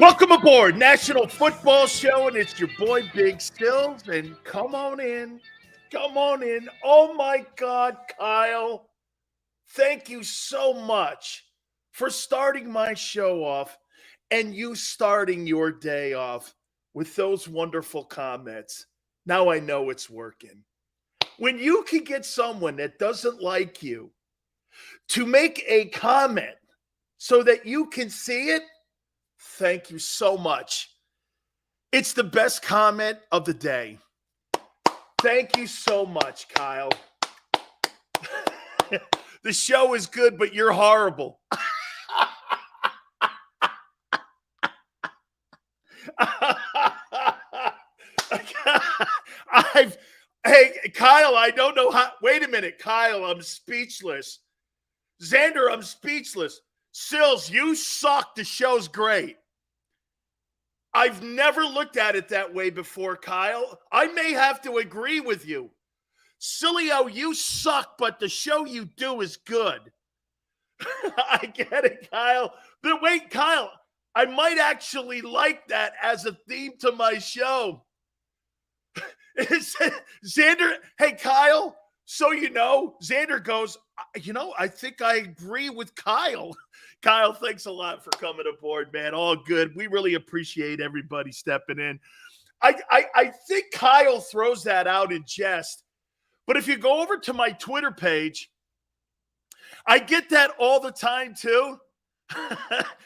Welcome aboard National Football Show, and it's your boy Big Stills. And come on in. Oh my God, Kyle. Thank you so much for starting my show off and you starting your day off with those wonderful comments. Now I know it's working. When you can get someone that doesn't like you to make a comment so that you can see it, thank you so much. It's the best comment of the day. Thank you so much, Kyle. The show is good, but you're horrible. Hey, Kyle, I don't know how. Wait a minute, Kyle, I'm speechless. Xander, I'm speechless. Sills, you suck. The show's great. I've never looked at it that way before, Kyle. I may have to agree with you. Sileo, you suck, but the show you do is good. I get it, Kyle. But wait, Kyle, I might actually like that as a theme to my show. Xander, hey, Kyle, so you know, Xander goes, I think I agree with Kyle. Kyle, thanks a lot for coming aboard, man. All good. We really appreciate everybody stepping in. I think Kyle throws that out in jest. But if you go over to my Twitter page, I get that all the time too.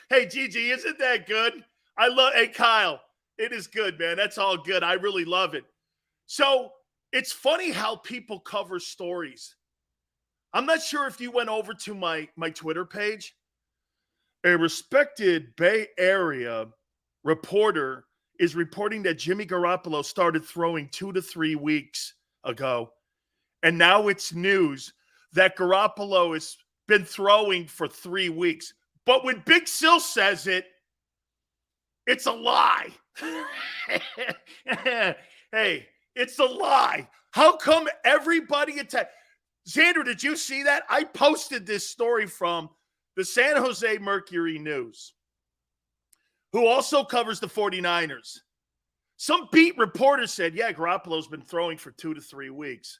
Hey, Gigi, isn't that good? Hey, Kyle, it is good, man. That's all good. I really love it. So it's funny how people cover stories. I'm not sure if you went over to my Twitter page. A respected Bay Area reporter is reporting that Jimmy Garoppolo started throwing 2 to 3 weeks ago. And now it's news that Garoppolo has been throwing for 3 weeks. But when Big Sil says it, it's a lie. Hey, it's a lie. How come everybody Xander, did you see that? I posted this story from the San Jose Mercury News, who also covers the 49ers. Some beat reporter said, yeah, Garoppolo's been throwing for 2 to 3 weeks.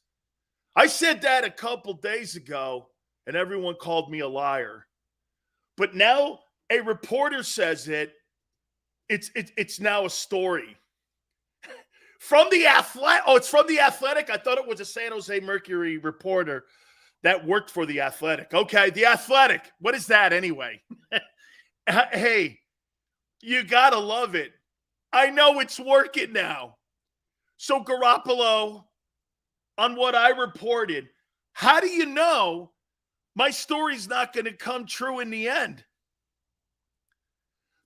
I said that a couple days ago, and everyone called me a liar. But now a reporter says it's now a story. From the Athletic. Oh, it's from the Athletic? I thought it was a San Jose Mercury reporter that worked for the Athletic. Okay, the Athletic. What is that anyway? Hey, you got to love it. I know it's working now. So Garoppolo, on what I reported, how do you know my story's not going to come true in the end?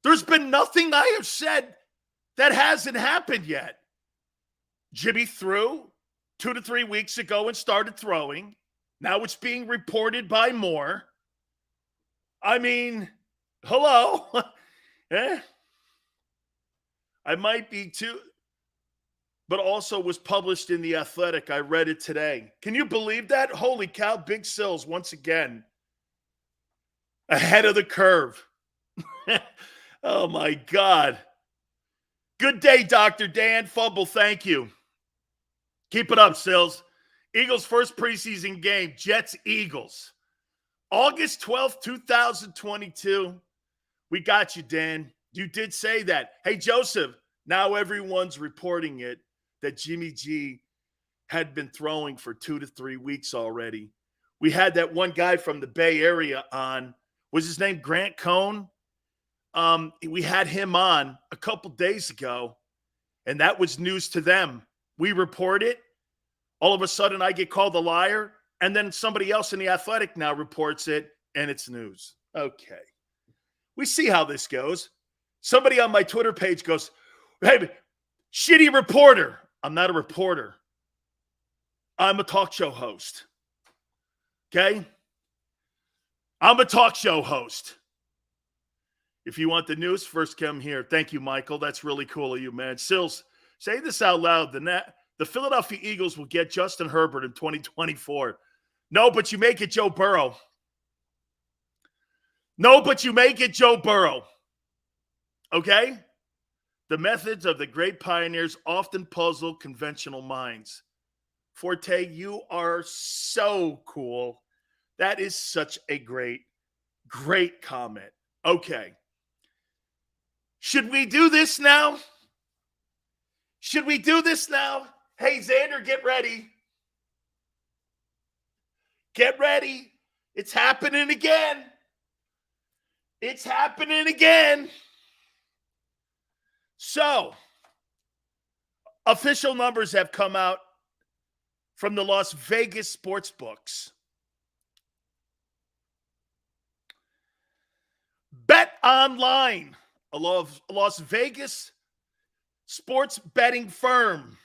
There's been nothing I have said that hasn't happened yet. Jimmy threw 2 to 3 weeks ago and started throwing. Now it's being reported by more. I mean, hello. I might be too, but also was published in The Athletic. I read it today. Can you believe that? Holy cow, Big Sills once again ahead of the curve. Oh, my God. Good day, Dr. Dan. Fumble, thank you. Keep it up, Sills. Eagles' first preseason game, Jets-Eagles. August 12th, 2022. We got you, Dan. You did say that. Hey, Joseph, now everyone's reporting it that Jimmy G had been throwing for 2 to 3 weeks already. We had that one guy from the Bay Area on. Was his name Grant Cohn? We had him on a couple days ago, and that was news to them. We report it. All of a sudden, I get called a liar, and then somebody else in The Athletic now reports it, and it's news. Okay. We see how this goes. Somebody on my Twitter page goes, hey, shitty reporter. I'm not a reporter. I'm a talk show host. Okay? I'm a talk show host. If you want the news, first come here. Thank you, Michael. That's really cool of you, man. Sills, say this out loud. The Philadelphia Eagles will get Justin Herbert in 2024. No, but you make it Joe Burrow. Okay? The methods of the great pioneers often puzzle conventional minds. Forte, you are so cool. That is such a great comment. Okay. Should we do this now? Should we do this now? Hey, Xander, get ready. Get ready. It's happening again. It's happening again. So, official numbers have come out from the Las Vegas sports books. Bet Online, a Las Vegas sports betting firm,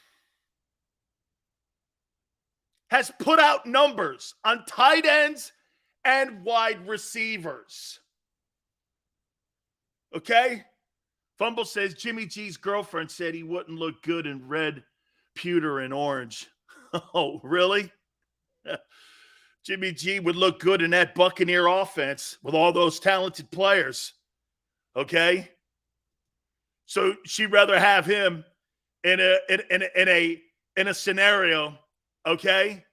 has put out numbers on tight ends and wide receivers. Okay? Fumble says Jimmy G's girlfriend said he wouldn't look good in red, pewter, and orange. Oh, really? Jimmy G would look good in that Buccaneer offense with all those talented players. Okay? So she'd rather have him in a scenario, okay,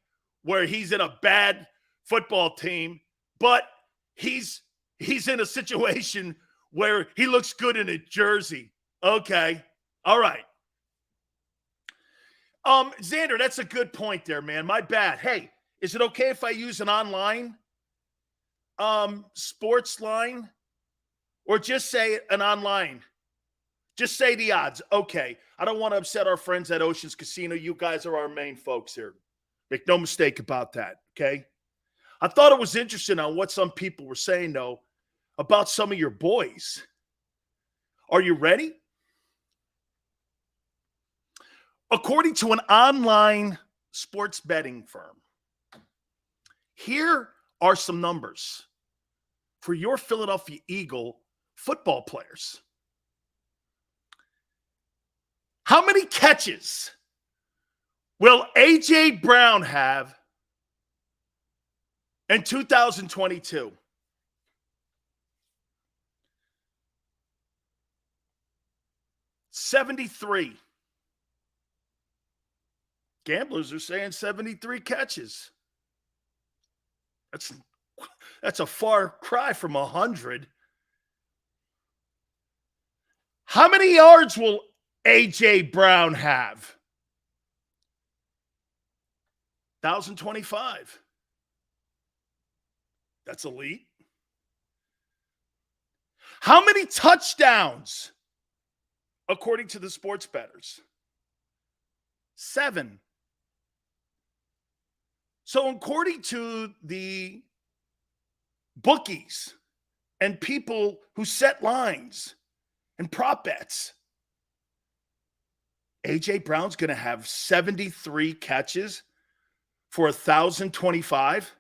where he's in a bad football team, but he's in a situation where he looks good in a jersey. Okay. All right. Xander, that's a good point there, man. My bad. Hey, is it okay if I use an online sports line? Or just say an online? Just say the odds. Okay. I don't want to upset our friends at Oceans Casino. You guys are our main folks here. Make no mistake about that, okay? I thought it was interesting on what some people were saying, though, about some of your boys. Are you ready? According to an online sports betting firm, here are some numbers for your Philadelphia Eagle football players. How many catches will A.J. Brown have in 2022? $73. Gamblers are saying 73 catches. That's a far cry from 100. How many yards will A.J. Brown have? 1,025. That's elite. How many touchdowns, according to the sports bettors? 7. So according to the bookies and people who set lines and prop bets, A.J. Brown's going to have 73 catches for 1,025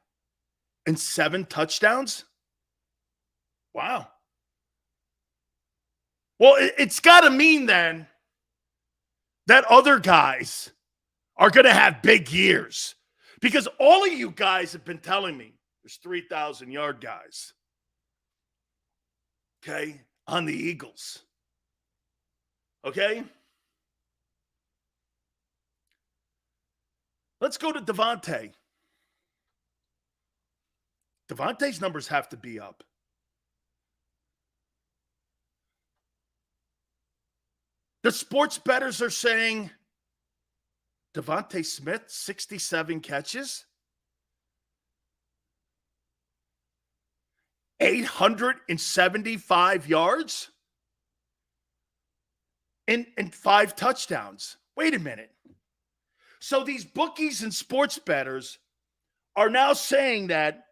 and 7 touchdowns? Wow. Well, it's got to mean then that other guys are going to have big years, because all of you guys have been telling me there's 3,000-yard guys, okay, on the Eagles. Okay? Let's go to Devontae. Devontae's numbers have to be up. The sports bettors are saying Devontae Smith, 67 catches, 875 yards, and 5 touchdowns. Wait a minute. So these bookies and sports bettors are now saying that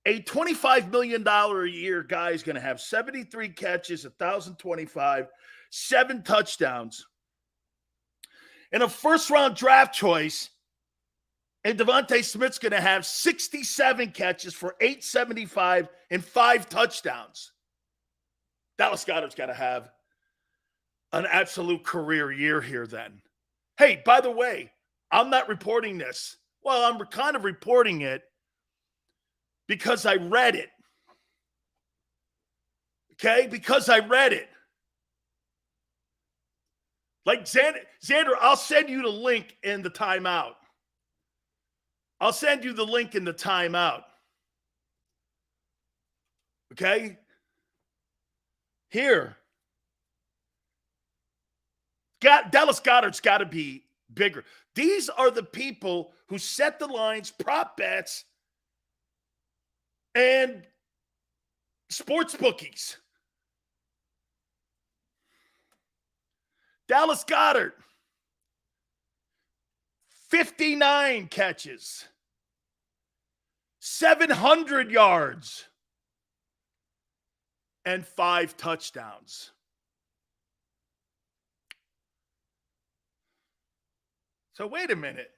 a $25 million a year guy is going to have 73 catches, 1,025, 7 touchdowns, and a first-round draft choice, and Devontae Smith's going to have 67 catches for 875 and 5 touchdowns. Dallas Goedert's got to have an absolute career year here then. Hey, by the way, I'm not reporting this. Well, I'm kind of reporting it because I read it. Okay? Because I read it. Like Xander, I'll send you the link in the timeout. I'll send you the link in the timeout. Okay? Here. Dallas Goedert's got to be bigger. These are the people who set the lines, prop bets, and sports bookies. Dallas Goedert, 59 catches, 700 yards, and 5 touchdowns. So wait a minute.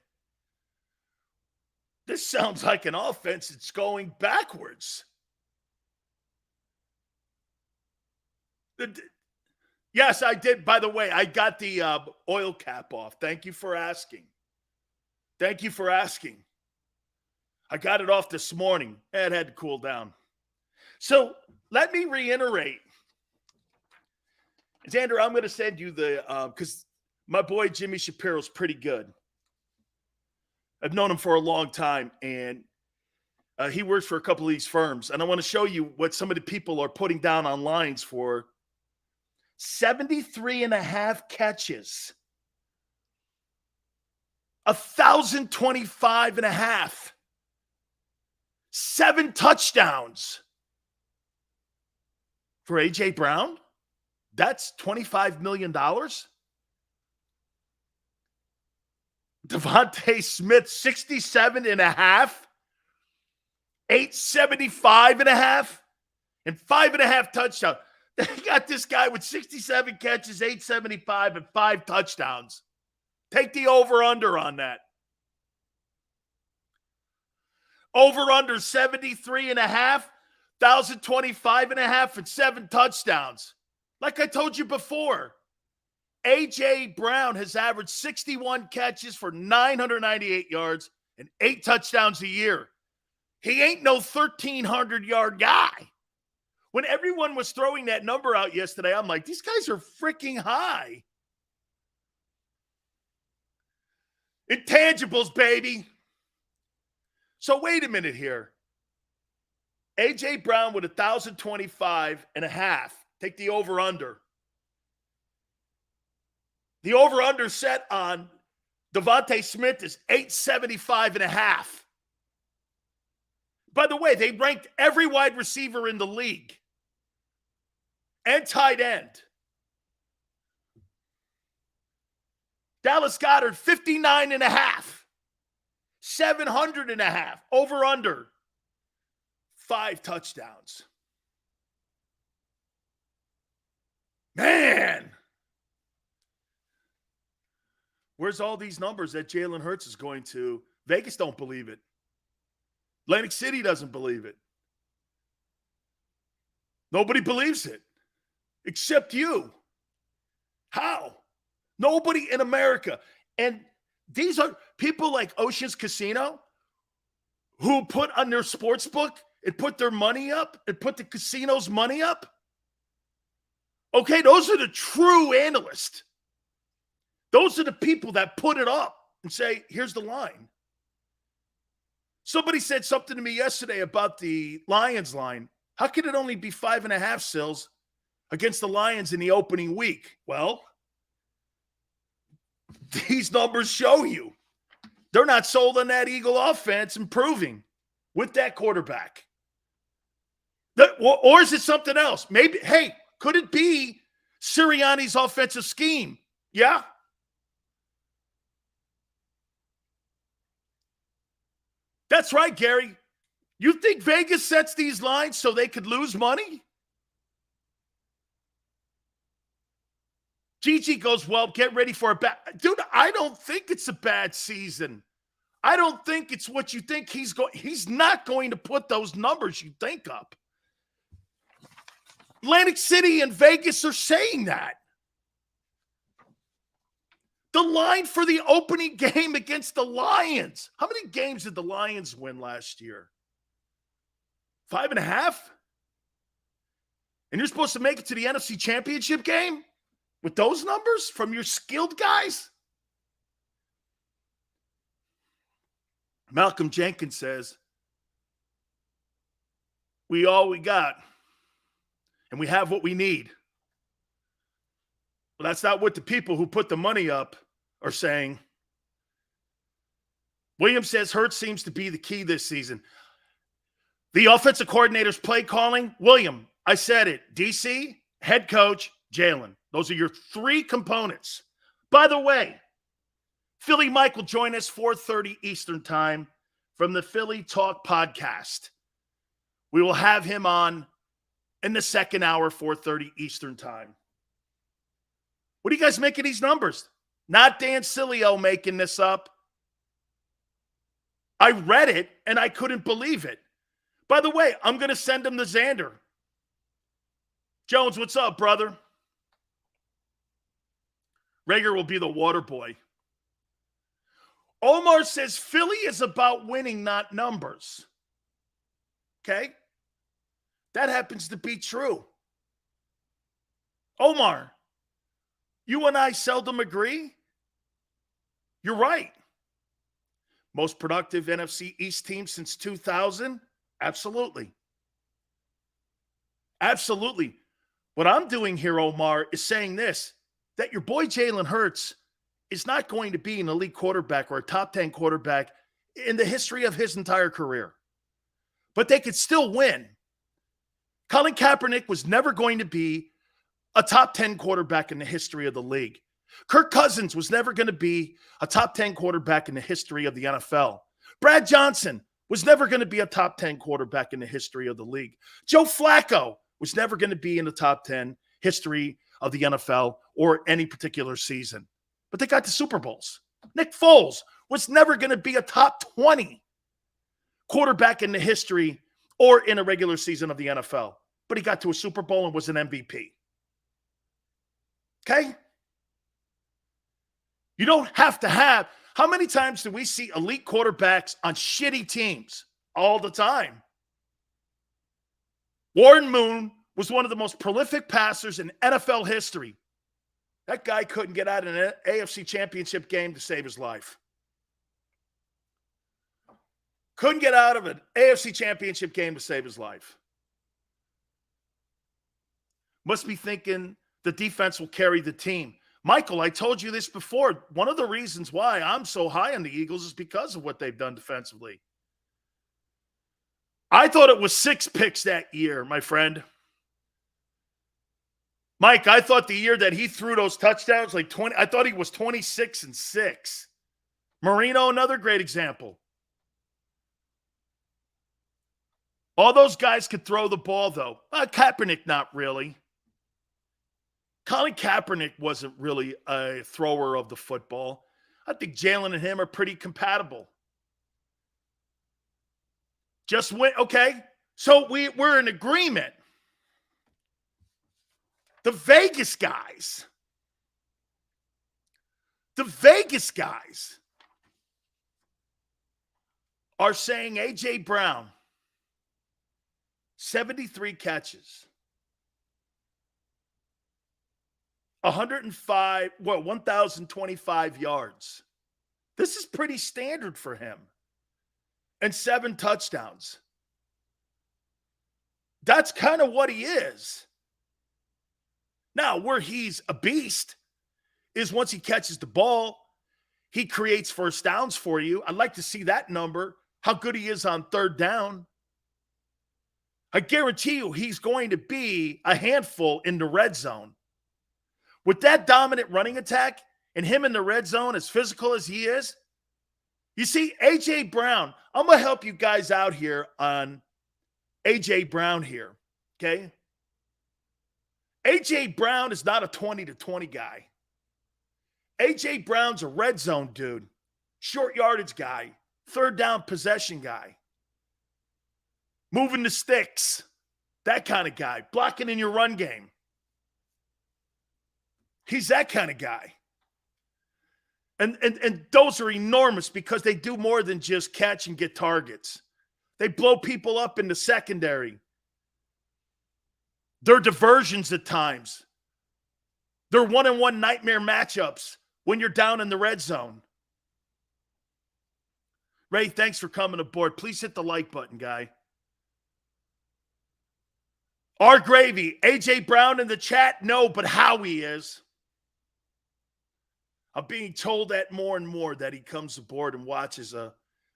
This sounds like an offense that's going backwards. Yes, I did. By the way, I got the oil cap off. Thank you for asking. Thank you for asking. I got it off this morning. It had to cool down. So let me reiterate. Xander, I'm going to send you the, because my boy Jimmy Shapiro's pretty good. I've known him for a long time, and he works for a couple of these firms. And I want to show you what some of the people are putting down on lines for 73.5 catches, 1,025.5, 7 touchdowns for A.J. Brown. That's $25 million. Devontae Smith, 67.5, 875.5, and 5.5 touchdowns. They got this guy with 67 catches, 875, and 5 touchdowns. Take the over-under on that. Over-under 73.5, 1,025.5, and 7 touchdowns. Like I told you before, A.J. Brown has averaged 61 catches for 998 yards and 8 touchdowns a year. He ain't no 1,300-yard guy. When everyone was throwing that number out yesterday, I'm like, these guys are freaking high. Intangibles, baby. So wait a minute here. A.J. Brown with 1,025.5. Take the over-under. The over-under set on Devontae Smith is 875.5. By the way, they ranked every wide receiver in the league and tight end. Dallas Goedert, 59.5. 700.5. Over-under. 5 touchdowns. Man. Where's all these numbers that Jalen Hurts is going to? Vegas don't believe it. Atlantic City doesn't believe it. Nobody believes it. Except you. How? Nobody in America. And these are people like Ocean's Casino who put on their sports book and put their money up and put the casino's money up. Okay, those are the true analysts. Those are the people that put it up and say, here's the line. Somebody said something to me yesterday about the Lions line. How could it only be 5.5 Sills against the Lions in the opening week? Well, these numbers show you they're not sold on that Eagle offense improving with that quarterback. Or is it something else? Maybe, hey, could it be Sirianni's offensive scheme? Yeah. That's right, Gary. You think Vegas sets these lines so they could lose money? Gigi goes, well, get ready for a bad... Dude, I don't think it's a bad season. I don't think it's what you think he's going... He's not going to put those numbers you think up. Atlantic City and Vegas are saying that. The line for the opening game against the Lions. How many games did the Lions win last year? 5.5? And you're supposed to make it to the NFC Championship game? with those numbers from your skilled guys? Malcolm Jenkins says, we all we got, and we have what we need. Well, that's not what the people who put the money up are saying. Williams says Hurts seems to be the key this season. The offensive coordinator's play calling, William, I said it, DC, head coach, Jalen. Those are your three components. By the way, Philly Mike will join us 4:30 Eastern time from the Philly Talk podcast. We will have him on in the second hour, 4:30 Eastern time. What are you guys making these numbers? Not Dan Sileo making this up. I read it, and I couldn't believe it. By the way, I'm going to send him the Xander. Jones, what's up, brother? Rager will be the water boy. Omar says Philly is about winning, not numbers. Okay? That happens to be true. Omar, you and I seldom agree. You're right. Most productive NFC East team since 2000? Absolutely. Absolutely. What I'm doing here, Omar, is saying this, that your boy Jalen Hurts is not going to be an elite quarterback or a top 10 quarterback in the history of his entire career. But they could still win. Colin Kaepernick was never going to be a top 10 quarterback in the history of the league. Kirk Cousins was never going to be a top 10 quarterback in the history of the NFL. Brad Johnson was never going to be a top 10 quarterback in the history of the league. Joe Flacco was never going to be in the top 10 history of the NFL or any particular season. But they got the Super Bowls. Nick Foles was never going to be a top 20 quarterback in the history or in a regular season of the NFL. But he got to a Super Bowl and was an MVP. Okay? You don't have to have. How many times do we see elite quarterbacks on shitty teams? All the time. Warren Moon was one of the most prolific passers in NFL history. That guy couldn't get out of an AFC championship game to save his life. Couldn't get out of an AFC championship game to save his life. Must be thinking the defense will carry the team. Michael, I told you this before. One of the reasons why I'm so high on the Eagles is because of what they've done defensively. I thought it was 6 picks that year, my friend. Mike, I thought the year that he threw those touchdowns, like 20, I thought he was 26-6. Marino, another great example. All those guys could throw the ball, though. Kaepernick, not really. Colin Kaepernick wasn't really a thrower of the football. I think Jalen and him are pretty compatible. Just went, okay. So we're in agreement. The Vegas guys are saying A.J. Brown, 73 catches, 1,025 yards. This is pretty standard for him. And 7 touchdowns. That's kind of what he is. Now, where he's a beast is once he catches the ball, he creates first downs for you. I'd like to see that number, how good he is on third down. I guarantee you he's going to be a handful in the red zone. With that dominant running attack and him in the red zone, as physical as he is, you see, A.J. Brown, I'm going to help you guys out here on A.J. Brown here, okay? A.J. Brown is not a 20-20 guy. A.J. Brown's a red zone dude, short yardage guy, third down possession guy, moving the sticks, that kind of guy, blocking in your run game. He's that kind of guy. And those are enormous because they do more than just catch and get targets. They blow people up in the secondary. They're diversions at times. They're 1-on-1 nightmare matchups when you're down in the red zone. Ray, thanks for coming aboard. Please hit the like button, guy. R Gravy, AJ Brown in the chat? No, but Howie is. I'm being told that more and more that he comes aboard and watches a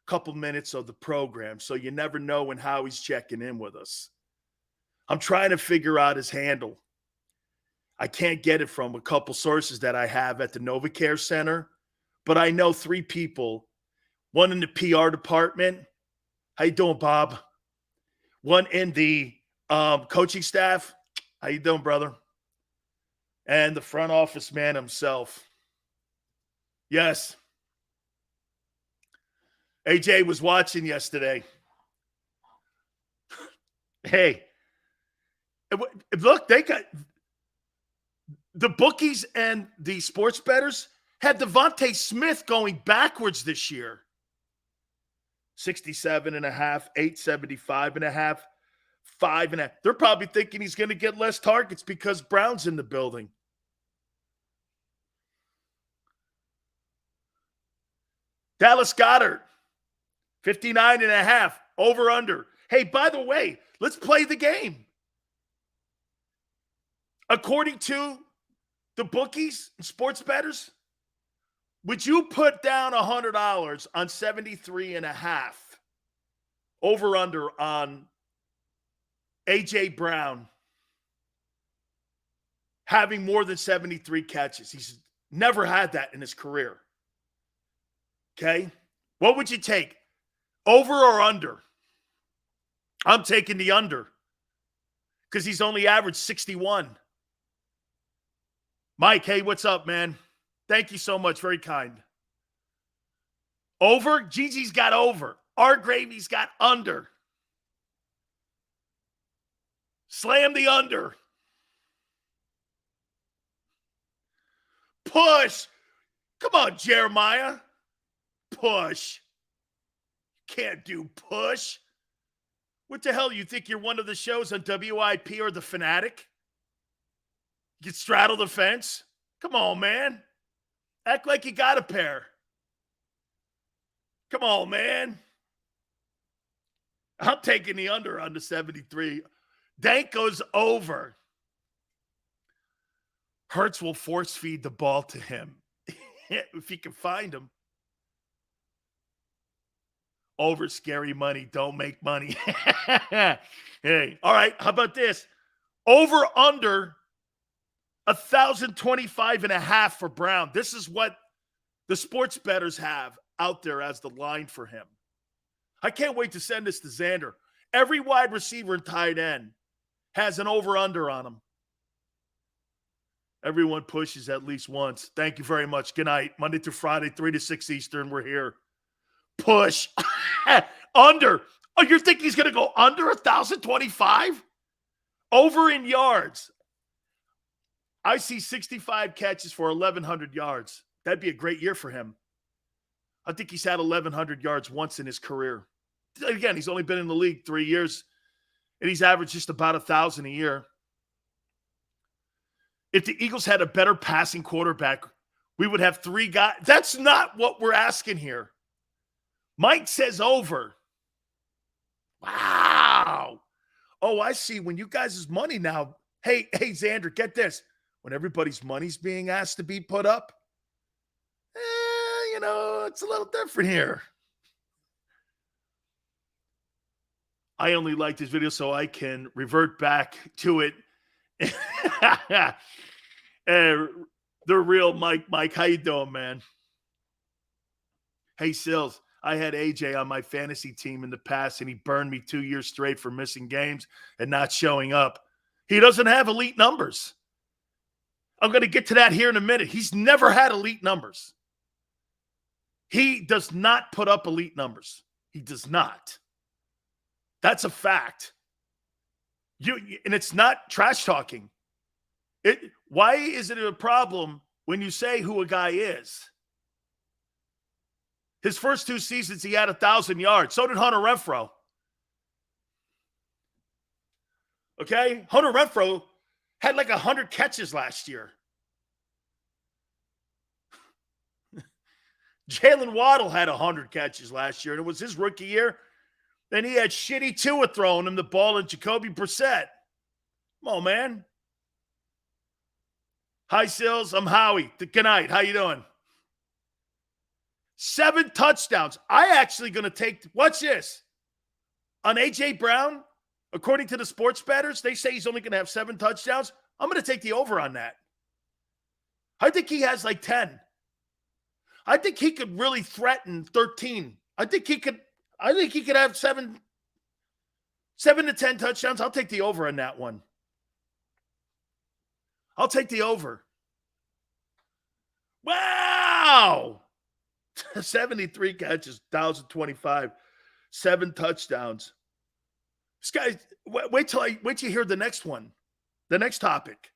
couple minutes of the program, so you never know when Howie's checking in with us. I'm trying to figure out his handle. I can't get it from a couple sources that I have at the NovaCare Center, but I know 3 people. One in the PR department. How you doing, Bob? One in the coaching staff. How you doing, brother? And the front office man himself. Yes. AJ was watching yesterday. Hey, look, they got the bookies and the sports bettors had Devontae Smith going backwards this year. 67.5, 875.5, 5.5. They're probably thinking he's going to get less targets because Brown's in the building. Dallas Goedert, 59.5, over under. Hey, by the way, let's play the game. According to the bookies and sports bettors, would you put down $100 on 73.5 over under on A.J. Brown having more than 73 catches? He's never had that in his career. Okay? What would you take? Over or under? I'm taking the under because he's only averaged 61. Mike, hey, what's up, man? Thank you so much. Very kind. Over? Gigi's got over. R Gravy's got under. Slam the under. Push. Come on, Jeremiah. Push. Can't do push. What the hell? You think you're one of the shows on WIP or The Fanatic? You can straddle the fence? Come on, man. Act like you got a pair. Come on, man. I'm taking the under on the 73. Dyke goes over. Hurts will force feed the ball to him if he can find him. Over scary money. Don't make money. Hey, all right. How about this? Over under 1,025.5 for Brown. This is what the sports bettors have out there as the line for him. I can't wait to send this to Xander. Every wide receiver and tight end has an over-under on them. Everyone pushes at least once. Thank you very much. Good night. Monday through Friday, 3 to 6 Eastern. We're here. Push. Under. Oh, you're thinking he's going to go under 1,025? Over in yards. I see 65 catches for 1,100 yards. That'd be a great year for him. I think he's had 1,100 yards once in his career. Again, he's only been in the league 3 years, and he's averaged just about 1,000 a year. If the Eagles had a better passing quarterback, we would have 3 guys. That's not what we're asking here. Mike says over. Wow. Oh, I see. When you guys' money now. Hey, Xander, get this. When everybody's money's being asked to be put up, it's a little different here. I only like this video so I can revert back to it. The real Mike, how you doing, man? Hey, Sills, I had AJ on my fantasy team in the past, and he burned me 2 years straight for missing games and not showing up. He doesn't have elite numbers. I'm going to get to that here in a minute. He's never had elite numbers. He does not put up elite numbers. He does not. That's a fact. And it's not trash talking. Why is it a problem when you say who a guy is? His first 2 seasons, he had 1,000 yards. So did Hunter Renfrow. Okay? Hunter Renfrow had like 100 catches last year. Jalen Waddle had 100 catches last year, and it was his rookie year. Then he had shitty Tua throwing him the ball and Jacoby Brissett. Come on, man. Hi, Sills. I'm Howie. Good night. How you doing? 7 touchdowns. I actually going to take, watch this. On A.J. Brown, according to the sports bettors, they say he's only going to have 7 touchdowns. I'm going to take the over on that. I think he has like 10. I think he could really threaten 13. I think he could have 7 to 10 touchdowns. I'll take the over on that one. I'll take the over. Wow. 73 catches, 1,025, 7 touchdowns. This guy, wait till you hear the next one, the next topic.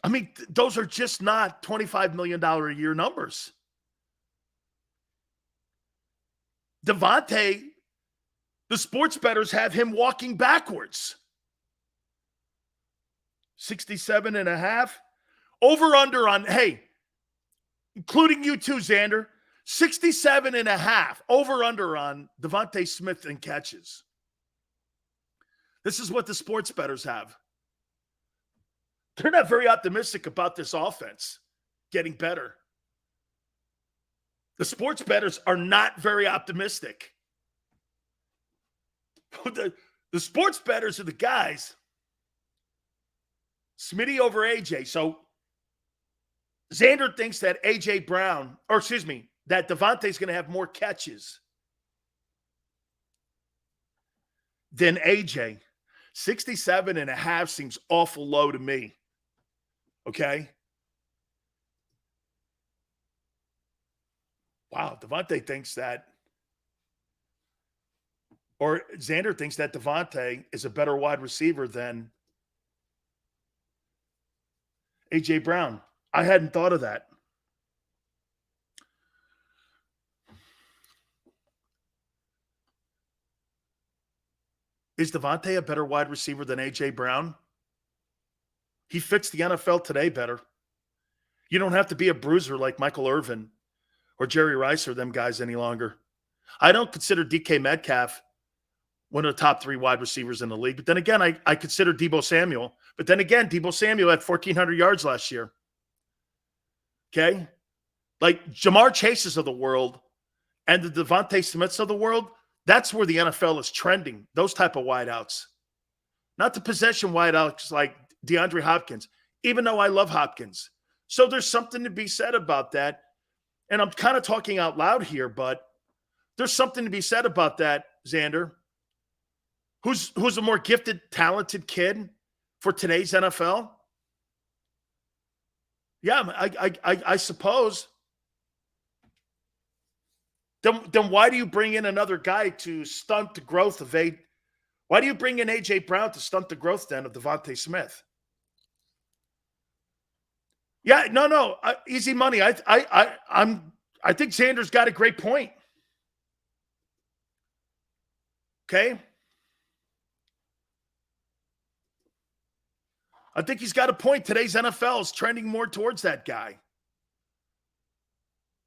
I mean, those are just not $25 million a year numbers. Devontae, the sports bettors have him walking backwards. 67.5. Over under on, hey, including you too, Xander, 67.5. Over under on Devontae Smith and catches. This is what the sports bettors have. They're not very optimistic about this offense getting better. The sports bettors are not very optimistic. The sports bettors are the guys. Smitty over AJ. So Xander thinks that AJ Brown, that Devontae's going to have more catches than AJ. 67.5 seems awful low to me. Okay. Wow. Devontae thinks that, or Xander thinks that Devontae is a better wide receiver than A.J. Brown. I hadn't thought of that. Is Devontae a better wide receiver than A.J. Brown? He fits the NFL today better. You don't have to be a bruiser like Michael Irvin or Jerry Rice or them guys any longer. I don't consider DK Metcalf one of the top 3 wide receivers in the league. But then again, I consider Deebo Samuel. But then again, Deebo Samuel had 1,400 yards last year. Okay? Like Jamar Chases of the world and the Devontae Smiths of the world, that's where the NFL is trending, those type of wideouts. Not the possession wideouts like DeAndre Hopkins, even though I love Hopkins. So there's something to be said about that. And I'm kind of talking out loud here, but there's something to be said about that, Xander. Who's a more gifted, talented kid for today's NFL? Yeah, I suppose. Then why do you bring in another guy to stunt the growth of why do you bring in A.J. Brown to stunt the growth then of Devontae Smith? Yeah, no, easy money. I think Xander's got a great point. Okay? I think he's got a point. Today's NFL is trending more towards that guy.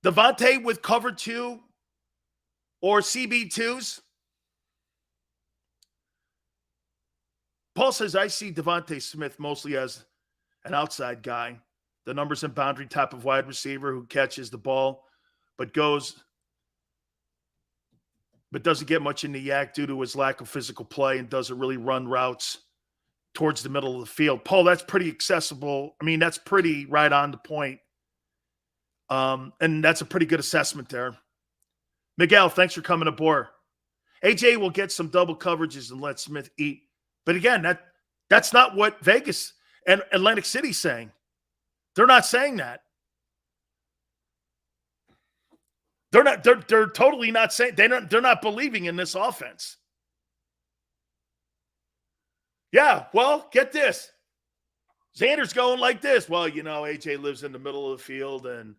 Devontae with cover 2 or CB2s. Paul says, I see Devontae Smith mostly as an outside guy. The numbers and boundary type of wide receiver who catches the ball but doesn't get much in the yak due to his lack of physical play and doesn't really run routes towards the middle of the field. Paul, that's pretty accessible. I mean, that's pretty right on the point. And that's a pretty good assessment there. Miguel, thanks for coming aboard. AJ will get some double coverages and let Smith eat. But again, that's not what Vegas and Atlantic City's saying. They're not saying that. They're totally not saying, they're not believing in this offense. Yeah, well, get this. Xander's going like this. Well, AJ lives in the middle of the field and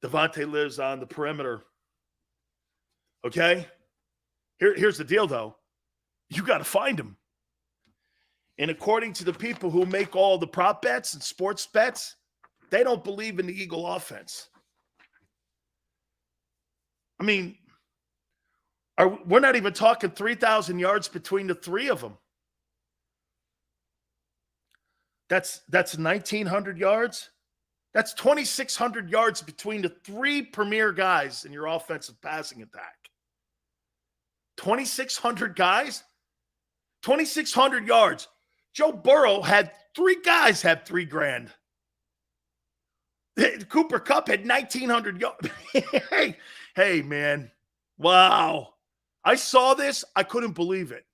Devontae lives on the perimeter. Okay? Here's the deal, though. You got to find him. And according to the people who make all the prop bets and sports bets, They don't believe in the Eagle offense. I mean, we're not even talking 3,000 yards between the three of them. That's 1,900 yards. That's 2,600 yards between the three premier guys in your offensive passing attack. 2,600 guys? 2,600 yards. Joe Burrow had three guys had $3,000. Cooper Kupp had 1,900 yards. Hey, man. Wow. I saw this. I couldn't believe it.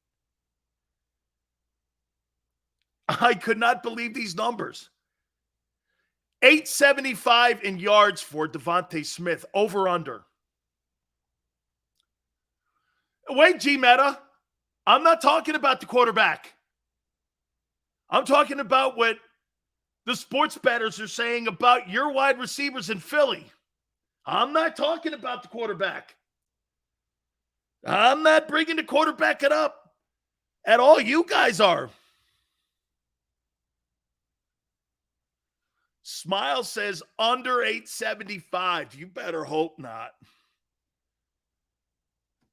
I could not believe these numbers. 875 in yards for Devontae Smith. Over under. Wait, G-Meta. I'm not talking about the quarterback. I'm talking about what the sports bettors are saying about your wide receivers in Philly. I'm not talking about the quarterback. I'm not bringing the quarterback it up at all. You guys are. Smile says under 875. You better hope not.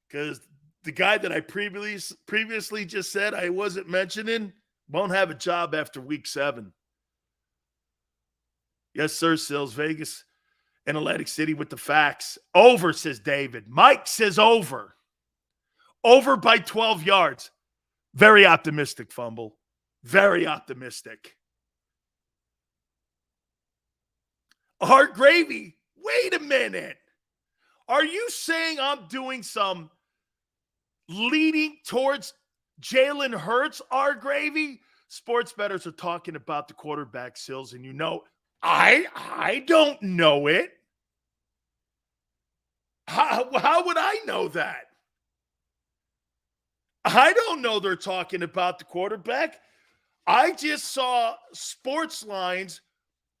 Because the guy that I previously just said I wasn't mentioning won't have a job after week 7. Yes, sir, Sills. Vegas and Atlantic City with the facts. Over, says David. Mike says over. Over by 12 yards. Very optimistic, Fumble. Very optimistic. Art Gravy. Wait a minute. Are you saying I'm doing some leading towards Jalen Hurts, Art Gravy? Sports bettors are talking about the quarterback, Sills, and you know, I don't know it. How would I know that? I don't know they're talking about the quarterback. I just saw sports lines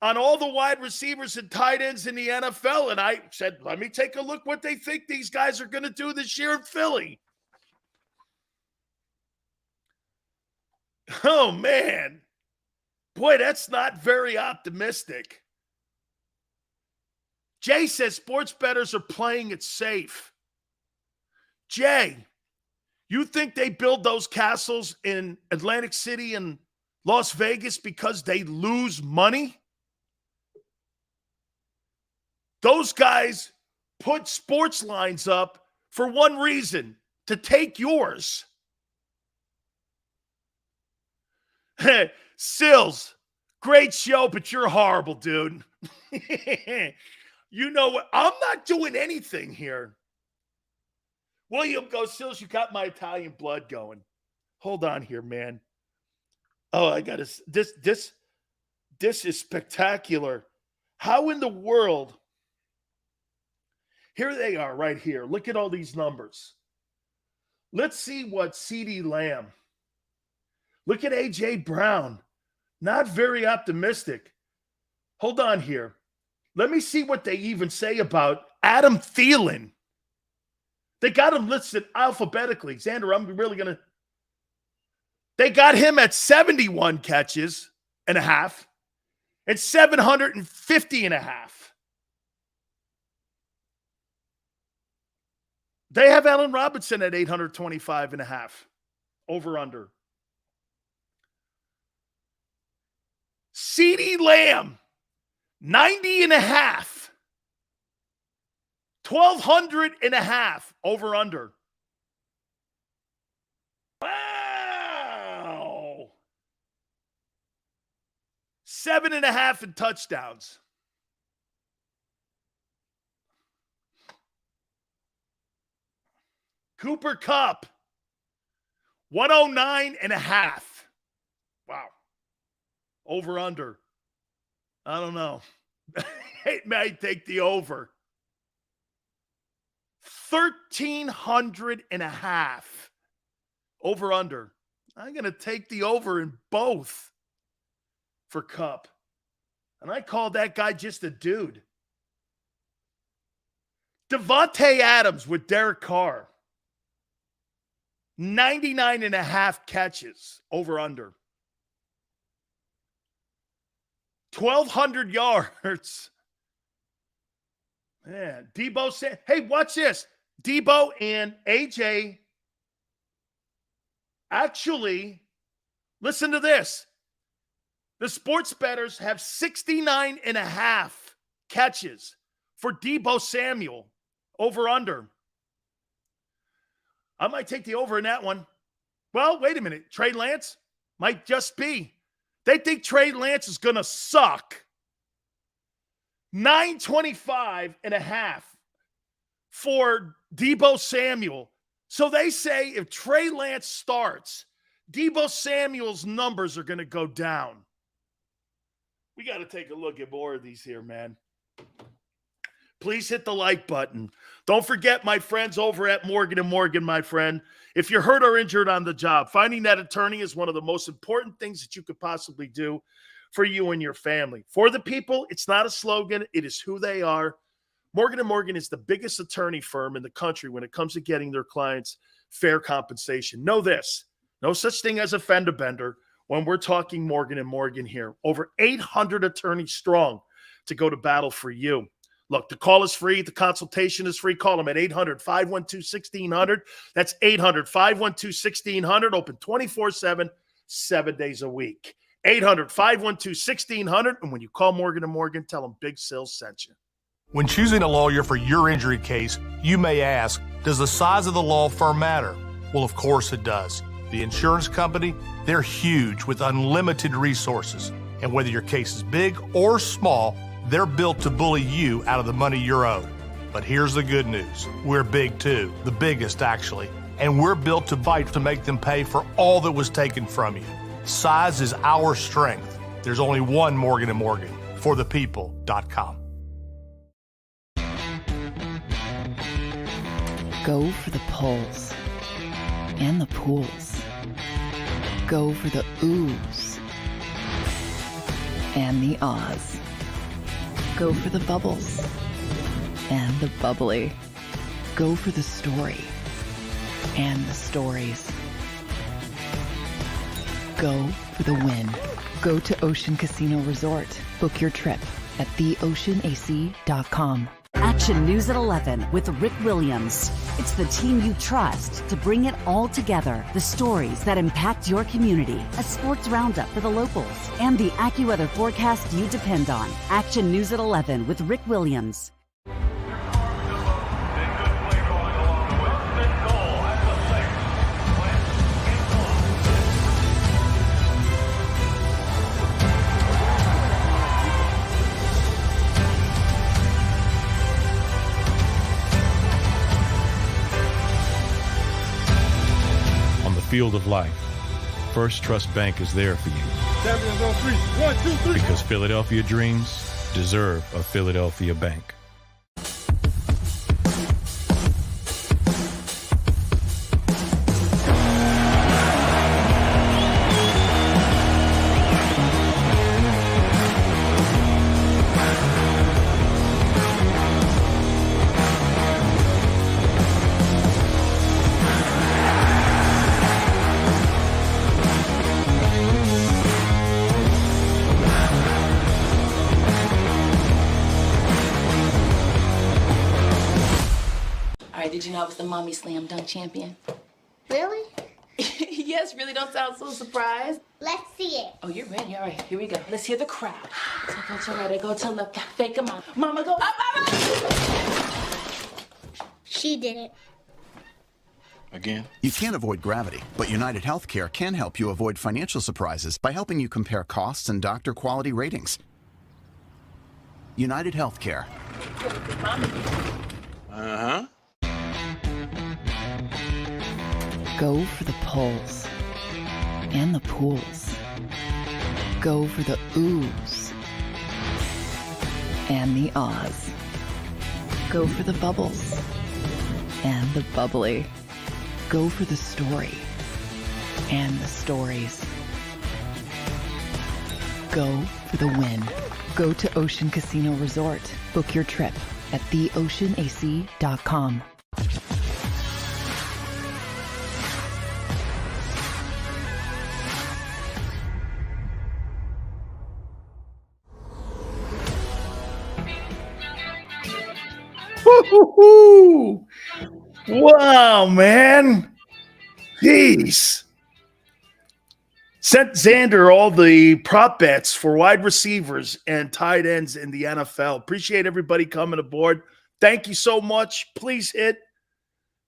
on all the wide receivers and tight ends in the NFL, and I said, let me take a look what they think these guys are going to do this year in Philly. Oh, man. Boy, that's not very optimistic. Jay says sports bettors are playing it safe. Jay, you think they build those castles in Atlantic City and Las Vegas because they lose money? Those guys put sports lines up for one reason, to take yours. Sills, great show, but you're horrible, dude. You know what? I'm not doing anything here. William goes, Sills, you got my Italian blood going. Hold on here, man. Oh, I got to. This is spectacular. How in the world? Here they are right here. Look at all these numbers. Let's see what CeeDee Lamb. Look at A.J. Brown. Not very optimistic. Hold on here. Let me see what they even say about Adam Thielen. They got him listed alphabetically. Xander, I'm really going to. They got him at 71 catches and a half and 750 and a half. They have Allen Robinson at 825 and a half. Over under. CeeDee Lamb, 90 and a half. 1,200 and a half. Over under. Wow. 7.5 in touchdowns. Cooper Kupp, 109 and a half. Wow. Over under. I don't know. It might take the over. 1,300 and a half. Over under. I'm going to take the over in both for Kupp. And I call that guy just a dude. Devontae Adams with Derek Carr. 99 and a half catches. Over under. 1,200 yards. Man, hey, watch this. Debo and AJ actually, listen to this. The sports bettors have 69.5 catches for Debo Samuel over under. I might take the over in that one. Well, wait a minute. Trey Lance might just be. They think Trey Lance is going to suck. 925.5 for Debo Samuel. So they say if Trey Lance starts, Debo Samuel's numbers are going to go down. We got to take a look at more of these here, man. Please hit the like button. Don't forget my friends over at Morgan & Morgan, my friend. If you're hurt or injured on the job, finding that attorney is one of the most important things that you could possibly do for you and your family. For the people, it's not a slogan. It is who they are. Morgan & Morgan is the biggest attorney firm in the country when it comes to getting their clients fair compensation. Know this, no such thing as a fender bender when we're talking Morgan & Morgan here. Over 800 attorneys strong to go to battle for you. Look, the call is free. The consultation is free. Call them at 800-512-1600. That's 800-512-1600. Open 24/7, 7 days a week. 800-512-1600. And when you call Morgan & Morgan, tell them Big Sil sent you. When choosing a lawyer for your injury case, you may ask, does the size of the law firm matter? Well, of course it does. The insurance company, they're huge with unlimited resources. And whether your case is big or small, they're built to bully you out of the money you're owed. But here's the good news. We're big too, the biggest actually, and we're built to fight to make them pay for all that was taken from you. Size is our strength. There's only one Morgan & Morgan, forthepeople.com. Go for the polls and the pools. Go for the oohs and the ahs. Go for the bubbles and the bubbly. Go for the story and the stories. Go for the win. Go to Ocean Casino Resort. Book your trip at theoceanac.com. Action News at 11 with Rick Williams. It's the team you trust to bring it all together. The stories that impact your community, a sports roundup for the locals, and the AccuWeather forecast you depend on. Action News at 11 with Rick Williams. Field of life, First Trust Bank is there for you. Champions on 3. 1, 2, 3. Because Philadelphia dreams deserve a Philadelphia bank. Did you know I was the mommy slam dunk champion? Really? Yes, really don't sound so surprised. Let's see it. Oh, you're ready. All right, here we go. Let's hear the crowd. So go to right, go to left, fake a mom. Mama, go up, mama! She did it. Again? You can't avoid gravity, but United Healthcare can help you avoid financial surprises by helping you compare costs and doctor quality ratings. United Healthcare. Uh-huh. Go for the polls and the pools. Go for the oohs and the ahs. Go for the bubbles and the bubbly. Go for the story and the stories. Go for the win. Go to Ocean Casino Resort. Book your trip at theoceanac.com. Woo-hoo-hoo. Wow, man. Jeez. Sent Xander all the prop bets for wide receivers and tight ends in the NFL. Appreciate everybody coming aboard. Thank you so much. Please hit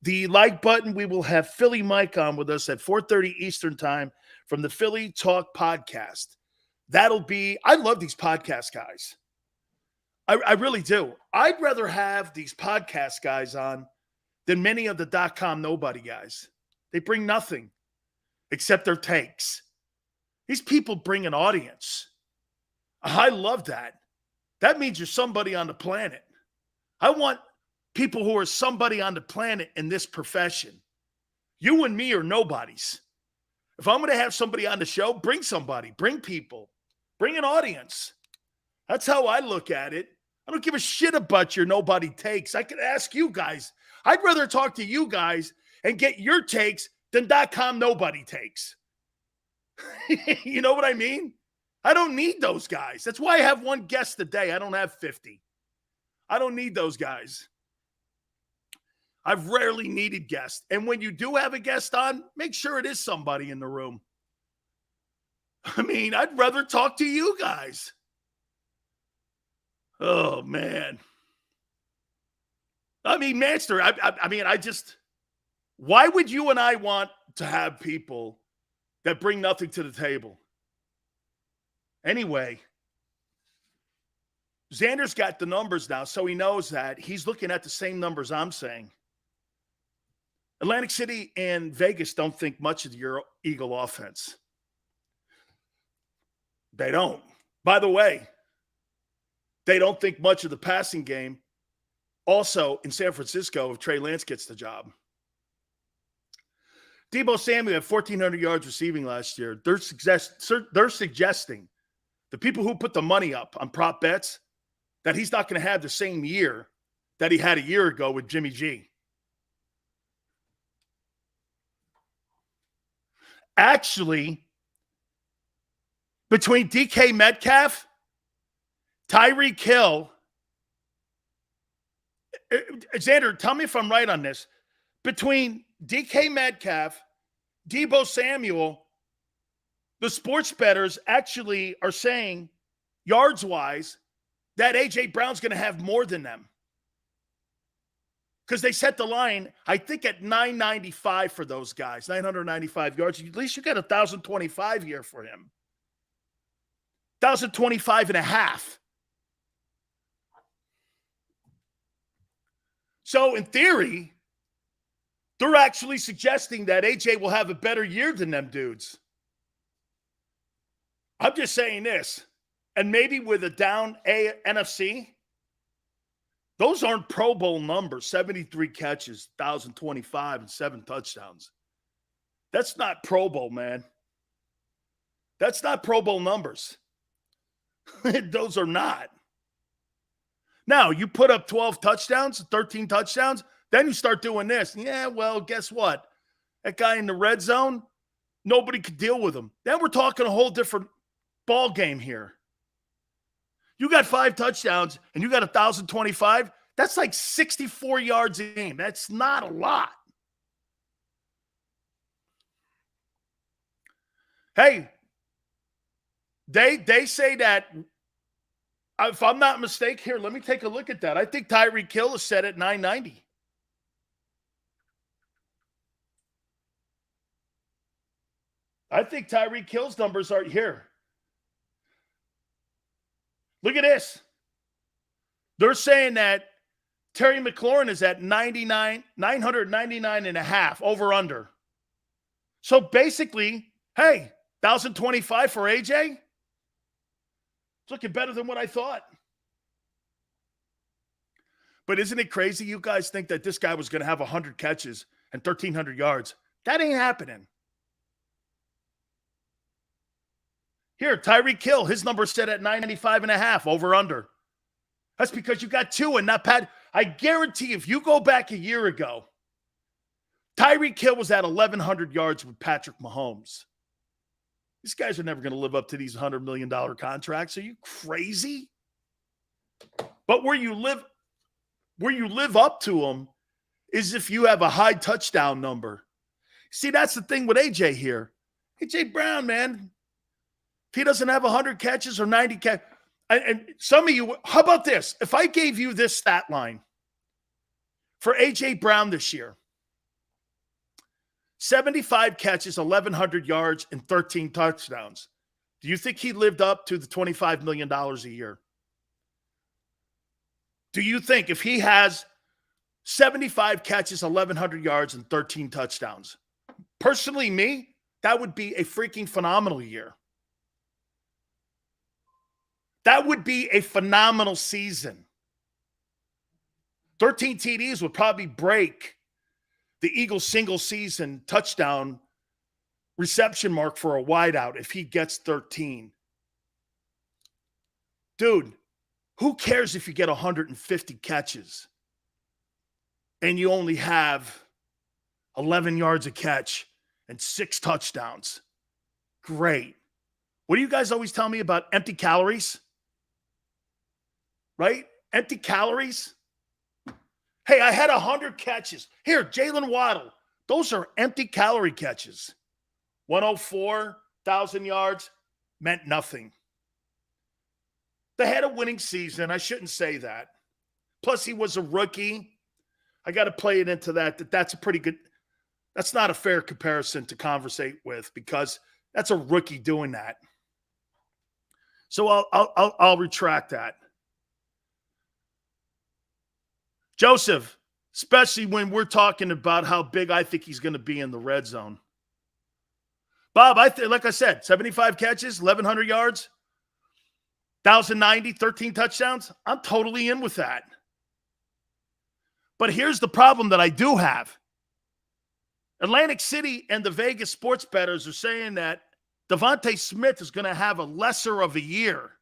the like button. We will have Philly Mike on with us at 4:30 Eastern time from the Philly Talk podcast. That'll be, I love these podcast guys. I really do. I'd rather have these podcast guys on than many of the .com nobody guys. They bring nothing except their takes. These people bring an audience. I love that. That means you're somebody on the planet. I want people who are somebody on the planet in this profession. You and me are nobodies. If I'm going to have somebody on the show, bring somebody, bring people, bring an audience. That's how I look at it. I don't give a shit about your nobody takes. I could ask you guys. I'd rather talk to you guys and get your takes than .com nobody takes. You know what I mean? I don't need those guys. That's why I have one guest a day. I don't have 50. I don't need those guys. I've rarely needed guests. And when you do have a guest on, make sure it is somebody in the room. I mean, I'd rather talk to you guys. Oh, man. I mean, Manster, why would you and I want to have people that bring nothing to the table? Anyway, Xander's got the numbers now, so he knows that. He's looking at the same numbers I'm saying. Atlantic City and Vegas don't think much of your Eagle offense. They don't. By the way, they don't think much of the passing game. Also, in San Francisco, if Trey Lance gets the job. Deebo Samuel had 1,400 yards receiving last year. They're suggesting the people who put the money up on prop bets that he's not going to have the same year that he had a year ago with Jimmy G. Actually, between DK Metcalf, Tyreek Hill, Xander, tell me if I'm right on this. Between DK Metcalf, Deebo Samuel, the sports bettors actually are saying, yards-wise, that A.J. Brown's going to have more than them. Because they set the line, I think, at 995 for those guys, 995 yards. At least you got 1,025 here for him. 1,025 and a half. So, in theory, they're actually suggesting that AJ will have a better year than them dudes. I'm just saying this. And maybe with a down NFC, those aren't Pro Bowl numbers. 73 catches, 1,025, and 7 touchdowns. That's not Pro Bowl, man. That's not Pro Bowl numbers. Those are not. Now, you put up 12 touchdowns, 13 touchdowns, then you start doing this. Yeah, well, guess what? That guy in the red zone, nobody could deal with him. Then we're talking a whole different ball game here. You got 5 touchdowns and you got 1,025. That's like 64 yards a game. That's not a lot. Hey, they say that, if I'm not mistaken, here, let me take a look at that. I think Tyreek Hill is set at 990. I think Tyreek Hill's numbers are here. Look at this. They're saying that Terry McLaurin is at 999 and a half, over under. So basically, hey, 1,025 for AJ? It's looking better than what I thought. But isn't it crazy? You guys think that this guy was going to have 100 catches and 1,300 yards. That ain't happening. Here, Tyreek Hill, his number's set at 995 and a half, over under. That's because you got 2 and not Pat. I guarantee if you go back a year ago, Tyreek Hill was at 1,100 yards with Patrick Mahomes. These guys are never going to live up to these $100 million contracts. Are you crazy? But where you live, where you live up to them is if you have a high touchdown number. See, that's the thing with AJ here. AJ Brown, man, if he doesn't have 100 catches or 90 catches, and some of you, how about this? If I gave you this stat line for AJ Brown this year, 75 catches, 1,100 yards, and 13 touchdowns. Do you think he lived up to the $25 million a year? Do you think if he has 75 catches, 1,100 yards, and 13 touchdowns, personally, me, that would be a freaking phenomenal year. That would be a phenomenal season. 13 TDs would probably break the Eagles single season touchdown reception mark for a wideout if he gets 13. Dude, who cares if you get 150 catches and you only have 11 yards a catch and 6 touchdowns? Great. What do you guys always tell me about empty calories? Right? Empty calories. Hey, I had 100 catches. Here, Jalen Waddle. Those are empty calorie catches. 104, 1,000 yards, meant nothing. They had a winning season. I shouldn't say that. Plus, he was a rookie. I got to play it into that. That's a pretty good. That's not a fair comparison to conversate with because that's a rookie doing that. So I'll retract that. Joseph, especially when we're talking about how big I think he's going to be in the red zone. Bob, like I said, 75 catches, 1,100 yards, 1,090, 13 touchdowns. I'm totally in with that. But here's the problem that I do have. Atlantic City and the Vegas sports bettors are saying that Devontae Smith is going to have a lesser of a year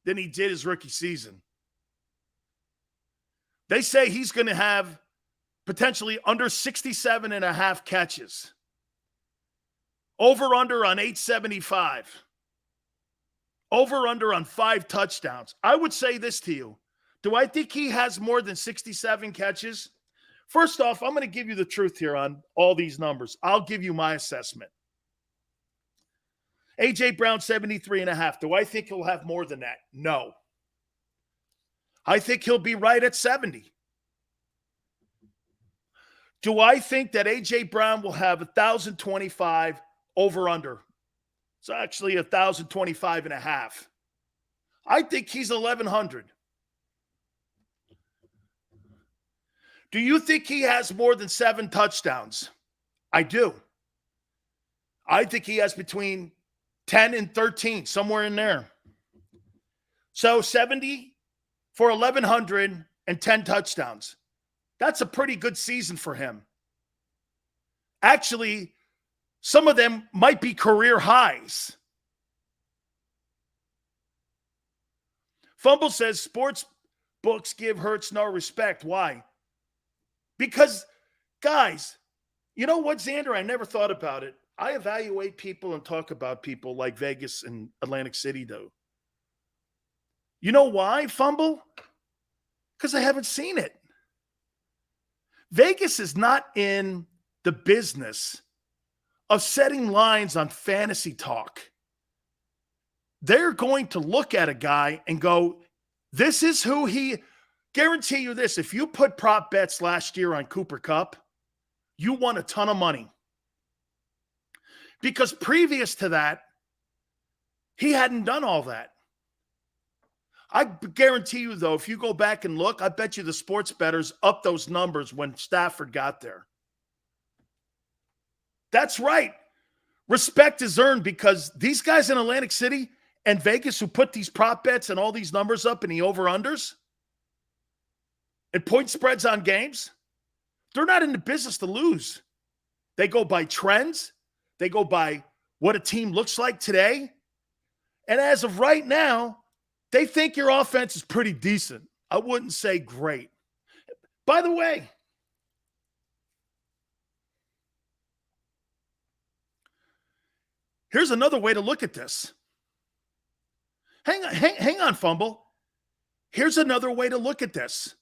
than he did his rookie season. They say he's going to have potentially under 67 and a half catches. Over under on 875. Over under on 5 touchdowns. I would say this to you. Do I think he has more than 67 catches? First off, I'm going to give you the truth here on all these numbers. I'll give you my assessment. A.J. Brown, 73 and a half. Do I think he'll have more than that? No. I think he'll be right at 70. Do I think that A.J. Brown will have 1,025 over under? It's actually 1,025 and a half. I think he's 1,100. Do you think he has more than 7 touchdowns? I do. I think he has between 10 and 13, somewhere in there. So 70 for 1,100 and 10 touchdowns. That's a pretty good season for him. Actually, some of them might be career highs. Fumble says sports books give Hurts no respect. Why? Because, guys, you know what, Xander? I never thought about it. I evaluate people and talk about people like Vegas and Atlantic City do. You know why, Fumble? Because I haven't seen it. Vegas is not in the business of setting lines on fantasy talk. They're going to look at a guy and go, this is who he, guarantee you this, if you put prop bets last year on Cooper Kupp, you won a ton of money. Because previous to that, he hadn't done all that. I guarantee you, though, if you go back and look, I bet you the sports bettors upped those numbers when Stafford got there. That's right. Respect is earned because these guys in Atlantic City and Vegas who put these prop bets and all these numbers up in the over-unders and point spreads on games, they're not in the business to lose. They go by trends. They go by what a team looks like today. And as of right now, they think your offense is pretty decent. I wouldn't say great. By the way, here's another way to look at this. Hang on, Fumble. Here's another way to look at this.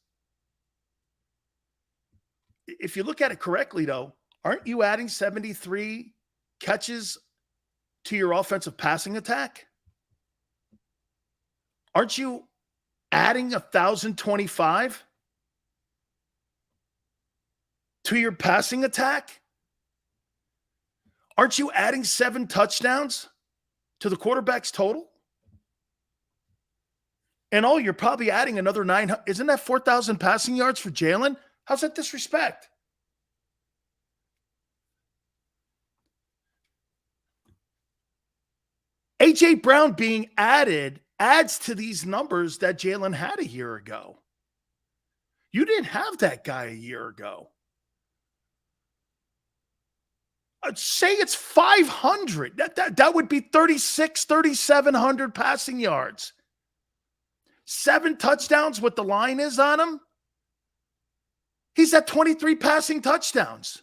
if you look at it correctly, though, aren't you adding 73 catches to your offensive passing attack? Aren't you adding 1,025 to your passing attack? Aren't you adding 7 touchdowns to the quarterback's total? And you're probably adding another 900. Isn't that 4,000 passing yards for Jalen? How's that disrespect? A.J. Brown being added adds to these numbers that Jalen had a year ago. You didn't have that guy a year ago. I'd say it's 500. That would be 3,700 passing yards. 7 touchdowns, what the line is on him. He's at 23 passing touchdowns.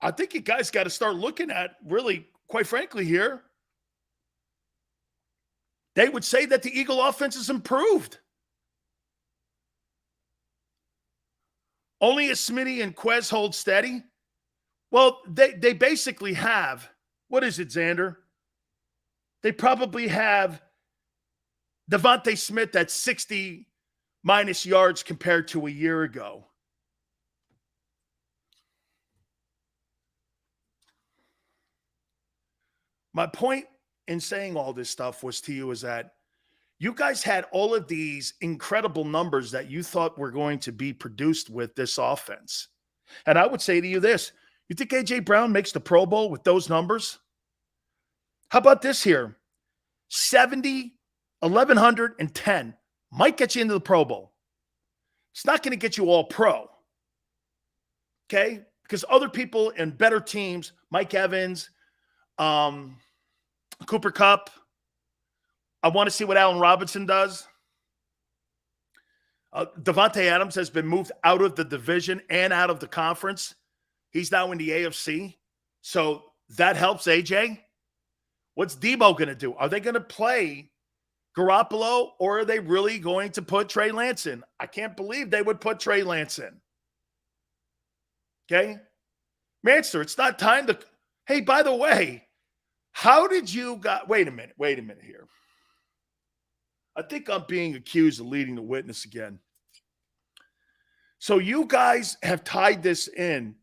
I think you guys got to start looking at, really, quite frankly here, they would say that the Eagle offense has improved. Only a Smitty and Quez hold steady. Well, they basically have, what is it, Xander? They probably have Devontae Smith at 60 minus yards compared to a year ago. My point in saying all this stuff was to you is that you guys had all of these incredible numbers that you thought were going to be produced with this offense. And I would say to you this, you think A.J. Brown makes the Pro Bowl with those numbers? How about this here? 1,110 might get you into the Pro Bowl. It's not going to get you all pro. Okay? Because other people and better teams, Mike Evans, Cooper Kupp. I want to see what Allen Robinson does. Devontae Adams has been moved out of the division and out of the conference. He's now in the AFC. So that helps AJ. What's Debo going to do? Are they going to play Garoppolo, or are they really going to put Trey Lance in? I can't believe they would put Trey Lance in. Okay? Manster, it's not time to... Hey, by the way, how did you... Wait a minute here. I think I'm being accused of leading the witness again. So you guys have tied this in,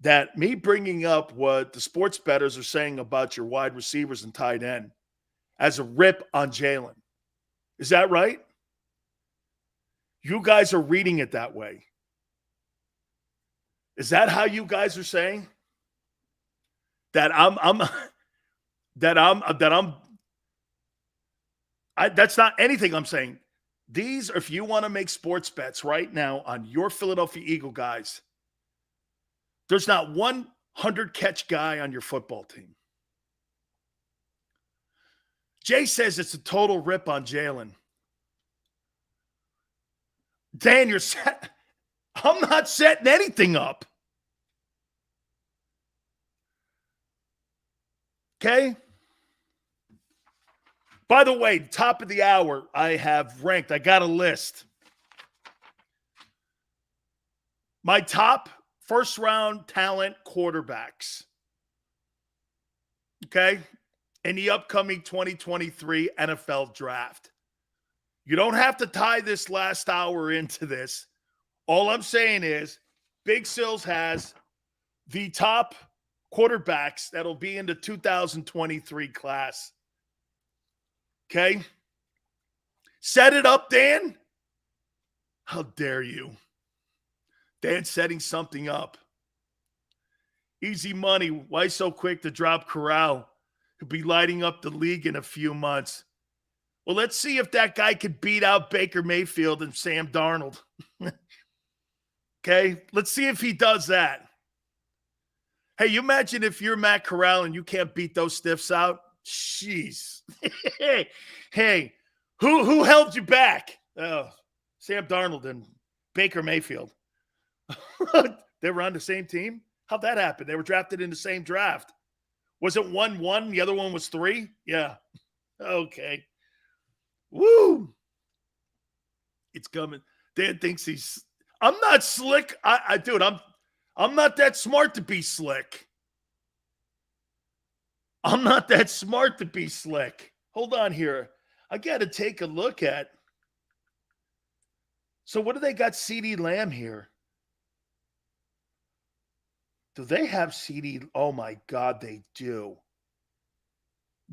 that me bringing up what the sports bettors are saying about your wide receivers and tight end as a rip on Jalen. Is that right? You guys are reading it that way. Is that how you guys are saying? That's not anything I'm saying. These, if you want to make sports bets right now on your Philadelphia Eagle guys, there's not 100 catch guy on your football team. Jay says it's a total rip on Jalen. Dan, you're set. I'm not setting anything up. Okay? By the way, top of the hour, I have ranked. I got a list. My top first-round talent quarterbacks. Okay? In the upcoming 2023 NFL Draft. You don't have to tie this last hour into this. All I'm saying is Big Sills has the top quarterbacks that'll be in the 2023 class. Okay? Set it up, Dan. How dare you? Dan's setting something up. Easy money. Why so quick to drop Corral? He'll be lighting up the league in a few months. Well, let's see if that guy could beat out Baker Mayfield and Sam Darnold. Okay? Let's see if he does that. Hey, you imagine if you're Matt Corral and you can't beat those stiffs out? Jeez. Hey, who held you back? Oh, Sam Darnold and Baker Mayfield. They were on the same team? How'd that happen? They were drafted in the same draft. Was it 1-1? The other one was 3? Yeah. Okay. Woo. It's coming. Dan thinks he's I'm not slick. Dude, I'm not that smart to be slick. I'm not that smart to be slick. Hold on here. I got to take a look at. So what do they got CeeDee Lamb here? Do they have CeeDee? Oh my God, they do.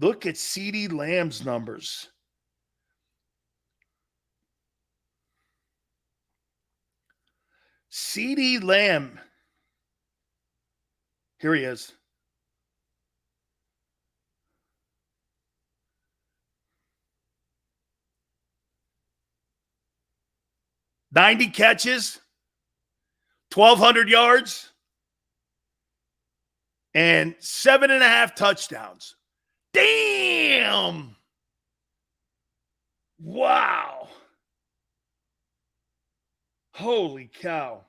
Look at CeeDee Lamb's numbers. CeeDee Lamb. Here he is. $90 catches, 1,200 yards, and 7.5 touchdowns. Damn! Wow. Holy cow.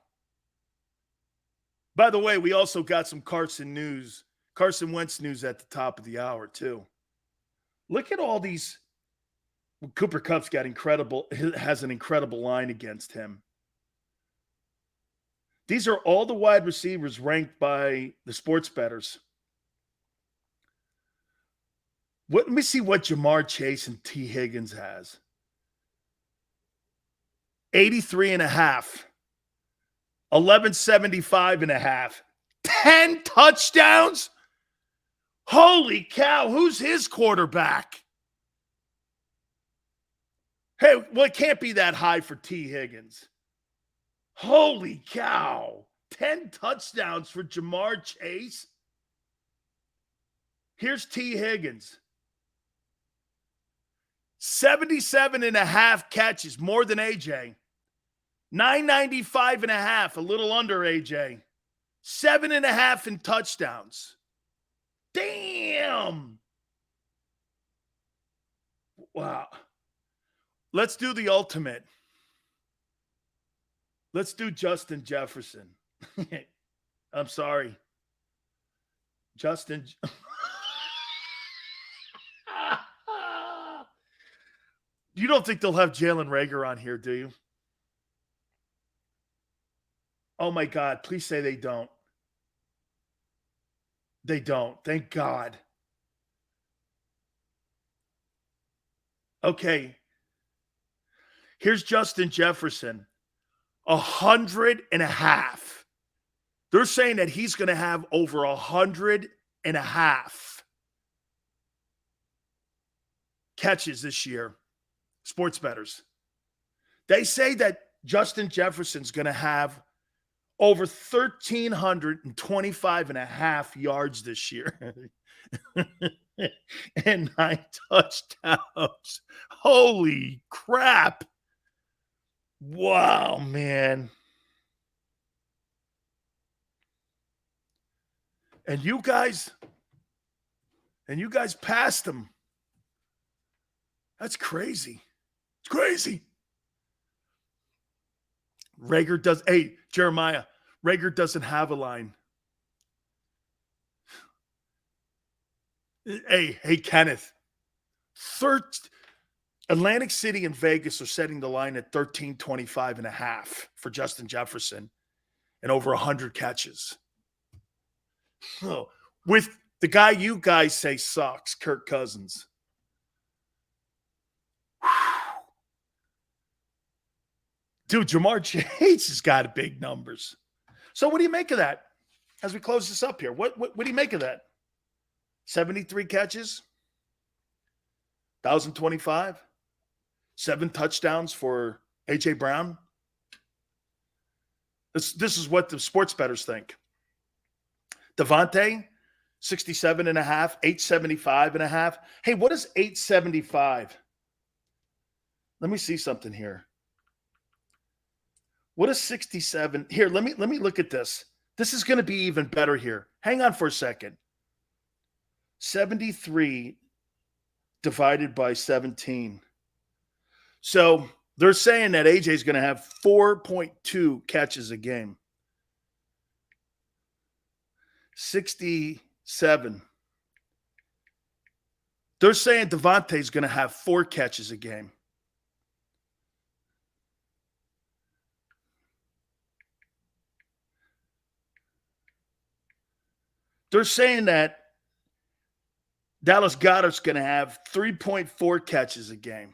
By the way, we also got some Carson Wentz news at the top of the hour, too. Look at all these. Cooper Kupp's has an incredible line against him. These are all the wide receivers ranked by the sports bettors. Let me see what Jamar Chase and T. Higgins has. 83.5. 1175.5. 10 touchdowns? Holy cow, who's his quarterback? Hey, well, it can't be that high for T. Higgins. Holy cow. 10 touchdowns for Jamar Chase. Here's T. Higgins. 77.5 catches, more than AJ. 995.5, a little under AJ. 7.5 in touchdowns. Damn. Wow. Let's do the ultimate. Let's do Justin Jefferson. I'm sorry. Justin. You don't think they'll have Jalen Reagor on here, do you? Oh, my God. Please say they don't. They don't. Thank God. Okay. Here's Justin Jefferson. 100.5. They're saying that he's going to have over 100.5 catches this year. Sports bettors. They say that Justin Jefferson's going to have over 1,325.5 yards this year. And 9 touchdowns. Holy crap. Wow, man. And you guys passed him. That's crazy. It's crazy. Jeremiah, Reagor doesn't have a line. Hey, Kenneth. Atlantic City and Vegas are setting the line at 1325.5 for Justin Jefferson and over 100 catches. Oh, with the guy you guys say sucks, Kirk Cousins. Dude, Jamar Chase has got big numbers. So what do you make of that as we close this up here? What do you make of that? 73 catches, 1,025, 7 touchdowns for A.J. Brown. This is what the sports bettors think. Devontae, 67.5, 875.5. Hey, what is 875? Let me see something here. What is 67? Here, let me look at this. This is going to be even better here. Hang on for a second. 73 divided by 17. So they're saying that AJ is going to have 4.2 catches a game. 67. They're saying Devontae is going to have 4 catches a game. They're saying that Dallas Goedert's going to have 3.4 catches a game.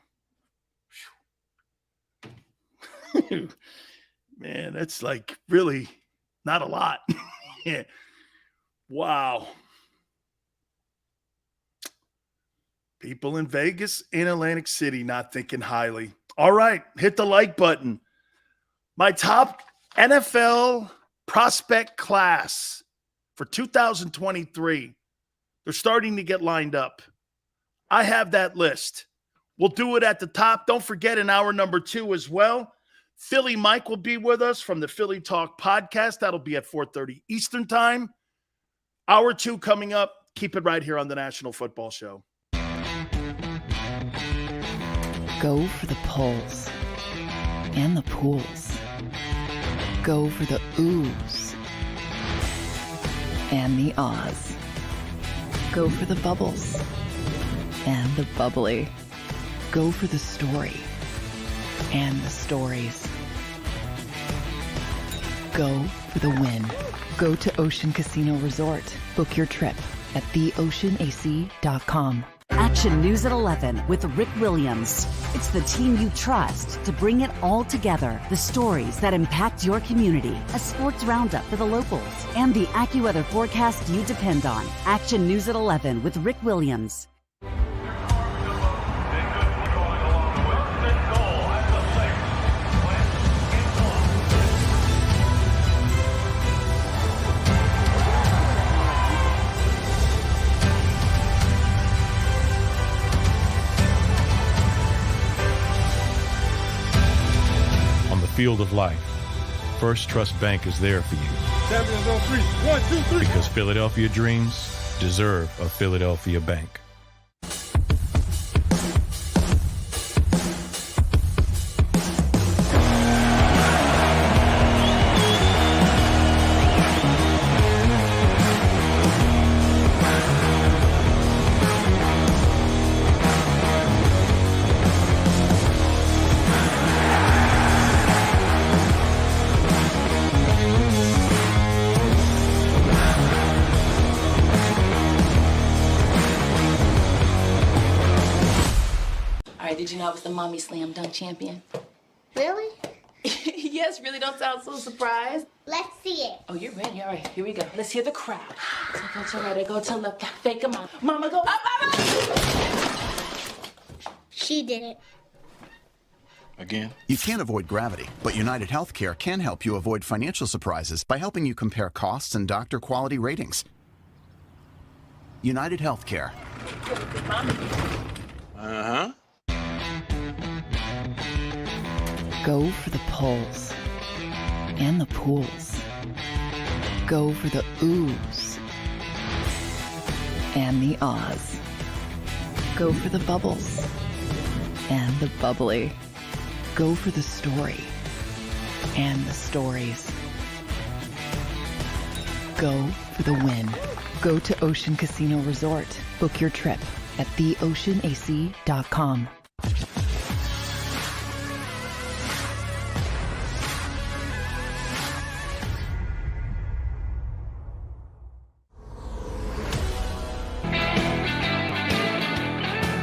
Man, that's like really not a lot. Wow. People in Vegas and Atlantic City not thinking highly. All right, hit the like button. My top NFL prospect class for 2023. They're starting to get lined up. I have that list. We'll do it at the top. Don't forget in hour number 2 as well. Philly Mike will be with us from the Philly Talk podcast. That'll be at 4:30 Eastern time. Hour 2 coming up. Keep it right here on the National Football Show. Go for the pulls and the pools. Go for the oohs and the ahs. Go for the bubbles and the bubbly. Go for the story and the stories. Go for the win. Go to Ocean Casino Resort. Book your trip at theoceanac.com. Action News at 11 with Rick Williams. It's the team you trust to bring it all together. The stories that impact your community. A sports roundup for the locals. And the AccuWeather forecast you depend on. Action News at 11 with Rick Williams. Field of life, First Trust Bank is there for you. Champions on 3. 1, 2, 3. Because Philadelphia dreams deserve a Philadelphia bank. Did you know I was the mommy slam dunk champion? Really? Yes, really don't sound so surprised. Let's see it. Oh, you're ready. All right, here we go. Let's hear the crowd. So go to right, go to left, fake 'em out. Mama, go up, up, up. She did it. Again? You can't avoid gravity, but United Healthcare can help you avoid financial surprises by helping you compare costs and doctor quality ratings. United Healthcare. Uh-huh. Go for the pulls and the pools. Go for the oohs and the ahs. Go for the bubbles and the bubbly. Go for the story and the stories. Go for the win. Go to Ocean Casino Resort. Book your trip at theoceanac.com.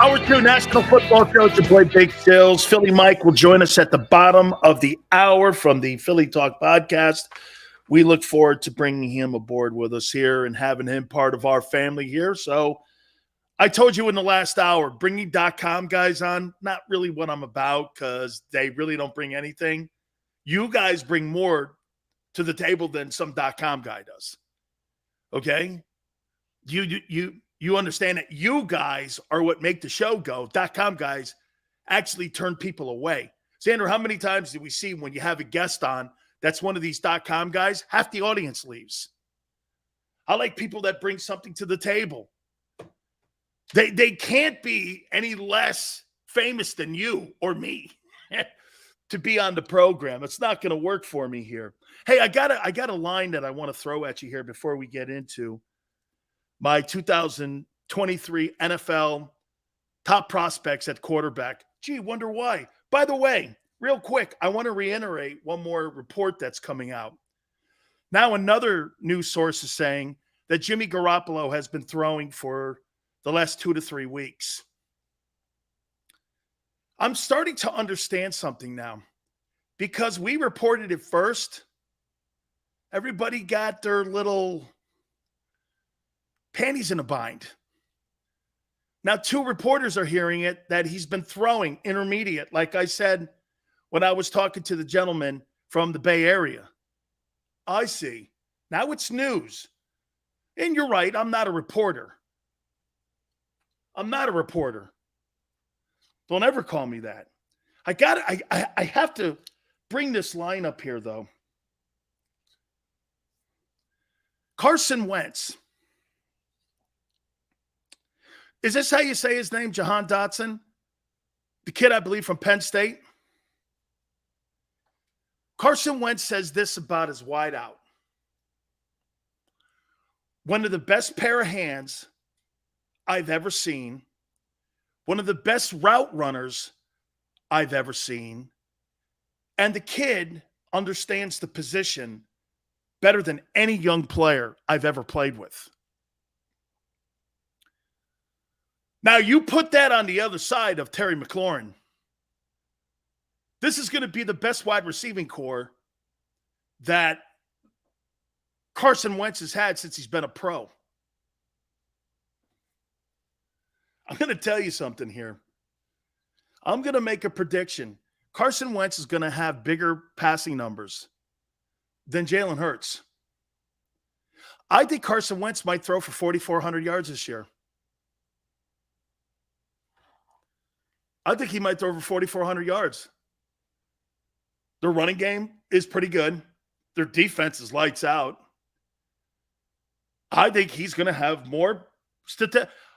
Hour 2 National Football Show. It's your boy Big Sills. Philly Mike will join us at the bottom of the hour from the Philly Talk podcast. We look forward to bringing him aboard with us here and having him part of our family here. So I told you in the last hour, bringing .com guys on, not really what I'm about because they really don't bring anything. You guys bring more to the table than some .com guy does. Okay? You understand that you guys are what make the show go. .com guys actually turn people away. Xander, how many times do we see when you have a guest on that's one of these .com guys, half the audience leaves? I like people that bring something to the table. They can't be any less famous than you or me to be on the program. It's not going to work for me here. Hey, I got a line that I want to throw at you here before we get into my 2023 NFL top prospects at quarterback. Gee, wonder why. By the way, real quick, I want to reiterate one more report that's coming out. Now, another news source is saying that Jimmy Garoppolo has been throwing for the last 2 to 3 weeks. I'm starting to understand something now. Because we reported it first, everybody got their little panties in a bind. Now, 2 reporters are hearing it that he's been throwing intermediate, like I said when I was talking to the gentleman from the Bay Area. I see. Now it's news. And you're right, I'm not a reporter. I'm not a reporter. Don't ever call me that. I have to bring this line up here, though. Carson Wentz. Is this how you say his name, Jahan Dotson? The kid, I believe, from Penn State. Carson Wentz says this about his wideout. One of the best pair of hands I've ever seen. One of the best route runners I've ever seen. And the kid understands the position better than any young player I've ever played with. Now, you put that on the other side of Terry McLaurin. This is going to be the best wide receiving core that Carson Wentz has had since he's been a pro. I'm going to tell you something here. I'm going to make a prediction. Carson Wentz is going to have bigger passing numbers than Jalen Hurts. I think Carson Wentz might throw for 4,400 yards this year. I think he might throw for 4,400 yards. Their running game is pretty good. Their defense is lights out. I think he's going to have more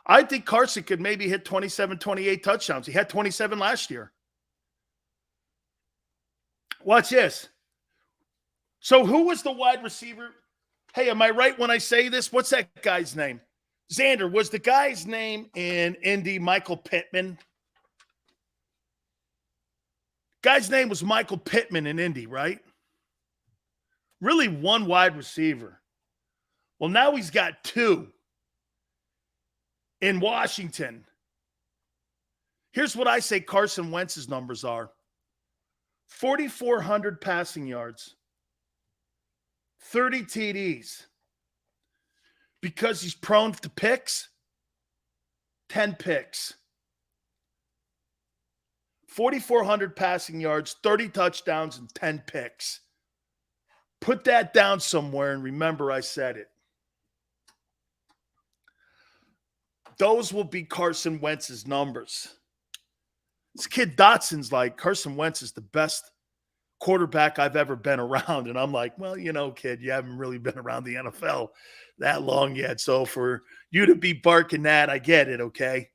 I think Carson could maybe hit 27, 28 touchdowns. He had 27 last year. Watch this. So who was the wide receiver? Hey, am I right when I say this? What's that guy's name? Xander, was the guy's name in Indy Michael Pittman? Guy's name was Michael Pittman in Indy, right? Really one wide receiver. Well, now he's got 2 in Washington. Here's what I say Carson Wentz's numbers are. 4,400 passing yards. 30 TDs. Because he's prone to picks, 10 picks. 4,400 passing yards, 30 touchdowns, and 10 picks. Put that down somewhere and remember I said it. Those will be Carson Wentz's numbers. This kid Dotson's like, Carson Wentz is the best quarterback I've ever been around. And I'm like, well, you know, kid, you haven't really been around the NFL that long yet. So for you to be barking that, I get it, okay?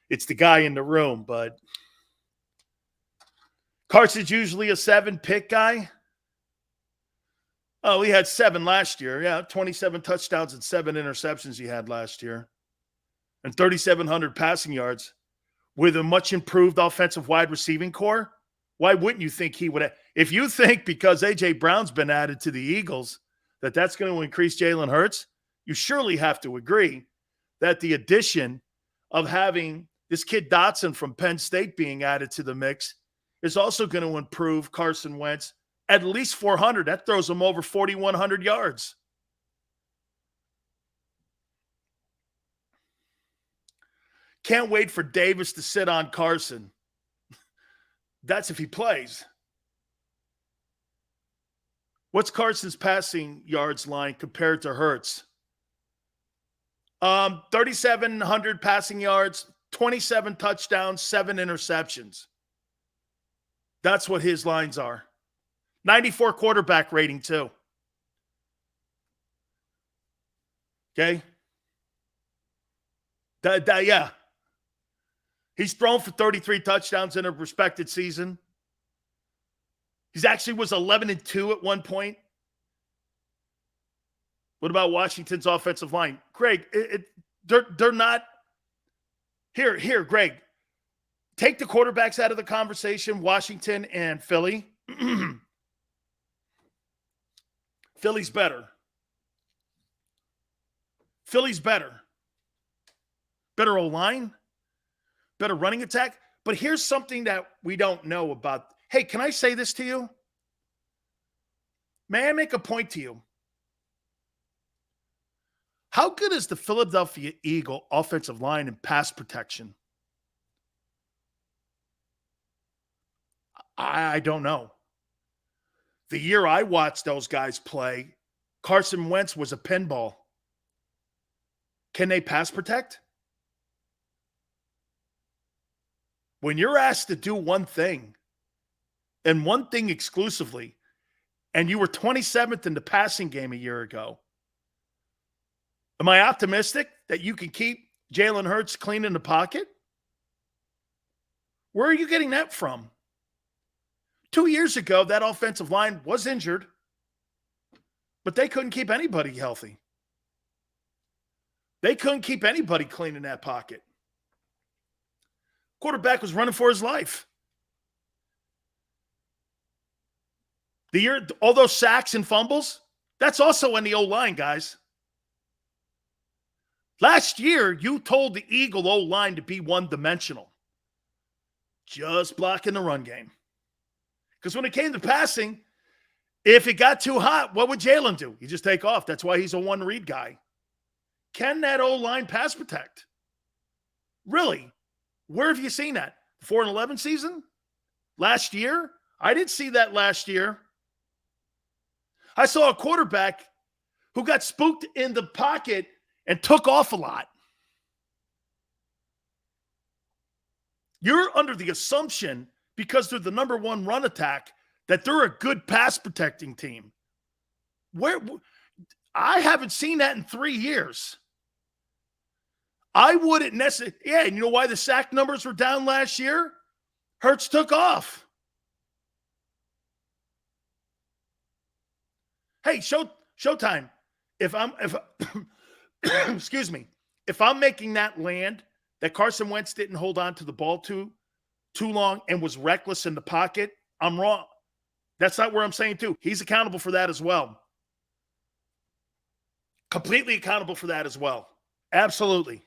It's the guy in the room, but Carson's usually a 7-pick guy. Oh, he had 7 last year. Yeah, 27 touchdowns and 7 interceptions he had last year. And 3,700 passing yards with a much improved offensive wide receiving core. Why wouldn't you think he would have? If you think because A.J. Brown's been added to the Eagles that that's going to increase Jalen Hurts, you surely have to agree that the addition of having this kid Dotson from Penn State being added to the mix is also going to improve Carson Wentz at least 400. That throws him over 4,100 yards. Can't wait for Davis to sit on Carson. That's if he plays. What's Carson's passing yards line compared to Hurts? 3,700 passing yards, 27 touchdowns, 7 interceptions. That's what his lines are. 94 quarterback rating, too. Okay? Yeah. He's thrown for 33 touchdowns in a respected season. He's actually was 11-2 at one point. What about Washington's offensive line? Greg, they're not. Here, Greg. Take the quarterbacks out of the conversation, Washington and Philly. Philly's better. Philly's better. Better O-line, better running attack. But here's something that we don't know about. Hey, can I say this to you? May I make a point to you? How good is the Philadelphia Eagle offensive line in pass protection? I don't know. The year I watched those guys play, Carson Wentz was a pinball. Can they pass protect? When you're asked to do one thing, and one thing exclusively, and you were 27th in the passing game a year ago, am I optimistic that you can keep Jalen Hurts clean in the pocket? Where are you getting that from? 2 years ago, that offensive line was injured, but they couldn't keep anybody healthy. They couldn't keep anybody clean in that pocket. Quarterback was running for his life. The year, all those sacks and fumbles, that's also in the O-line, guys. Last year, you told the Eagle O-line to be one-dimensional. Just blocking the run game. Because when it came to passing, if it got too hot, what would Jalen do? You just take off. That's why he's a one-read guy. Can that O-line pass protect? Really? Where have you seen that? 4-11 season? Last year? I didn't see that last year. I saw a quarterback who got spooked in the pocket and took off a lot. You're under the assumption, because they're the number one run attack, that they're a good pass protecting team. I haven't seen that in 3 years. I wouldn't necessarily. Yeah, and you know why the sack numbers were down last year? Hurts took off. Hey, Showtime. If excuse me, if I'm making that land that Carson Wentz didn't hold on to the ball too long and was reckless in the pocket, I'm wrong. That's not where I'm saying too. He's accountable for that as well. Completely accountable for that as well. Absolutely.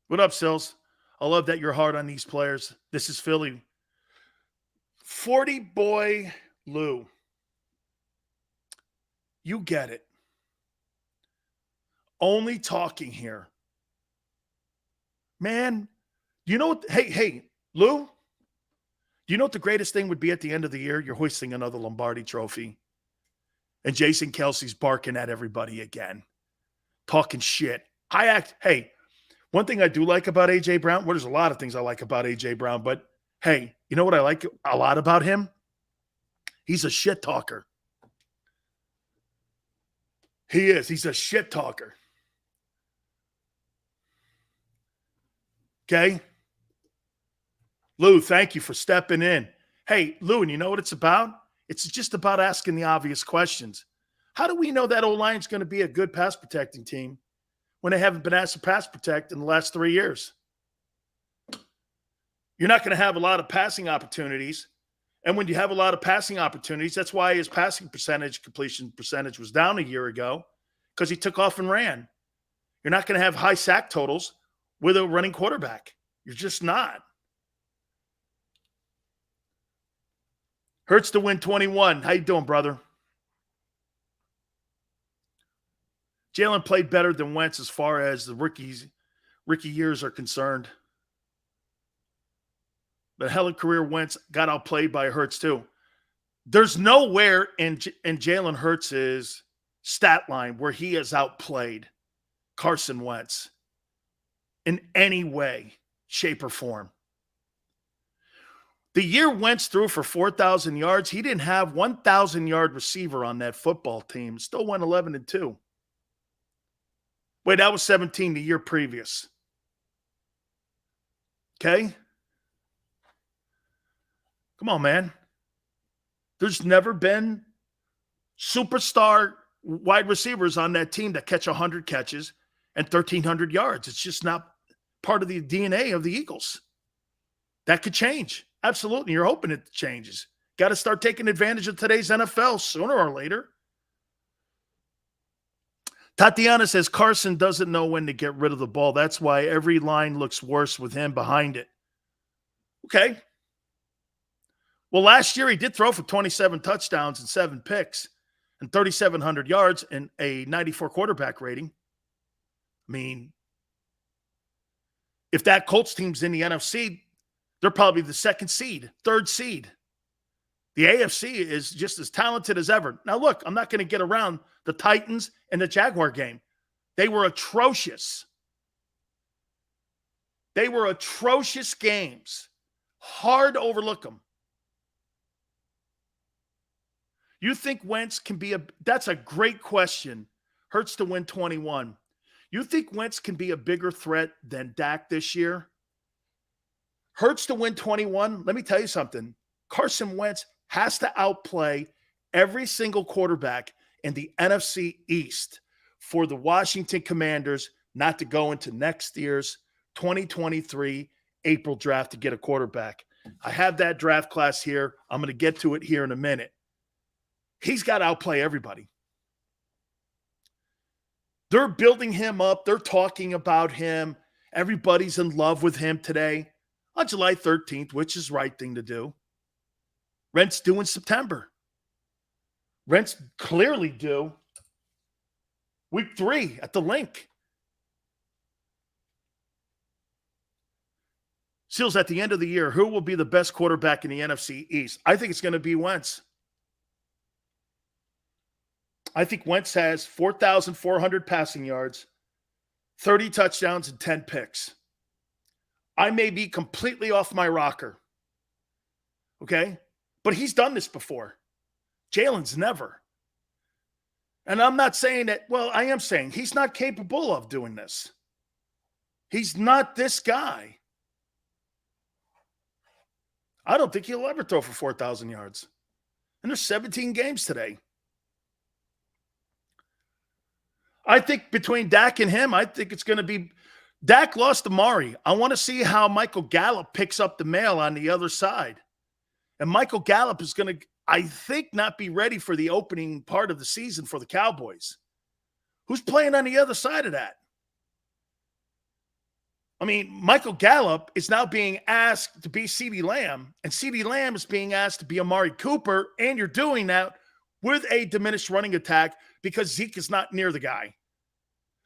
What up, Sills? I love that you're hard on these players. This is Philly. 40 boy Lou. You get it. Only talking here. Man, you know what? Hey, Lou, do you know what the greatest thing would be at the end of the year? You're hoisting another Lombardi trophy. And Jason Kelsey's barking at everybody again. Talking shit. Hey, one thing I do like about A.J. Brown, well, there's a lot of things I like about A.J. Brown, but hey, you know what I like a lot about him? He's a shit talker. He is. He's a shit talker. Okay? Lou, thank you for stepping in. Hey, Lou, and you know what it's about? It's just about asking the obvious questions. How do we know that O-line's going to be a good pass protecting team when they haven't been asked to pass protect in the last 3 years? You're not going to have a lot of passing opportunities. And when you have a lot of passing opportunities, that's why his passing percentage, completion percentage was down a year ago, because he took off and ran. You're not going to have high sack totals with a running quarterback. You're just not. Hurts to win 21. How you doing, brother? Jalen played better than Wentz as far as the rookie years are concerned. But hell of a career, Wentz got outplayed by Hurts too. There's nowhere in Jalen Hurts' stat line where he has outplayed Carson Wentz in any way, shape, or form. The year Wentz threw for 4,000 yards, he didn't have 1,000-yard receiver on that football team. Still went 11-2. Wait, that was 17 the year previous. Okay? Come on, man. There's never been superstar wide receivers on that team that catch 100 catches and 1,300 yards. It's just not part of the DNA of the Eagles. That could change. Absolutely. You're hoping it changes. Got to start taking advantage of today's NFL sooner or later. Tatiana says Carson doesn't know when to get rid of the ball. That's why every line looks worse with him behind it. Okay. Well, last year he did throw for 27 touchdowns and 7 picks and 3,700 yards and a 94 quarterback rating. I mean, if that Colts team's in the NFC, they're probably the 2nd seed, 3rd seed. The AFC is just as talented as ever. Now, look, I'm not going to get around the Titans and the Jaguar game. They were atrocious. They were atrocious games. Hard to overlook them. You think Wentz can be that's a great question. Hurts to win 21. You think Wentz can be a bigger threat than Dak this year? Hurts to win 21. Let me tell you something. Carson Wentz has to outplay every single quarterback in the NFC East for the Washington Commanders not to go into next year's 2023 April draft to get a quarterback. I have that draft class here. I'm going to get to it here in a minute. He's got to outplay everybody. They're building him up. They're talking about him. Everybody's in love with him today on July 13th, which is the right thing to do. Rent's due in September. Rent's clearly due week 3 at the link. Seals, at the end of the year, who will be the best quarterback in the NFC East? I think it's going to be Wentz. I think Wentz has 4,400 passing yards, 30 touchdowns, and 10 picks. I may be completely off my rocker. Okay? But he's done this before. Jalen's never. And I'm not saying that, well, I am saying he's not capable of doing this. He's not this guy. I don't think he'll ever throw for 4,000 yards. And there's 17 games today. I think between Dak and him, I think it's going to be Dak lost Amari. I want to see how Michael Gallup picks up the mail on the other side. And Michael Gallup is going to, I think, not be ready for the opening part of the season for the Cowboys. Who's playing on the other side of that? I mean, Michael Gallup is now being asked to be CeeDee Lamb, and CeeDee Lamb is being asked to be Amari Cooper, and you're doing that with a diminished running attack because Zeke is not near the guy.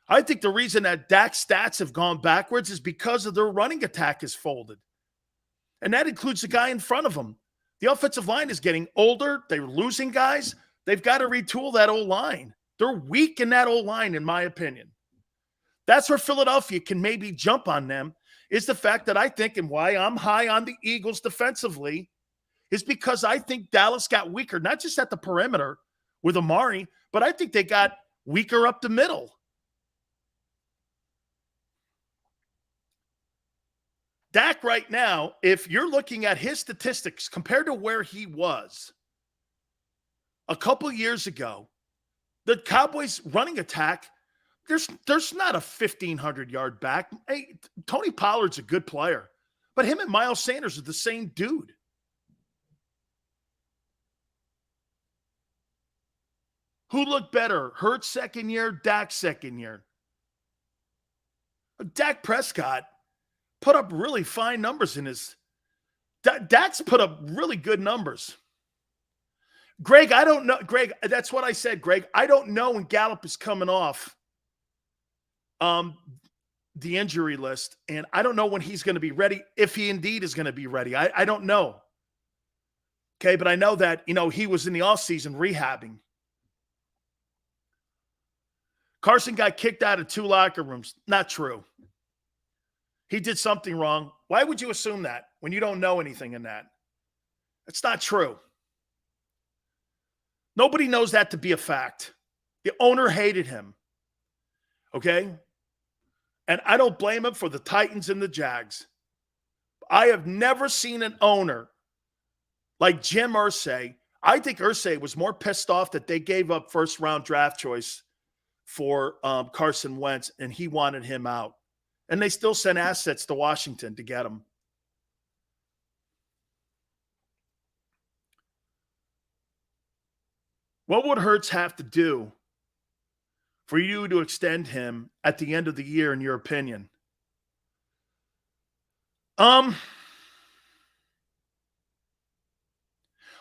I think the reason that Dak's stats have gone backwards is because of their running attack is folded. And that includes the guy in front of him. The offensive line is getting older. They're losing guys. They've got to retool that O-line. They're weak in that O-line, in my opinion. That's where Philadelphia can maybe jump on them, is the fact that I think, and why I'm high on the Eagles defensively, is because I think Dallas got weaker, not just at the perimeter with Amari, but I think they got weaker up the middle. Dak right now, if you're looking at his statistics compared to where he was a couple years ago, the Cowboys running attack, there's not a 1,500-yard back. Hey, Tony Pollard's a good player, but him and Miles Sanders are the same dude. Who looked better, Hurts second year, Dak second year? Dak Prescott put up really fine numbers in his – Dak's put up really good numbers. Greg, I don't know. Greg, that's what I said, Greg. I don't know when Gallup is coming off the injury list, and I don't know when he's going to be ready, if he indeed is going to be ready. I don't know. Okay, but I know that, he was in the offseason rehabbing. Carson got kicked out of 2 locker rooms. Not true. He did something wrong. Why would you assume that when you don't know anything in that? That's not true. Nobody knows that to be a fact. The owner hated him. Okay? And I don't blame him for the Titans and the Jags. I have never seen an owner like Jim Irsay. I think Irsay was more pissed off that they gave up first-round draft choice for Carson Wentz, and he wanted him out. And they still sent assets to Washington to get him. What would Hurts have to do for you to extend him at the end of the year, in your opinion? How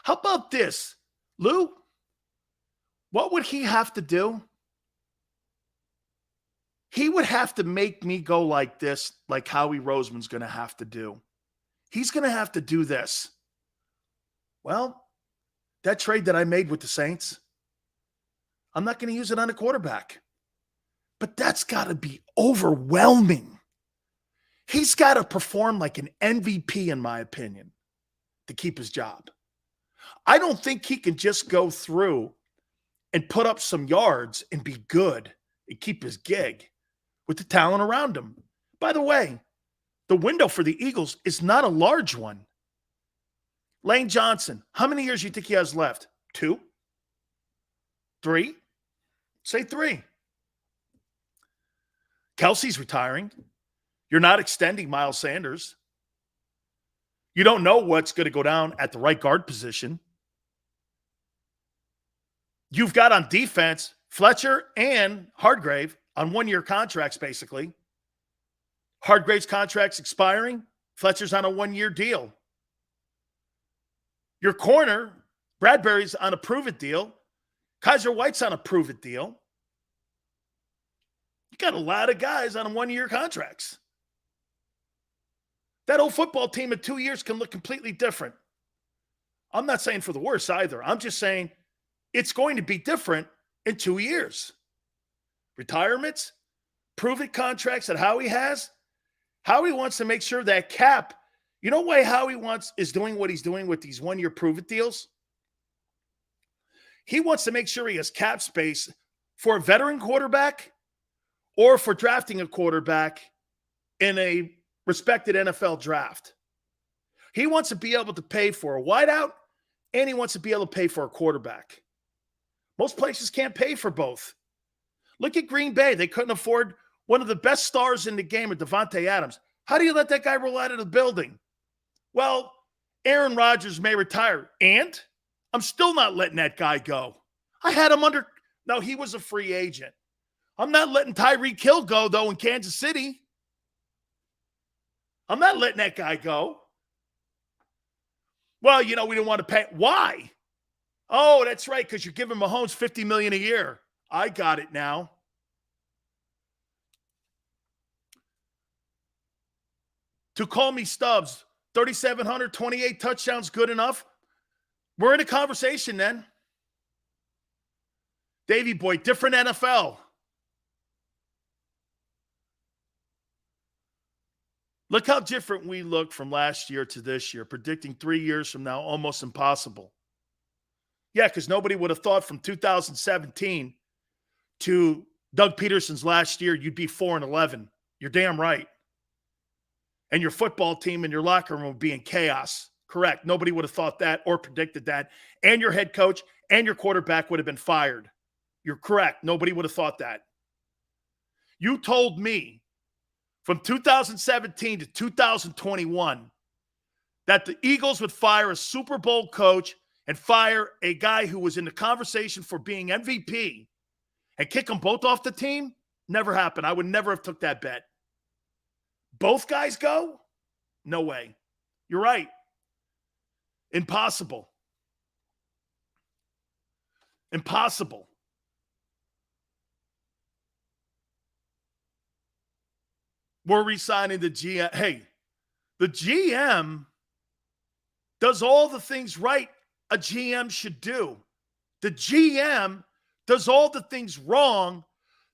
about this, Lou? What would he have to do? He would have to make me go like this, like Howie Roseman's going to have to do. He's going to have to do this. Well, that trade that I made with the Saints, I'm not going to use it on a quarterback. But that's got to be overwhelming. He's got to perform like an MVP, in my opinion, to keep his job. I don't think he can just go through and put up some yards and be good and keep his gig with the talent around him. By the way, the window for the Eagles is not a large one. Lane Johnson, how many years do you think he has left? 2? 3? Say 3. Kelsey's retiring. You're not extending Miles Sanders. You don't know what's going to go down at the right guard position. You've got on defense Fletcher and Hargrave on 1-year contracts, basically. Hargrave's contract's expiring. Fletcher's on a 1-year deal. Your corner, Bradbury's on a prove-it deal. Kaiser White's on a prove-it deal. You got a lot of guys on 1-year contracts. That old football team in 2 years can look completely different. I'm not saying for the worse either. I'm just saying it's going to be different in 2 years. Retirements, prove-it contracts that Howie has. Howie wants to make sure that cap, you know why Howie is doing what he's doing with these 1-year prove-it deals? He wants to make sure he has cap space for a veteran quarterback or for drafting a quarterback in a respected NFL draft. He wants to be able to pay for a wideout, and he wants to be able to pay for a quarterback. Most places can't pay for both. Look at Green Bay. They couldn't afford one of the best stars in the game, Devontae Adams. How do you let that guy roll out of the building? Well, Aaron Rodgers may retire, and I'm still not letting that guy go. I had him under – no, he was a free agent. I'm not letting Tyreek Hill go, though, in Kansas City. I'm not letting that guy go. Well, we didn't want to pay. Why? Oh, that's right, because you're giving Mahomes $50 million a year. I got it now. To call me Stubbs, 3,700, 28 touchdowns, good enough? We're in a conversation then. Davey boy, different NFL. Look how different we look from last year to this year. Predicting 3 years from now, almost impossible. Yeah, because nobody would have thought from 2017 to Doug Peterson's last year, you'd be 4-11. You're damn right. And your football team and your locker room would be in chaos. Correct. Nobody would have thought that or predicted that. And your head coach and your quarterback would have been fired. You're correct. Nobody would have thought that. You told me from 2017 to 2021 that the Eagles would fire a Super Bowl coach and fire a guy who was in the conversation for being MVP and kick them both off the team. Never happened. I would never have took that bet. Both guys go? No way. You're right. Impossible. Impossible. We're re-signing the GM. Hey, the GM does all the things right a GM should do. The GM does all the things wrong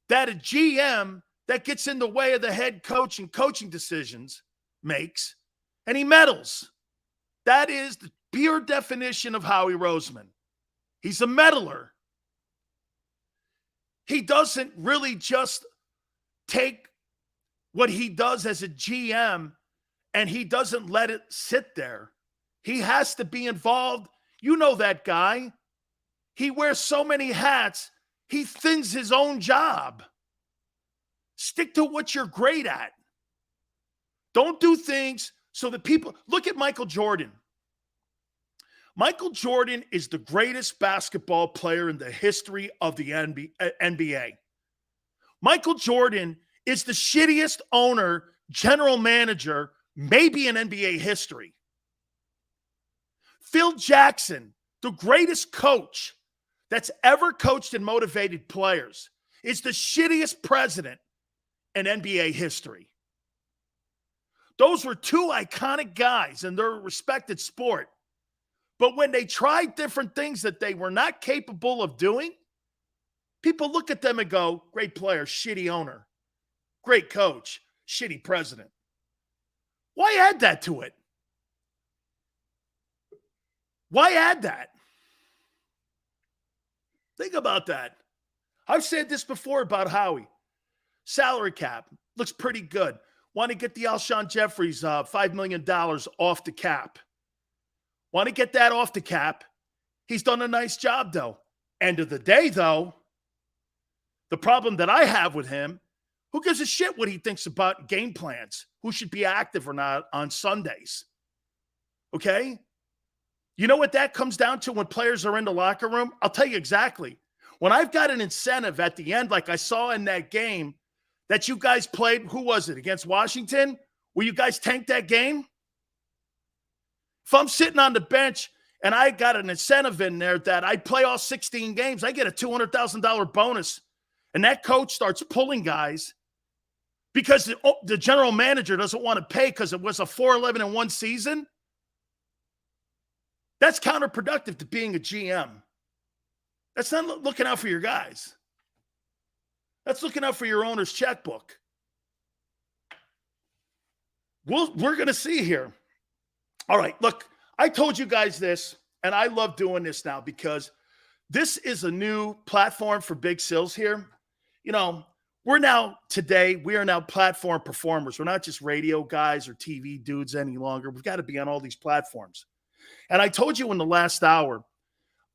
that a GM that gets in the way of the head coach and coaching decisions makes, and he meddles. That is the pure definition of Howie Roseman. He's a meddler. He doesn't really just take what he does as a GM and he doesn't let it sit there. He has to be involved. You know that guy. He wears so many hats, he thins his own job. Stick to what you're great at. Don't do things so that people – look at Michael Jordan. Michael Jordan is the greatest basketball player in the history of the NBA. Michael Jordan is the shittiest owner, general manager, maybe in NBA history. Phil Jackson, the greatest coach that's ever coached and motivated players, is the shittiest president in NBA history. Those were two iconic guys in their respected sport. But when they tried different things that they were not capable of doing, people look at them and go, great player, shitty owner. Great coach, shitty president. Why add that to it? Why add that? Think about that. I've said this before about Howie. Salary cap looks pretty good. Want to get the Alshon Jeffries $5 million off the cap. Want to get that off the cap. He's done a nice job, though. End of the day, though, the problem that I have with him, who gives a shit what he thinks about game plans? Who should be active or not on Sundays? Okay? You know what that comes down to when players are in the locker room? I'll tell you exactly. When I've got an incentive at the end, like I saw in that game that you guys played, who was it, against Washington? Where you guys tanked that game? If I'm sitting on the bench and I got an incentive in there that I play all 16 games, I get a $200,000 bonus. And that coach starts pulling guys because the general manager doesn't want to pay because it was a 4-11-1 season. That's counterproductive to being a GM. That's not looking out for your guys. That's looking out for your owner's checkbook. We're going to see here. All right, look, I told you guys this, and I love doing this now because this is a new platform for Big Sills here. You know, we are now platform performers. We're not just radio guys or TV dudes any longer. We've got to be on all these platforms. And I told you in the last hour,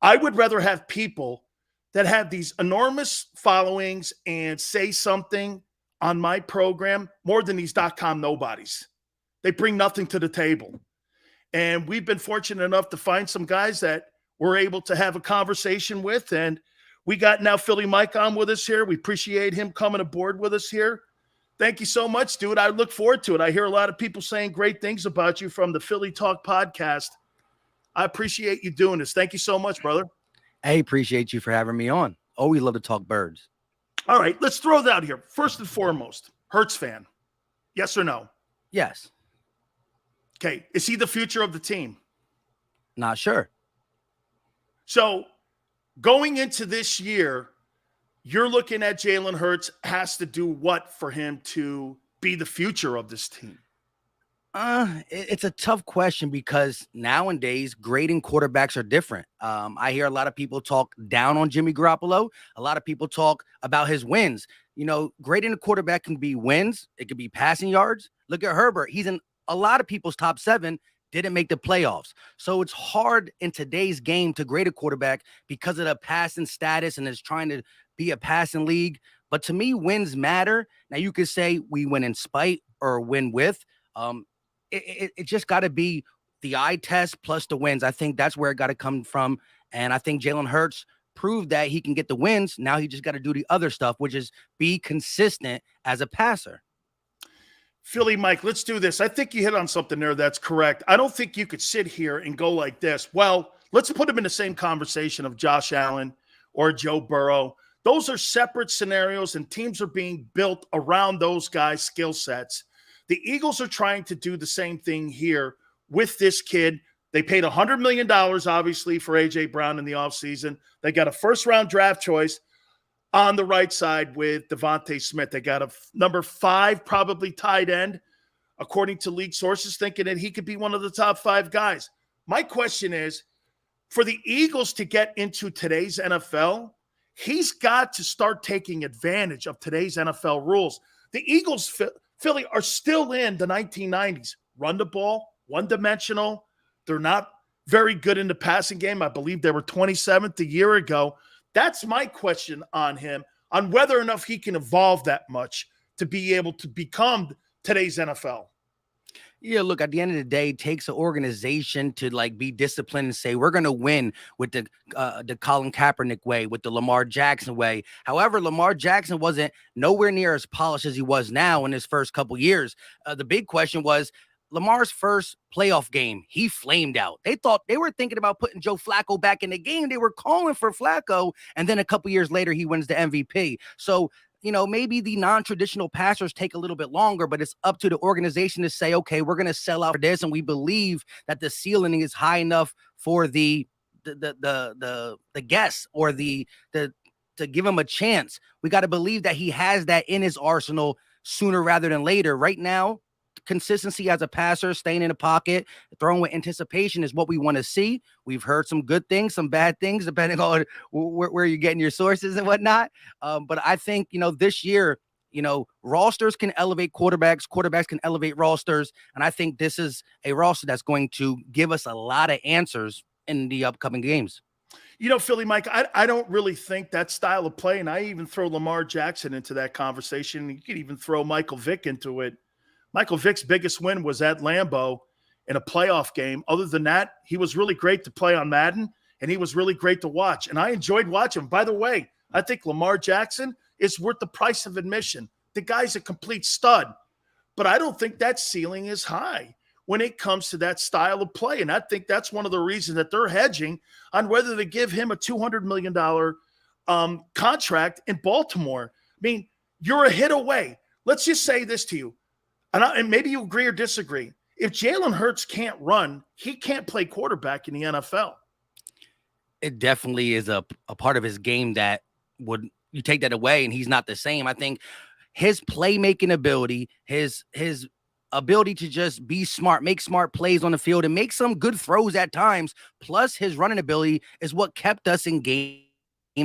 I would rather have people that have these enormous followings and say something on my program more than these .com nobodies. They bring nothing to the table. And we've been fortunate enough to find some guys that we're able to have a conversation with. And we got now Philly Mike on with us here. We appreciate him coming aboard with us here. Thank you so much, dude. I look forward to it. I hear a lot of people saying great things about you from the Philly Talk podcast. I appreciate you doing this. Thank you so much, brother. I appreciate you for having me on. Always love to talk birds. All right, let's throw that out here. First and foremost, Hurts fan. Yes or no? Yes. Okay. Is he the future of the team? Not sure. So going into this year, you're looking at Jalen Hurts has to do what for him to be the future of this team? It's a tough question because nowadays grading quarterbacks are different. I hear a lot of people talk down on Jimmy Garoppolo. A lot of people talk about his wins. You know, grading a quarterback can be wins. It could be passing yards. Look at Herbert. He's in a lot of people's top 7, didn't make the playoffs. So it's hard in today's game to grade a quarterback because of the passing status and is trying to be a passing league. But to me, wins matter. Now you could say we win in spite or win with. It just got to be the eye test plus the wins. I think that's where it got to come from. And I think Jalen Hurts proved that he can get the wins. Now he just got to do the other stuff, which is be consistent as a passer. Philly Mike, let's do this. I think you hit on something there that's correct. I don't think you could sit here and go like this. Well, let's put him in the same conversation of Josh Allen or Joe Burrow. Those are separate scenarios, and teams are being built around those guys' skill sets. The Eagles are trying to do the same thing here with this kid. They paid $100 million, obviously, for A.J. Brown in the offseason. They got a first-round draft choice on the right side with Devontae Smith. They got a number 5, probably tight end, according to league sources, thinking that he could be one of the top 5 guys. My question is, for the Eagles to get into today's NFL, he's got to start taking advantage of today's NFL rules. The Eagles, Philly, are still in the 1990s. Run the ball, one-dimensional. They're not very good in the passing game. I believe they were 27th a year ago. That's my question on him, on whether or not he can evolve that much to be able to become today's NFL. Yeah, look, at the end of the day, it takes an organization to like be disciplined and say we're going to win with the Colin Kaepernick way, with the Lamar Jackson way. However, Lamar Jackson wasn't nowhere near as polished as he was now in his first couple years. The big question was Lamar's first playoff game. He flamed out. They were thinking about putting Joe Flacco back in the game. They were calling for Flacco, and then a couple years later, he wins the MVP. So, maybe the non-traditional passers take a little bit longer, but it's up to the organization to say, okay, we're going to sell out for this. And we believe that the ceiling is high enough for the guests or to give him a chance. We got to believe that he has that in his arsenal sooner rather than later. Right now, consistency as a passer, staying in the pocket, throwing with anticipation is what we want to see. We've heard some good things, some bad things, depending on where you're getting your sources and whatnot. But I think, this year, rosters can elevate quarterbacks can elevate rosters. And I think this is a roster that's going to give us a lot of answers in the upcoming games. Philly Mike, I don't really think that style of play, and I even throw Lamar Jackson into that conversation. You could even throw Michael Vick into it. Michael Vick's biggest win was at Lambeau in a playoff game. Other than that, he was really great to play on Madden, and he was really great to watch. And I enjoyed watching him. By the way, I think Lamar Jackson is worth the price of admission. The guy's a complete stud. But I don't think that ceiling is high when it comes to that style of play. And I think that's one of the reasons that they're hedging on whether to give him a $200 million contract in Baltimore. I mean, you're a hit away. Let's just say this to you. And maybe you agree or disagree. If Jalen Hurts can't run, he can't play quarterback in the NFL. It definitely is a part of his game that you take that away and he's not the same. I think his playmaking ability, his ability to just be smart, make smart plays on the field and make some good throws at times, plus his running ability is what kept us in games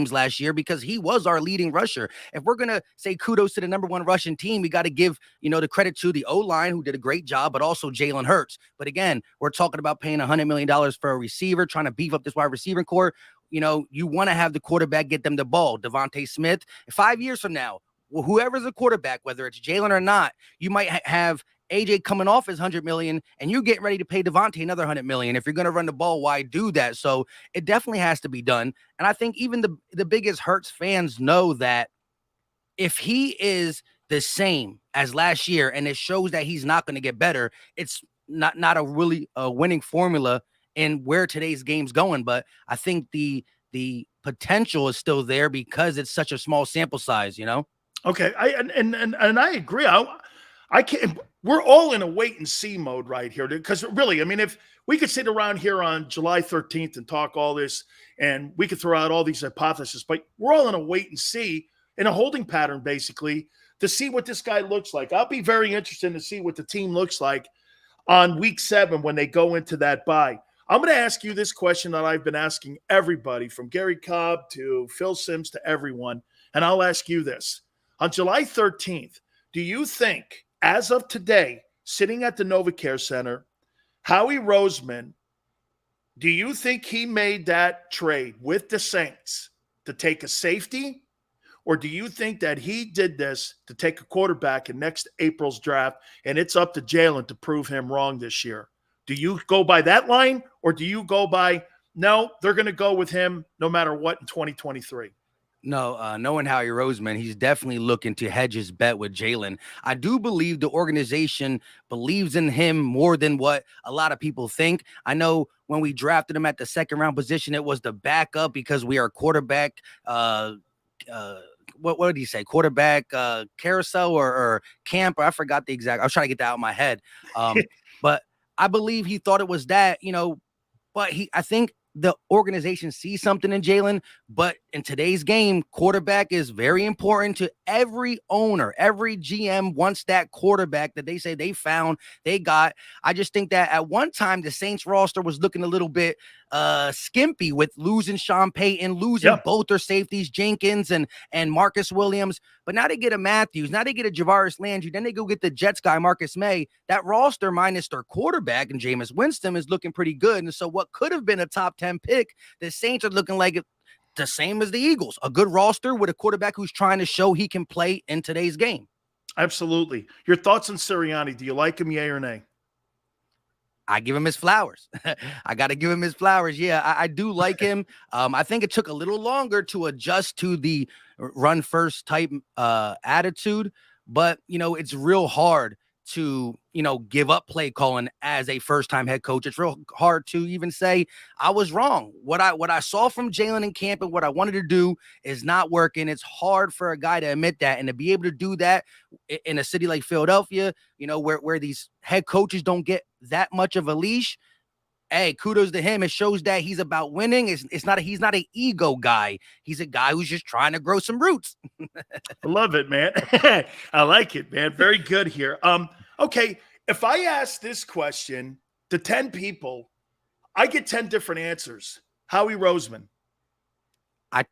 last year because he was our leading rusher. If we're going to say kudos to the number one rushing team, we got to give, the credit to the O-line who did a great job, but also Jalen Hurts. But again, we're talking about paying $100 million for a receiver, trying to beef up this wide receiver core. You want to have the quarterback get them the ball. Devontae Smith, 5 years from now, whoever's a quarterback, whether it's Jalen or not, you might have AJ coming off his $100 million and you're getting ready to pay Devontae another $100 million. If you're going to run the ball, why do that? So it definitely has to be done. And I think even the biggest Hurts fans know that if he is the same as last year and it shows that he's not going to get better, it's not a really winning formula in where today's game's going. But I think the potential is still there because it's such a small sample size, Okay. I agree. I can't. We're all in a wait and see mode right here because really, I mean, if we could sit around here on July 13th and talk all this and we could throw out all these hypotheses, but we're all in a wait and see in a holding pattern, basically, to see what this guy looks like. I'll be very interested to see what the team looks like on week 7 when they go into that bye. I'm going to ask you this question that I've been asking everybody from Gary Cobb to Phil Simms to everyone. And I'll ask you this. On July 13th, do you think, as of today, sitting at the NovaCare Center, Howie Roseman, do you think he made that trade with the Saints to take a safety? Or do you think that he did this to take a quarterback in next April's draft and it's up to Jalen to prove him wrong this year? Do you go by that line or do you go by, no, they're going to go with him no matter what in 2023? No, knowing Howie Roseman, he's definitely looking to hedge his bet with Jalen. I do believe the organization believes in him more than what a lot of people think. I know when we drafted him at the second round position, it was the backup because we are quarterback. What did he say? Quarterback carousel or camp? Or I forgot the exact. I was trying to get that out of my head. But I believe he thought it was that, but I think the organization sees something in Jalen, but in today's game, quarterback is very important to every owner. Every GM wants that quarterback that they say they found, they got. I just think that at one time, the Saints roster was looking a little bit skimpy with losing Sean Payton, losing both their safeties, Jenkins and Marcus Williams. But now they get a Matthews, now they get a Javaris Landry, then they go get the Jets guy, Marcus May. That roster minus their quarterback and Jameis Winston is looking pretty good. And so what could have been a top 10 pick, the Saints are looking like the same as the Eagles, a good roster with a quarterback who's trying to show he can play in today's game. Absolutely. Your thoughts on Sirianni? Do you like him, yay or nay? I give him his flowers. I got to give him his flowers. Yeah, I do like him. I think it took a little longer to adjust to the run first type attitude, but it's real hard to give up play calling as a first-time head coach. It's real hard to even say I was wrong. What I saw from Jalen in camp and what I wanted to do is not working. It's hard for a guy to admit that, and to be able to do that in a city like Philadelphia, where these head coaches don't get that much of a leash. Hey, kudos to him. It shows that he's about winning. He's not an ego guy. He's a guy who's just trying to grow some roots. I love it, man. I like it, man. Very good here. Okay, if I ask this question to 10 people, I get 10 different answers. Howie Roseman. I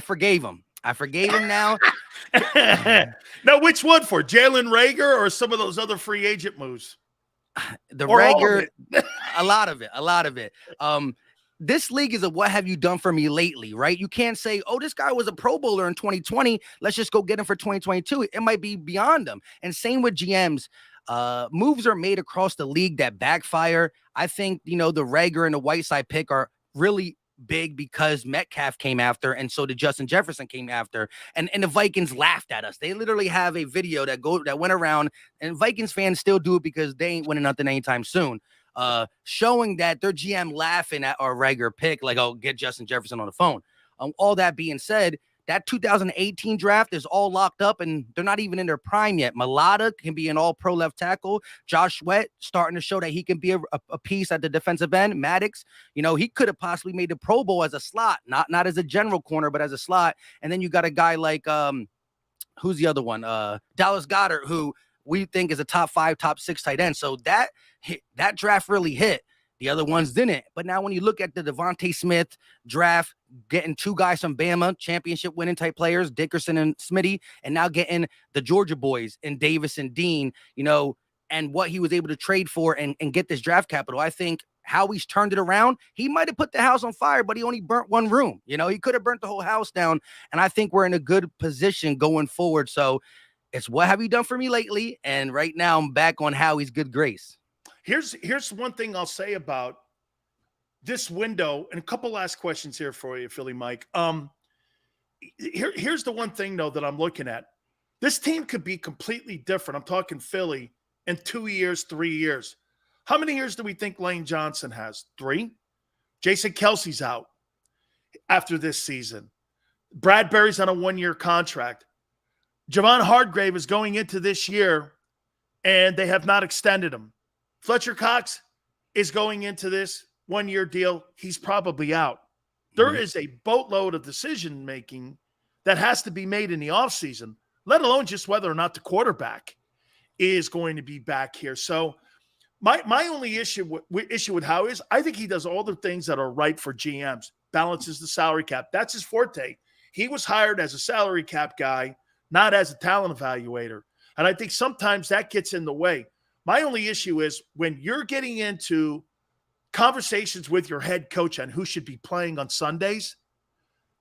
forgave him. I forgave him now. Now, which one for? Jalen Reagor or some of those other free agent moves? The Reagor, a lot of it. This league is a what have you done for me lately, right? You can't say, oh, this guy was a Pro Bowler in 2020. Let's just go get him for 2022. It might be beyond them. And same with GMs. Moves are made across the league that backfire. I think, the Reagor and the Whiteside pick are really big because Metcalf came after, and so did Justin Jefferson came after, and the Vikings laughed at us. They literally have a video that went around, and Vikings fans still do it because they ain't winning nothing anytime soon, showing that their GM laughing at our Reagor pick, like, oh, get Justin Jefferson on the phone. All that being said, that 2018 draft is all locked up, and they're not even in their prime yet. Mulata can be an all-pro left tackle. Josh Sweat starting to show that he can be a piece at the defensive end. Maddox, he could have possibly made the Pro Bowl as a slot, not as a general corner, but as a slot. And then you got a guy like, who's the other one? Dallas Goedert, who we think is a top 5, top 6 tight end. So that draft really hit. The other ones didn't. But now when you look at the Devontae Smith draft, getting 2 guys from Bama, championship winning type players, Dickerson and Smitty, and now getting the Georgia boys in Davis and Dean, and what he was able to trade for and get this draft capital, I think Howie's turned it around. He might have put the house on fire, but he only burnt one room. He could have burnt the whole house down. And I think we're in a good position going forward. So it's what have you done for me lately? And right now I'm back on Howie's good grace. Here's one thing I'll say about this window, and a couple last questions here for you, Philly Mike. Here's the one thing, though, that I'm looking at. This team could be completely different. I'm talking Philly in 2 years, 3 years. How many years do we think Lane Johnson has? 3? Jason Kelsey's out after this season. Bradbury's on a 1-year contract. Javon Hargrave is going into this year, and they have not extended him. Fletcher Cox is going into this 1-year deal. He's probably out. There is a boatload of decision-making that has to be made in the offseason, let alone just whether or not the quarterback is going to be back here. So my only issue with Howie is I think he does all the things that are right for GMs, balances the salary cap. That's his forte. He was hired as a salary cap guy, not as a talent evaluator. And I think sometimes that gets in the way. My only issue is when you're getting into conversations with your head coach on who should be playing on Sundays,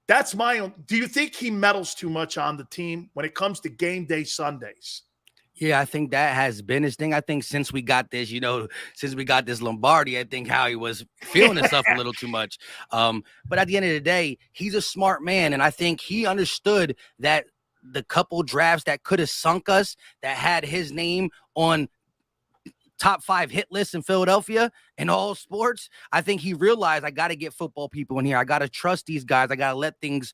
that's my own. Do you think he meddles too much on the team when it comes to game day Sundays? Yeah, I think that has been his thing. I think since we got this, Lombardi, I think Howie was feeling himself a little too much. But at the end of the day, he's a smart man. And I think he understood that the couple drafts that could have sunk us, that had his name on top 5 hit lists in Philadelphia in all sports, I think he realized I got to get football people in here. I got to trust these guys. I got to let things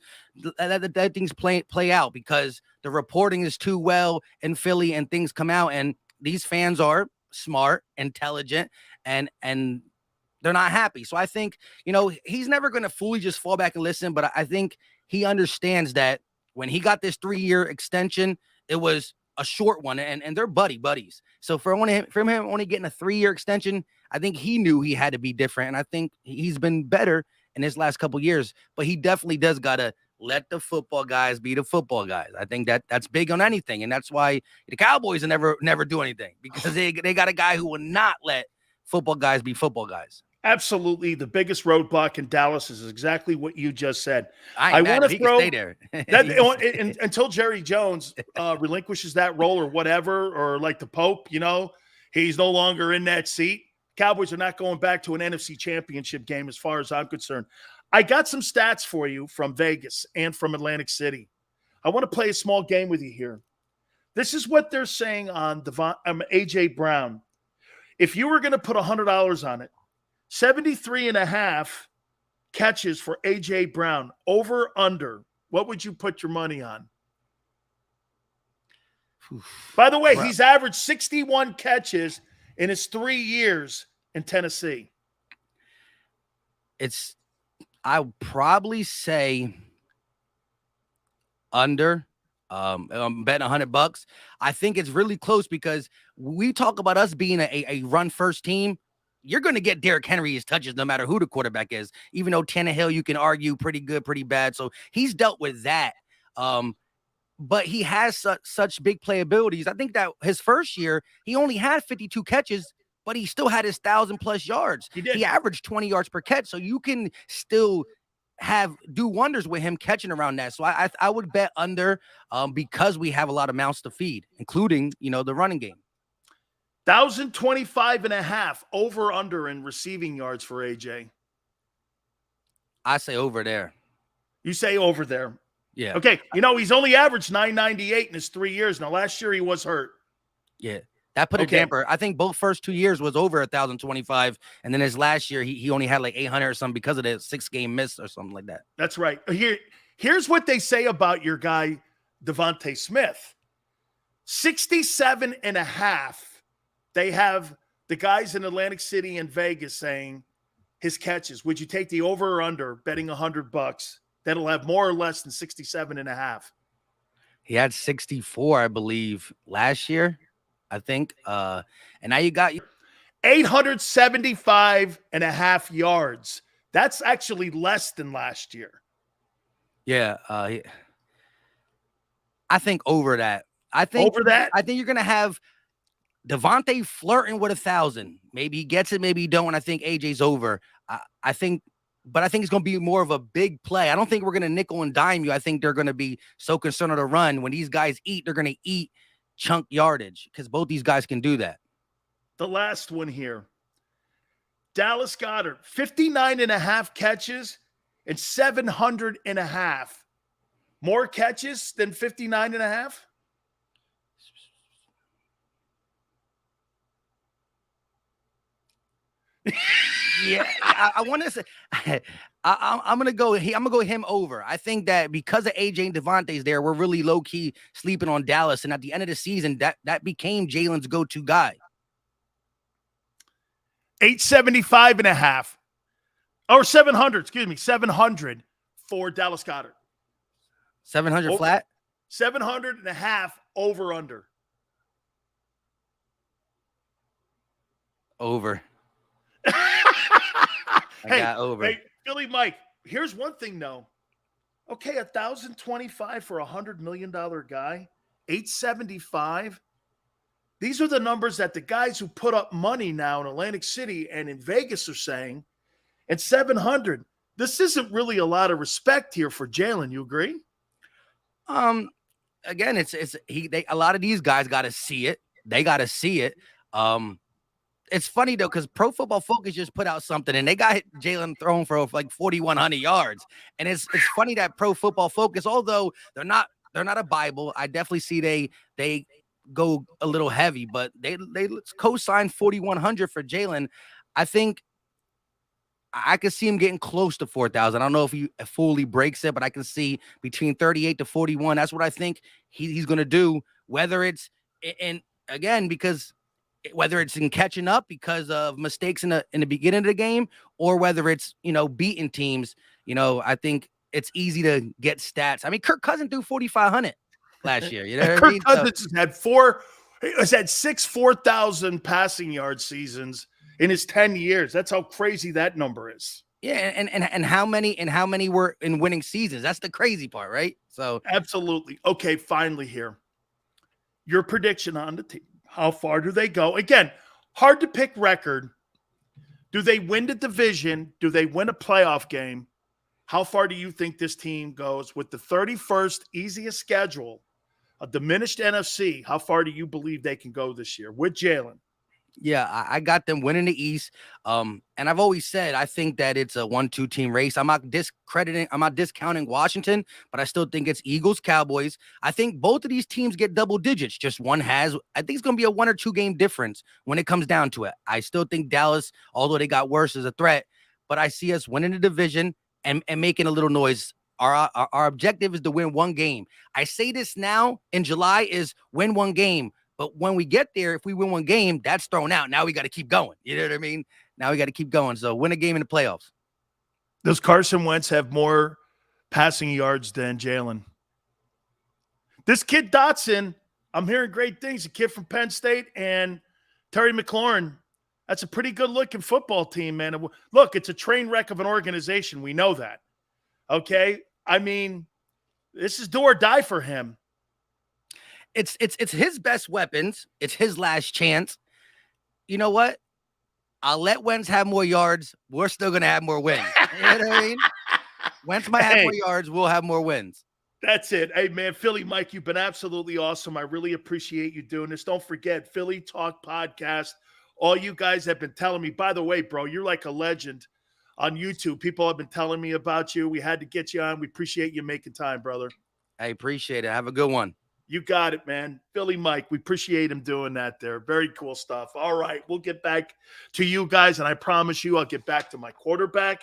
play out because the reporting is too well in Philly and things come out. And these fans are smart, intelligent, and they're not happy. So I think, he's never going to fully just fall back and listen. But I think he understands that when he got this 3-year extension, it was a short one, and they're buddies. So for him only getting a 3-year extension, I think he knew he had to be different. And I think he's been better in his last couple years, but he definitely does got to let the football guys be the football guys. I think that's big on anything. And that's why the Cowboys will never do anything, because they got a guy who will not let football guys be football guys. Absolutely. The biggest roadblock in Dallas is exactly what you just said. I want to throw stay there until Jerry Jones relinquishes that role or whatever, or like the Pope, He's no longer in that seat. Cowboys are not going back to an NFC championship game as far as I'm concerned. I got some stats for you from Vegas and from Atlantic City. I want to play a small game with you here. This is what they're saying on A.J. Brown. If you were going to put $100 on it, 73.5 catches for A.J. Brown, over, under, what would you put your money on? By the way, he's averaged 61 catches in his 3 years in Tennessee. I would probably say under. I'm betting $100. I think it's really close because we talk about us being a run first team. You're going to get Derrick Henry his touches no matter who the quarterback is, even though Tannehill, you can argue pretty good, pretty bad. So he's dealt with that. But he has such big playabilities. I think that his first year, he only had 52 catches, but he still had his 1,000+ yards. He averaged 20 yards per catch. So you can still do wonders with him catching around that. So I would bet under because we have a lot of mouths to feed, including, the running game. 1,025.5 over under in receiving yards for AJ. I say over there. You say over there. Yeah. Okay. He's only averaged 998 in his 3 years. Now, last year he was hurt. Yeah. That put a damper. I think both first 2 years was over 1,025. And then his last year, he only had like 800 or something because of the 6-game miss or something like that. That's right. Here's what they say about your guy, Devontae Smith. 67.5. They have the guys in Atlantic City and Vegas saying his catches. Would you take the over or under, betting $100? That'll have more or less than 67.5. He had 64, I believe, last year, I think. And now you got 875.5 yards. That's actually less than last year. Yeah. I think over that. I think you're going to have Devontae flirting with 1,000. Maybe he gets it, maybe he don't. And I think AJ's over. I think it's going to be more of a big play. I don't think we're going to nickel and dime you. I think they're going to be so concerned with the run. When these guys eat, they're going to eat chunk yardage because both these guys can do that. The last one here. Dallas Goedert, 59.5 catches and 700.5. More catches than 59.5? Yeah, I want to say I'm gonna go him over. I think that because of AJ and Devontae's there, we're really low key sleeping on Dallas, and at the end of the season, that became Jalen's go-to guy. 875.5 or 700. Excuse me, 700 for Dallas Goedert. 700 flat. 700.5 over under. Over. Over. Hey, Philly Mike, here's one thing though. Okay, 1,025 for $100 million guy, 875. These are the numbers that the guys who put up money now in Atlantic City and in Vegas are saying. And 700. This isn't really a lot of respect here for Jalen. You agree? Again, a lot of these guys got to see it. They got to see it. It's funny though, because Pro Football Focus just put out something and they got Jalen thrown for like 4,100 yards. And it's funny that Pro Football Focus, although they're not a Bible, I definitely see they go a little heavy, but they co-sign 4,100 for Jalen. I think I could see him getting close to 4,000. I don't know if he fully breaks it, but I can see between 38 to 41. That's what I think he's going to do, whether it's because whether it's in catching up because of mistakes in the beginning of the game, or whether it's, beating teams, I think it's easy to get stats. I mean, Kirk Cousins threw 4,500 last year. Kirk Cousins has had 6 4,000 passing yard seasons in his 10 years. That's how crazy that number is. Yeah, and how many were in winning seasons? That's the crazy part, right? So absolutely. Okay, finally here. Your prediction on the team. How far do they go? Again, hard to pick record. Do they win the division? Do they win a playoff game? How far do you think this team goes with the 31st easiest schedule, a diminished NFC? How far do you believe they can go this year with Jalen? Yeah, I got them winning the East. And I've always said I think that it's a 1-2 team race. I'm not discounting Washington, but I still think it's Eagles, Cowboys. I think both of these teams get double digits. Just one has. I think it's going to be a 1 or 2 game difference when it comes down to it. I still think Dallas, although they got worse, is a threat, but I see us winning the division and making a little noise. Our objective is to win 1 game. I say this now in July is win 1 game. But when we get there, if we win 1 game, that's thrown out. Now we got to keep going. You know what I mean? Now we got to keep going. So win a game in the playoffs. Does Carson Wentz have more passing yards than Jalen? This kid Dotson, I'm hearing great things. A kid from Penn State and Terry McLaurin. That's a pretty good-looking football team, man. Look, it's a train wreck of an organization. We know that. Okay? I mean, this is do or die for him. It's his best weapons. It's his last chance. You know what? I'll let Wentz have more yards. We're still going to have more wins. You know what I mean? Wentz might have more yards. We'll have more wins. That's it. Hey, man, Philly Mike, you've been absolutely awesome. I really appreciate you doing this. Don't forget, Philly Talk Podcast. All you guys have been telling me. By the way, bro, you're like a legend on YouTube. People have been telling me about you. We had to get you on. We appreciate you making time, brother. I appreciate it. Have a good one. You got it, man. Philly Mike, we appreciate him doing that there. Very cool stuff. All right, we'll get back to you guys, and I promise you I'll get back to my quarterback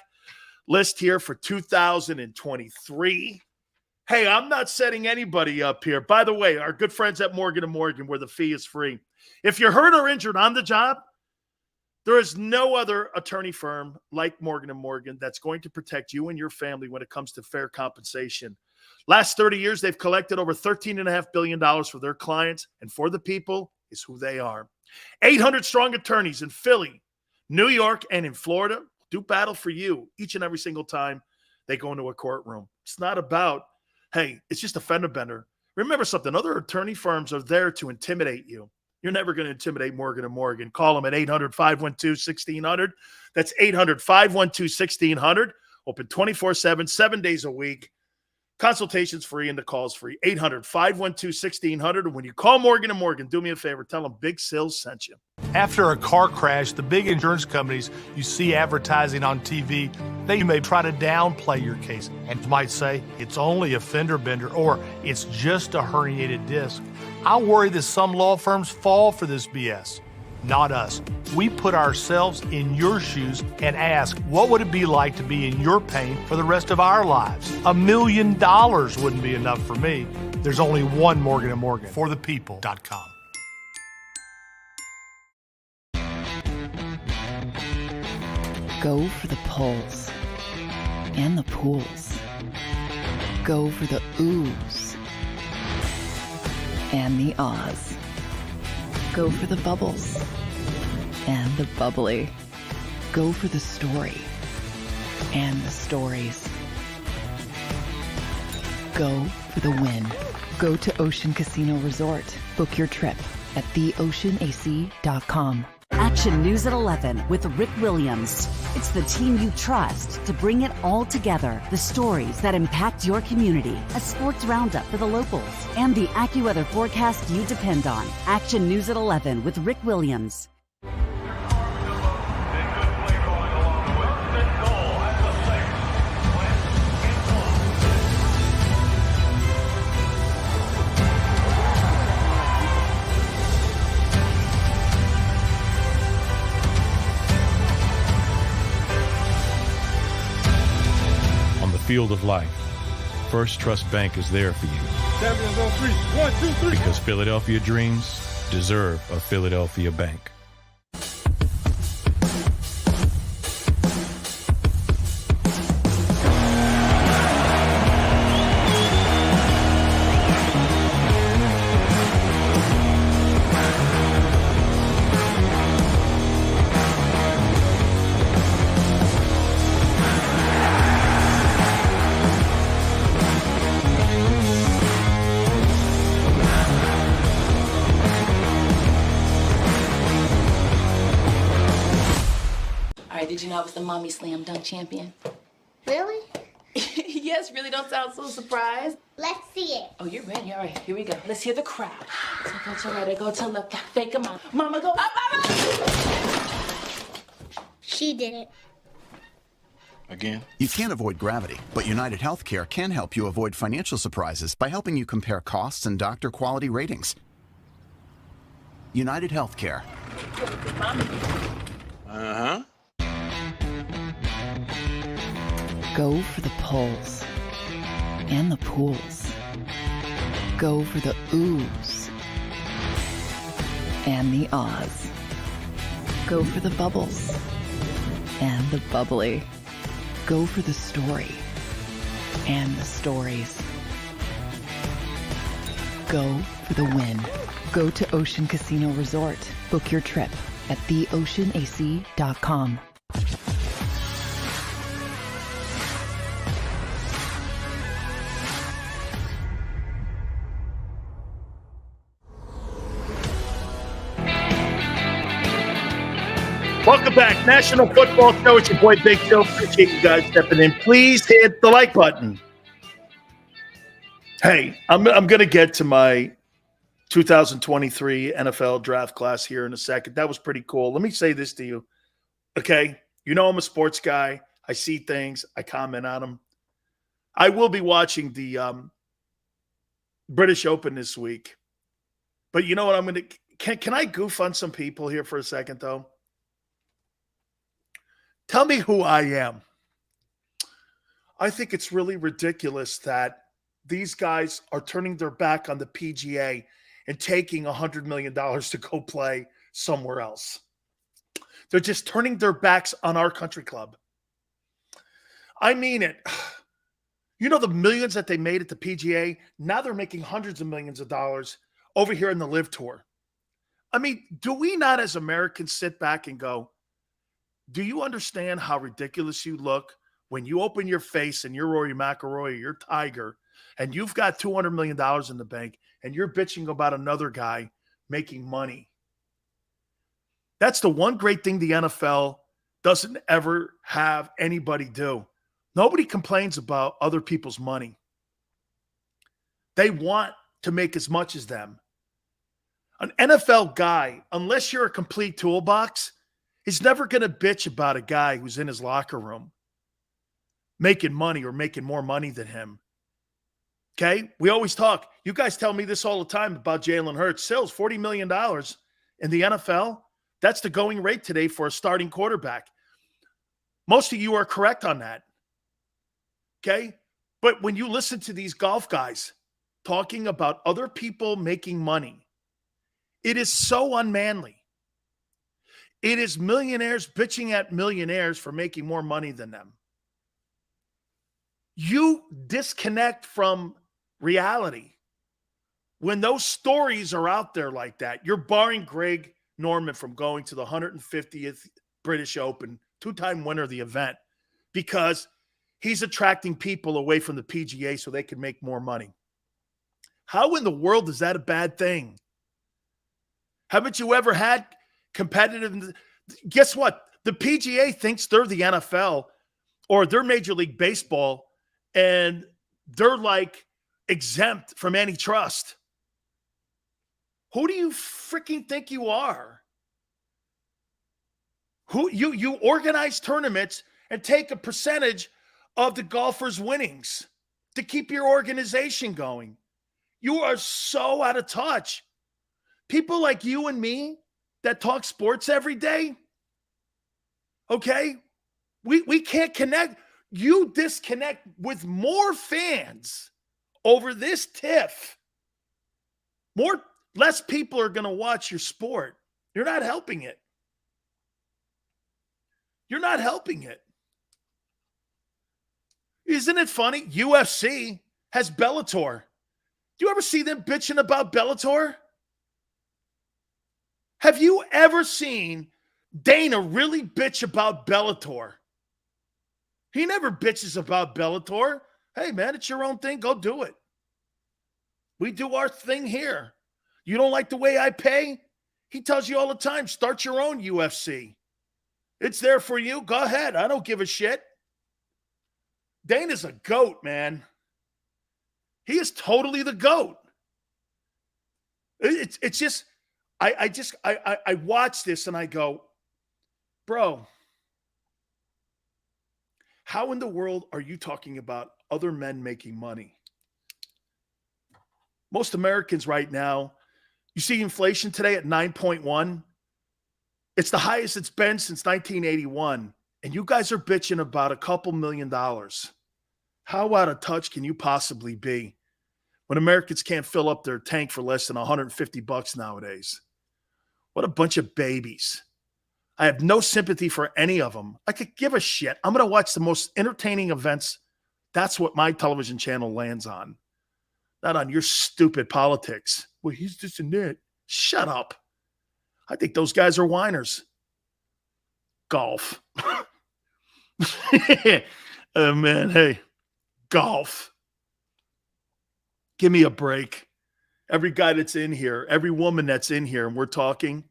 list here for 2023. Hey, I'm not setting anybody up here. By the way, our good friends at Morgan & Morgan, where the fee is free. If you're hurt or injured on the job, there is no other attorney firm like Morgan & Morgan that's going to protect you and your family when it comes to fair compensation. Last 30 years, they've collected over $13.5 billion for their clients, and for the people is who they are. 800 strong attorneys in Philly, New York, and in Florida do battle for you each and every single time they go into a courtroom. It's not about, hey, it's just a fender bender. Remember something, other attorney firms are there to intimidate you. You're never going to intimidate Morgan & Morgan. Call them at 800-512-1600. That's 800-512-1600. Open 24/7, 7 days a week. Consultation's free and the call's free. 800-512-1600. And when you call Morgan & Morgan, do me a favor. Tell them Big Sills sent you. After a car crash, the big insurance companies you see advertising on TV, they may try to downplay your case and might say it's only a fender bender or it's just a herniated disc. I worry that some law firms fall for this BS. Not us. We put ourselves in your shoes and ask, what would it be like to be in your pain for the rest of our lives? $1 million wouldn't be enough for me. There's only one Morgan & Morgan. ForThePeople.com. Go for the polls and the pools. Go for the oohs and the ahs. Go for the bubbles and the bubbly. Go for the story and the stories. Go for the win. Go to Ocean Casino Resort. Book your trip at theoceanac.com. Action News at 11 with Rick Williams. It's the team you trust to bring it all together. The stories that impact your community, a sports roundup for the locals, and the AccuWeather forecast you depend on. Action News at 11 with Rick Williams. Field of life, First Trust Bank is there for you. Champions on 3. 1, 2, 3. Because Philadelphia dreams deserve a Philadelphia bank. Did you know I was the mommy slam dunk champion? Really? Yes, really don't sound so surprised. Let's see it. Oh, you're ready. All right, here we go. Let's hear the crowd. So go to right, go to left, fake a mama. Mama, go up, She did it. Again? You can't avoid gravity, but United Healthcare can help you avoid financial surprises by helping you compare costs and doctor quality ratings. United Healthcare. Uh-huh. Go for the pulls and the pools. Go for the oohs and the ahs. Go for the bubbles and the bubbly. Go for the story and the stories. Go for the win. Go to Ocean Casino Resort. Book your trip at theoceanac.com. Welcome back. National Football Show. It's your boy Big Joe. Appreciate you guys stepping in. Please hit the like button. Hey, I'm going to get to my 2023 NFL draft class here in a second. That was pretty cool. Let me say this to you. Okay? You know I'm a sports guy. I see things. I comment on them. I will be watching the British Open this week. But you know what I'm going to – can I goof on some people here for a second, though? Tell me who I am. I think it's really ridiculous that these guys are turning their back on the PGA and taking $100 million to go play somewhere else. They're just turning their backs on our country club. I mean it. You know the millions that they made at the PGA? Now they're making hundreds of millions of dollars over here in the Live Tour. I mean, do we not as Americans sit back and go, do you understand how ridiculous you look when you open your face and you're Rory McIlroy or you're Tiger and you've got $200 million in the bank and you're bitching about another guy making money? That's the one great thing the NFL doesn't ever have anybody do. Nobody complains about other people's money. They want to make as much as them. An NFL guy, unless you're a complete toolbox, he's never going to bitch about a guy who's in his locker room making money or making more money than him. Okay? We always talk. You guys tell me this all the time about Jalen Hurts. Sales $40 million in the NFL. That's the going rate today for a starting quarterback. Most of you are correct on that. Okay? But when you listen to these golf guys talking about other people making money, it is so unmanly. It is millionaires bitching at millionaires for making more money than them. You disconnect from reality. When those stories are out there like that, you're barring Greg Norman from going to the 150th British Open, two-time winner of the event, because he's attracting people away from the PGA so they can make more money. How in the world is that a bad thing? Haven't you ever had competitive? Guess what? The PGA thinks they're the NFL or they're Major League Baseball and they're like exempt from antitrust. Who do you freaking think you are? Who you organize tournaments and take a percentage of the golfers' winnings to keep your organization going. You are so out of touch. People like you and me that talk sports every day, okay? We can't connect. You disconnect with more fans over this tiff. Less people are going to watch your sport. You're not helping it. You're not helping it. Isn't it funny? UFC has Bellator. Do you ever see them bitching about Bellator? Have you ever seen Dana really bitch about Bellator? He never bitches about Bellator. Hey, man, it's your own thing. Go do it. We do our thing here. You don't like the way I pay? He tells you all the time, start your own UFC. It's there for you. Go ahead. I don't give a shit. Dane is a GOAT, man. He is totally the GOAT. It's just, I watch this and I go, bro, how in the world are you talking about other men making money? Most Americans right now, you see inflation today at 9.1. It's the highest it's been since 1981. And you guys are bitching about a couple $1 million. How out of touch can you possibly be when Americans can't fill up their tank for less than $150 nowadays? What a bunch of babies. I have no sympathy for any of them. I could give a shit. I'm going to watch the most entertaining events. That's what my television channel lands on. Not on your stupid politics. Well, he's just a nit. Shut up. I think those guys are whiners. Golf. Oh, man, hey, golf. Give me a break. Every guy that's in here, every woman that's in here, and we're talking,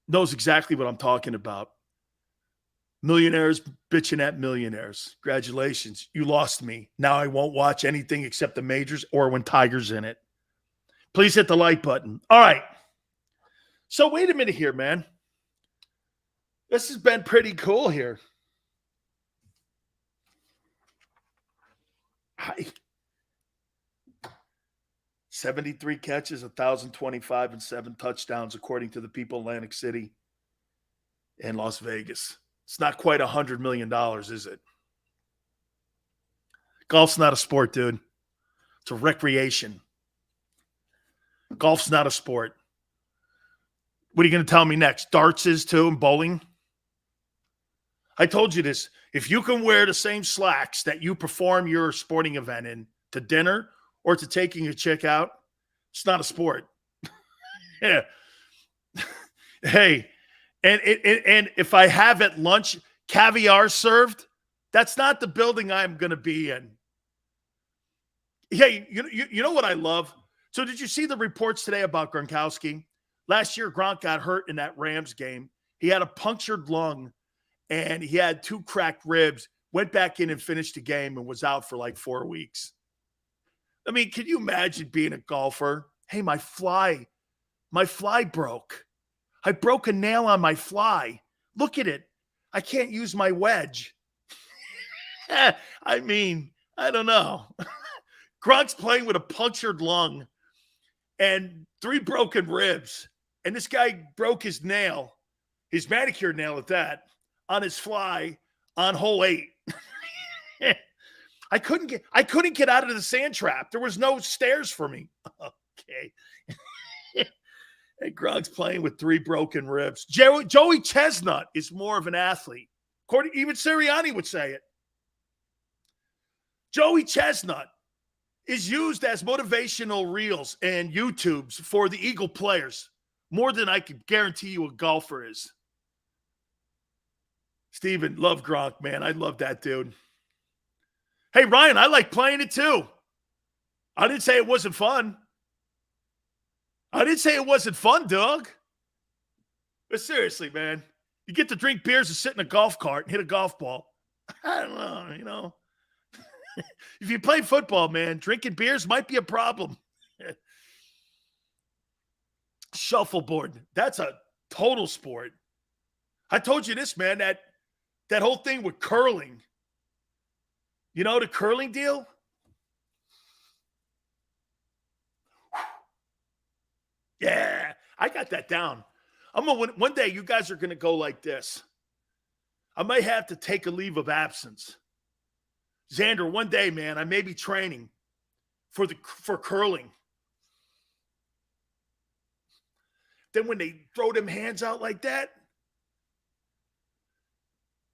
knows exactly what I'm talking about. Millionaires bitching at millionaires. Congratulations. You lost me. Now I won't watch anything except the majors or when Tiger's in it. Please hit the like button. All right. So wait a minute here, man. This has been pretty cool here. 73 catches, 1,025, and 7 touchdowns, according to the people in Atlantic City and Las Vegas. It's not quite $100 million, is it? Golf's not a sport, dude. It's a recreation. Golf's not a sport. What are you going to tell me next? Darts is too, and bowling? I told you this. If you can wear the same slacks that you perform your sporting event in to dinner or to taking a chick out, it's not a sport. Yeah. Hey, and if I have at lunch caviar served, that's not the building I'm going to be in. Hey, you know what I love? So did you see the reports today about Gronkowski? Last year, Gronk got hurt in that Rams game. He had a punctured lung, and he had 2 cracked ribs, went back in and finished the game and was out for like 4 weeks. I mean, can you imagine being a golfer? Hey, my fly broke. I broke a nail on my fly. Look at it. I can't use my wedge. I mean, I don't know. Gronk's playing with a punctured lung and 3 broken ribs. And this guy broke his nail, his manicured nail at that, on his fly on hole 8. I couldn't get out of the sand trap. There was no stairs for me. Okay. And Gronk's playing with 3 broken ribs. Joey Chestnut is more of an athlete. Even Sirianni would say it. Joey Chestnut is used as motivational reels and YouTubes for the Eagle players more than I could guarantee you a golfer is. Steven, love Gronk, man. I love that dude. Hey, Ryan, I like playing it too. I didn't say it wasn't fun. Dog. But seriously, man, you get to drink beers and sit in a golf cart and hit a golf ball. I don't know, If you play football, man, drinking beers might be a problem. Shuffleboard, that's a total sport. I told you this, man, that whole thing with curling. You know the curling deal? Yeah, I got that down. One day you guys are going to go like this. I might have to take a leave of absence. Xander, one day, man, I may be training for curling. Then when they throw them hands out like that,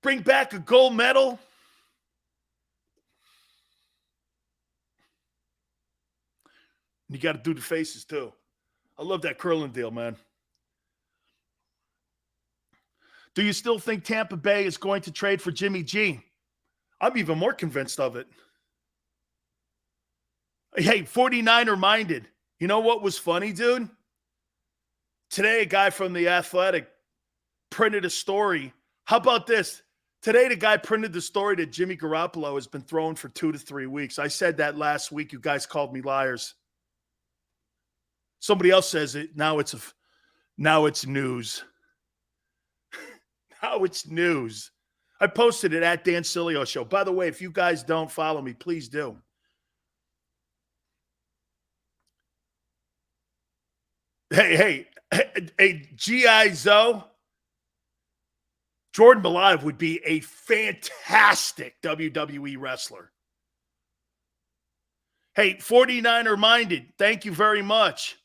bring back a gold medal. You got to do the faces too. I love that curling deal, man. Do you still think Tampa Bay is going to trade for Jimmy G? I'm even more convinced of it. Hey, 49er minded. You know what was funny, dude? Today, a guy from The Athletic printed a story. How about this? Today, the guy printed the story that Jimmy Garoppolo has been thrown for 2 to 3 weeks. I said that last week. You guys called me liars. Somebody else says it. Now it's news. Now it's news. I posted it at Dan Sileo Show. By the way, if you guys don't follow me, please do. Hey, G.I. Zoe. Jordan Belayev would be a fantastic WWE wrestler. Hey, 49er minded. Thank you very much.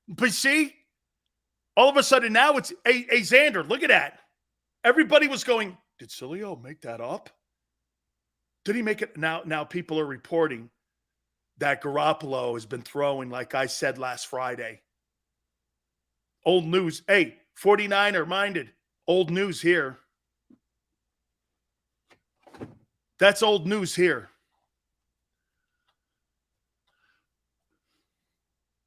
But see, all of a sudden now it's a Xander. Look at that. Everybody was going, did Sileo make that up? Did he make it? Now people are reporting that Garoppolo has been throwing, like I said last Friday. Old news. Hey, 49er minded. Old news here. That's old news here.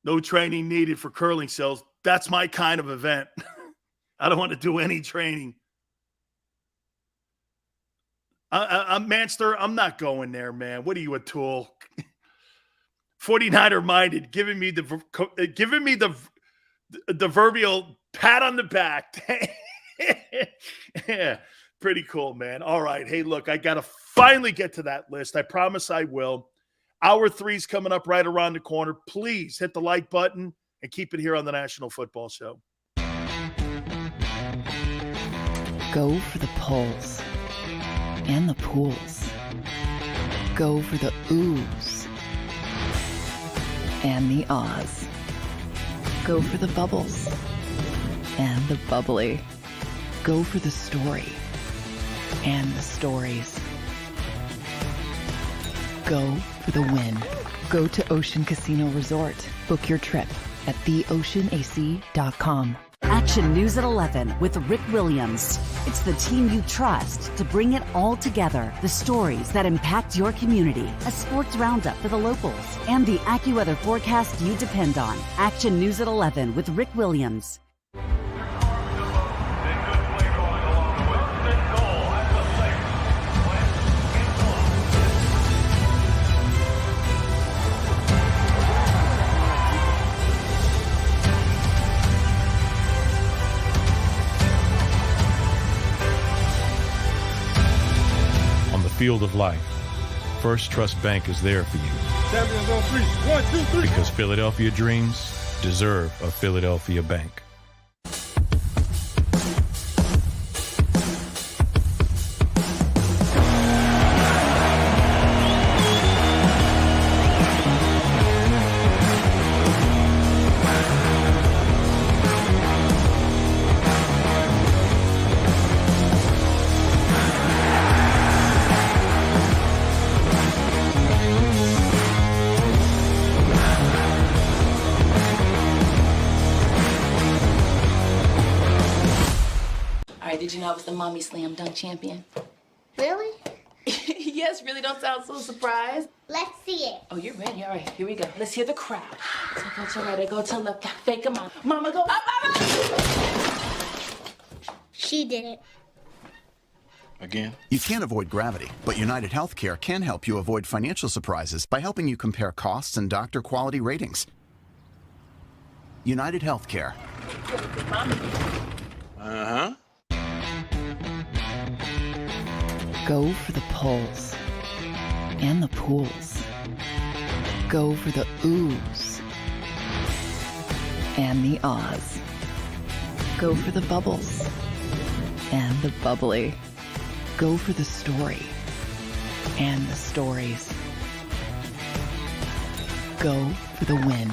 No training needed for curling cells. That's my kind of event. I don't want to do any training. I'm Manster. I'm not going there, man. What are you, a tool? 49er minded, giving me the proverbial pat on the back. Yeah, pretty cool, man. All right. Hey, look, I got to finally get to that list. I promise I will. Hour 3's coming up right around the corner. Please hit the like button and keep it here on the National Football Show. Go for the polls and the pools. Go for the oohs and the ahs. Go for the bubbles and the bubbly. Go for the story and the stories. Go for the win. Go to Ocean Casino Resort. Book your trip at theoceanac.com. Action News at 11 with Rick Williams. It's the team you trust to bring it all together. The stories that impact your community, a sports roundup for the locals, and the AccuWeather forecast you depend on. Action News at 11 with Rick Williams. Field of life, First Trust Bank is there for you. Champions on 3. 1, 2, 3. Because Philadelphia dreams deserve a Philadelphia bank. Did you know I was the mommy slam dunk champion? Really? Yes, really don't sound so surprised. Let's see it. Oh, you're ready. All right, here we go. Let's hear the crowd. So go to right, I go to left, fake 'em out. Mama, go up, up, up. She did it. Again? You can't avoid gravity, but United Healthcare can help you avoid financial surprises by helping you compare costs and doctor quality ratings. United Healthcare. Uh-huh. Go for the polls and the pools. Go for the oohs and the ahs. Go for the bubbles and the bubbly. Go for the story and the stories. Go for the win.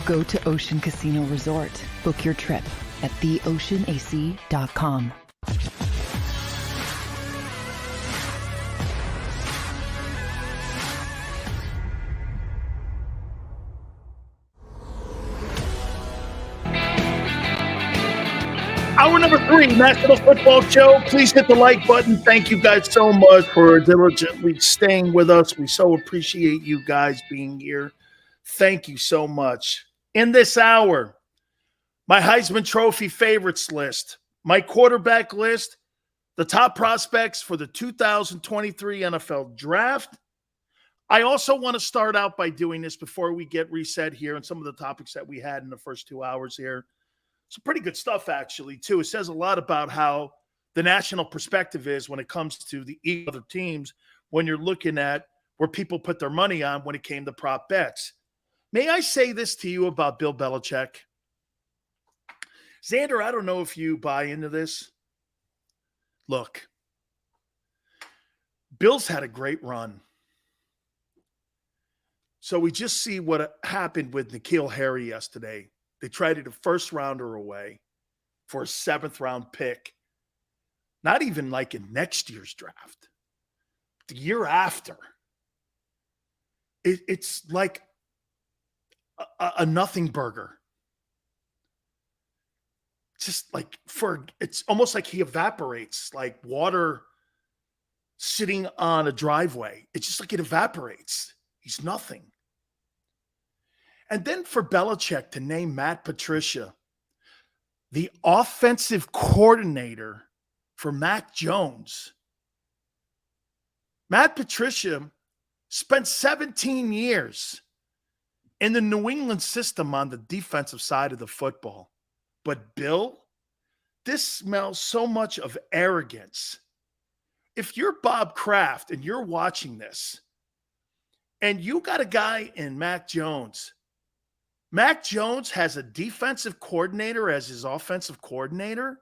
Go to Ocean Casino Resort. Book your trip at theoceanac.com. Hour number 3, National Football Show. Please hit the like button. Thank you guys so much for diligently staying with us. We so appreciate you guys being here. Thank you so much. In this hour, my Heisman Trophy favorites list, my quarterback list, the top prospects for the 2023 NFL Draft. I also want to start out by doing this before we get reset here and some of the topics that we had in the first 2 hours here. Some pretty good stuff, actually, too. It says a lot about how the national perspective is when it comes to the other teams when you're looking at where people put their money on when it came to prop bets. May I say this to you about Bill Belichick? Xander, I don't know if you buy into this. Look, Bill's had a great run. So we just see what happened with N'Keal Harry yesterday. They traded a first-rounder away for a seventh-round pick. Not even like in next year's draft. The year after. It's like a nothing burger. Just like it's almost like he evaporates like water sitting on a driveway. It's just like it evaporates. He's nothing. And then for Belichick to name Matt Patricia the offensive coordinator for Mac Jones. Matt Patricia spent 17 years in the New England system on the defensive side of the football. But Bill, this smells so much of arrogance. If you're Bob Kraft and you're watching this, and you got a guy in Mac Jones has a defensive coordinator as his offensive coordinator,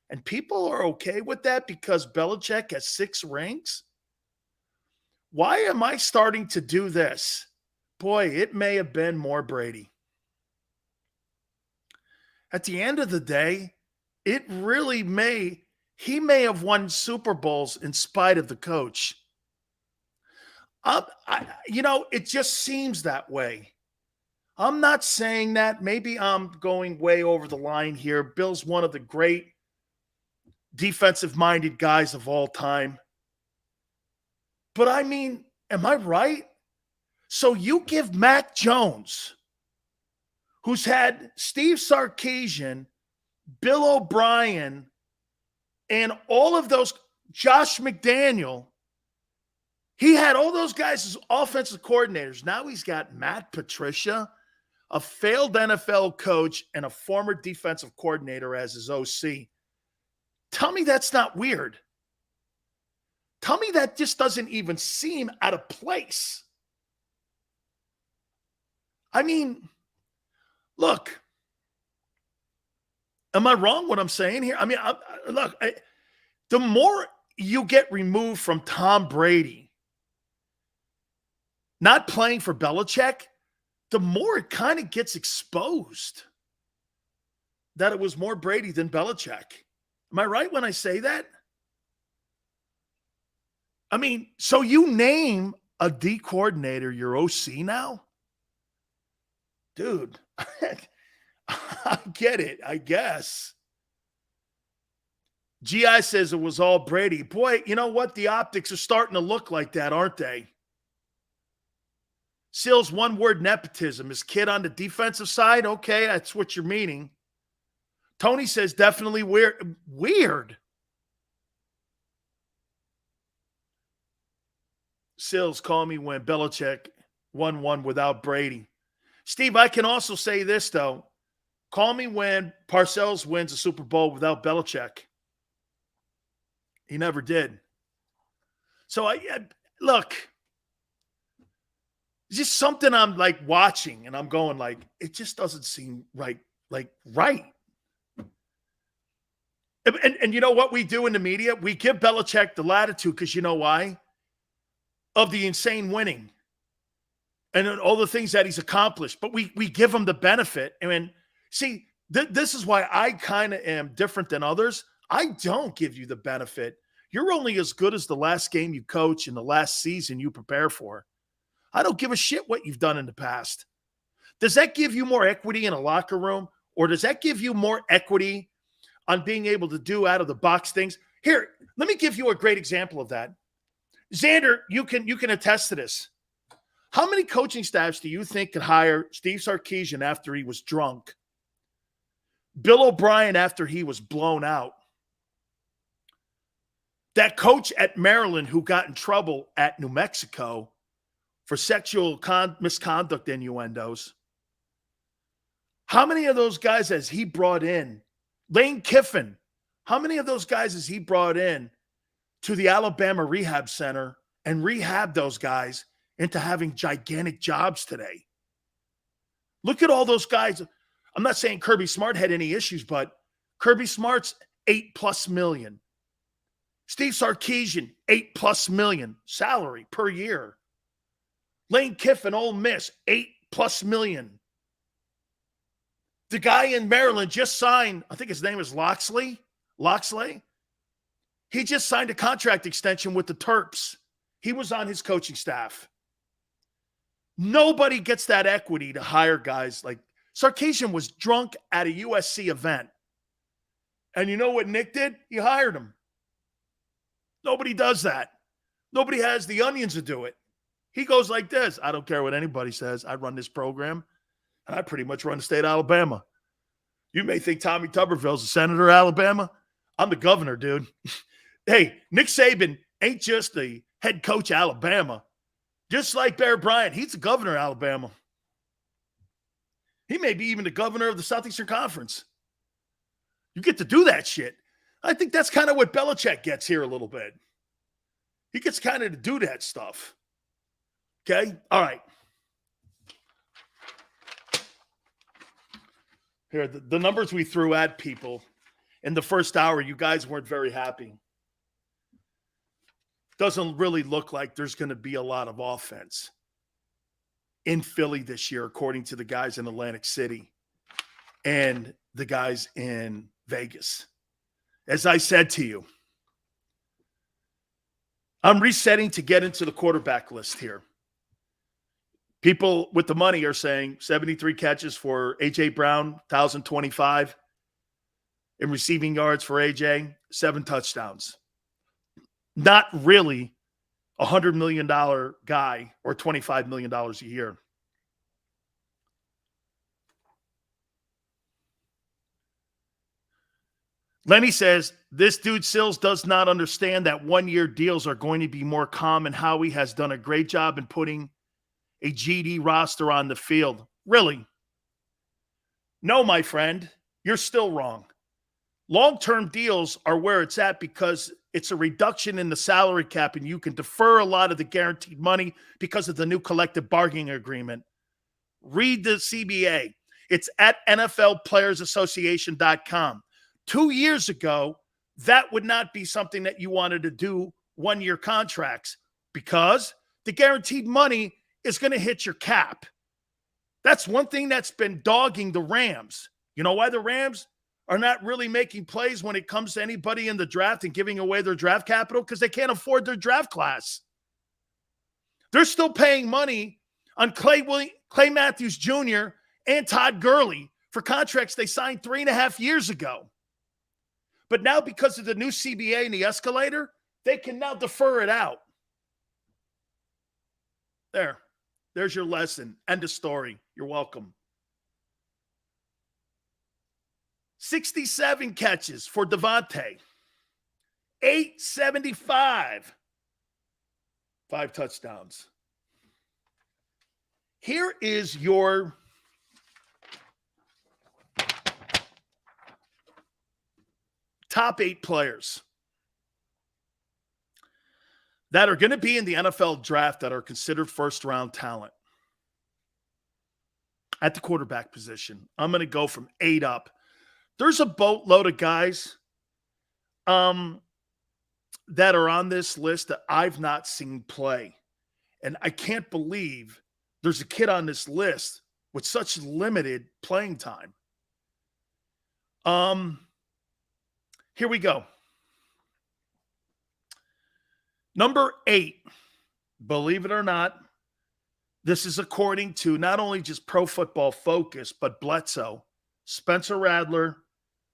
and people are okay with that because Belichick has 6 rings. Why am I starting to do this? Boy, it may have been more Brady. At the end of the day, it really he may have won Super Bowls in spite of the coach. It just seems that way. I'm not saying that. Maybe I'm going way over the line here. Bill's one of the great defensive-minded guys of all time. But I mean, am I right? So you give Mac Jones, who's had Steve Sarkisian, Bill O'Brien, and all of those, Josh McDaniel, he had all those guys as offensive coordinators. Now he's got Matt Patricia, a failed NFL coach, and a former defensive coordinator as his OC. Tell me that's not weird. Tell me that just doesn't even seem out of place. I mean, look, am I wrong what I'm saying here? I mean, the more you get removed from Tom Brady, not playing for Belichick, the more it kind of gets exposed that it was more Brady than Belichick. Am I right when I say that? I mean, so you name a D coordinator your OC now? Dude, I get it, I guess. GI says it was all Brady. Boy, you know what? The optics are starting to look like that, aren't they? Sills, one word, nepotism. Is kid on the defensive side? Okay, that's what you're meaning. Tony says definitely weird. Weird. Sills, call me when Belichick won one without Brady. Steve, I can also say this, though. Call me when Parcells wins a Super Bowl without Belichick. He never did. So, look, it's just something I'm, like, watching, and I'm going, like, it just doesn't seem right. And you know what we do in the media? We give Belichick the latitude because you know why? Of the insane winning and all the things that he's accomplished. But we give him the benefit. I mean, see, this is why I kind of am different than others. I don't give you the benefit. You're only as good as the last game you coach and the last season you prepare for. I don't give a shit what you've done in the past. Does that give you more equity in a locker room? Or does that give you more equity on being able to do out-of-the-box things? Here, let me give you a great example of that. Xander, you can attest to this. How many coaching staffs do you think could hire Steve Sarkisian after he was drunk? Bill O'Brien after he was blown out? That coach at Maryland who got in trouble at New Mexico for sexual misconduct innuendos, how many of those guys has he brought in? Lane Kiffin, how many of those guys has he brought in to the Alabama Rehab Center and rehabbed those guys into having gigantic jobs today? Look at all those guys. I'm not saying Kirby Smart had any issues, but Kirby Smart's $8+ million. Steve Sarkisian, $8+ million salary per year. Lane Kiffin, Ole Miss, $8+ million. The guy in Maryland just signed, I think his name is Loxley. He just signed a contract extension with the Terps. He was on his coaching staff. Nobody gets that equity to hire guys like Sarkisian was drunk at a USC event. And you know what Nick did? He hired him. Nobody does that. Nobody has the onions to do it. He goes like this. I don't care what anybody says. I run this program, and I pretty much run the state of Alabama. You may think Tommy Tuberville's the senator of Alabama. I'm the governor, dude. Hey, Nick Saban ain't just the head coach of Alabama. Just like Bear Bryant, he's the governor of Alabama. He may be even the governor of the Southeastern Conference. You get to do that shit. I think that's kind of what Belichick gets here a little bit. He gets kind of to do that stuff. Okay? All right. Here, the numbers we threw at people in the first hour, you guys weren't very happy. Doesn't really look like there's going to be a lot of offense in Philly this year, according to the guys in Atlantic City and the guys in Vegas. As I said to you, I'm resetting to get into the quarterback list here. People with the money are saying 73 catches for A.J. Brown, 1,025. In receiving yards for A.J., 7 touchdowns. Not really a $100 million guy or $25 million a year. Lenny says, this dude Sills does not understand that one-year deals are going to be more common. Howie has done a great job in putting a GD roster on the field. Really? No, my friend, you're still wrong. Long-term deals are where it's at because it's a reduction in the salary cap and you can defer a lot of the guaranteed money because of the new collective bargaining agreement. Read the CBA. It's at NFLPlayersAssociation.com. 2 years ago, that would not be something that you wanted to do one-year contracts because the guaranteed money is going to hit your cap. That's one thing that's been dogging the Rams. You know why the Rams are not really making plays when it comes to anybody in the draft and giving away their draft capital? Because they can't afford their draft class. They're still paying money on Clay Matthews Jr. and Todd Gurley for contracts they signed 3.5 years ago. But now because of the new CBA and the escalator, they can now defer it out. There's your lesson. End of story. You're welcome. 67 catches for Devontae. 875. 5 touchdowns. Here is your top 8 players that are going to be in the NFL draft that are considered first-round talent at the quarterback position. I'm going to go from 8 up. There's a boatload of guys that are on this list that I've not seen play. And I can't believe there's a kid on this list with such limited playing time. Here we go. Number 8, believe it or not, this is according to not only just Pro Football Focus, but Bledsoe. Spencer Rattler,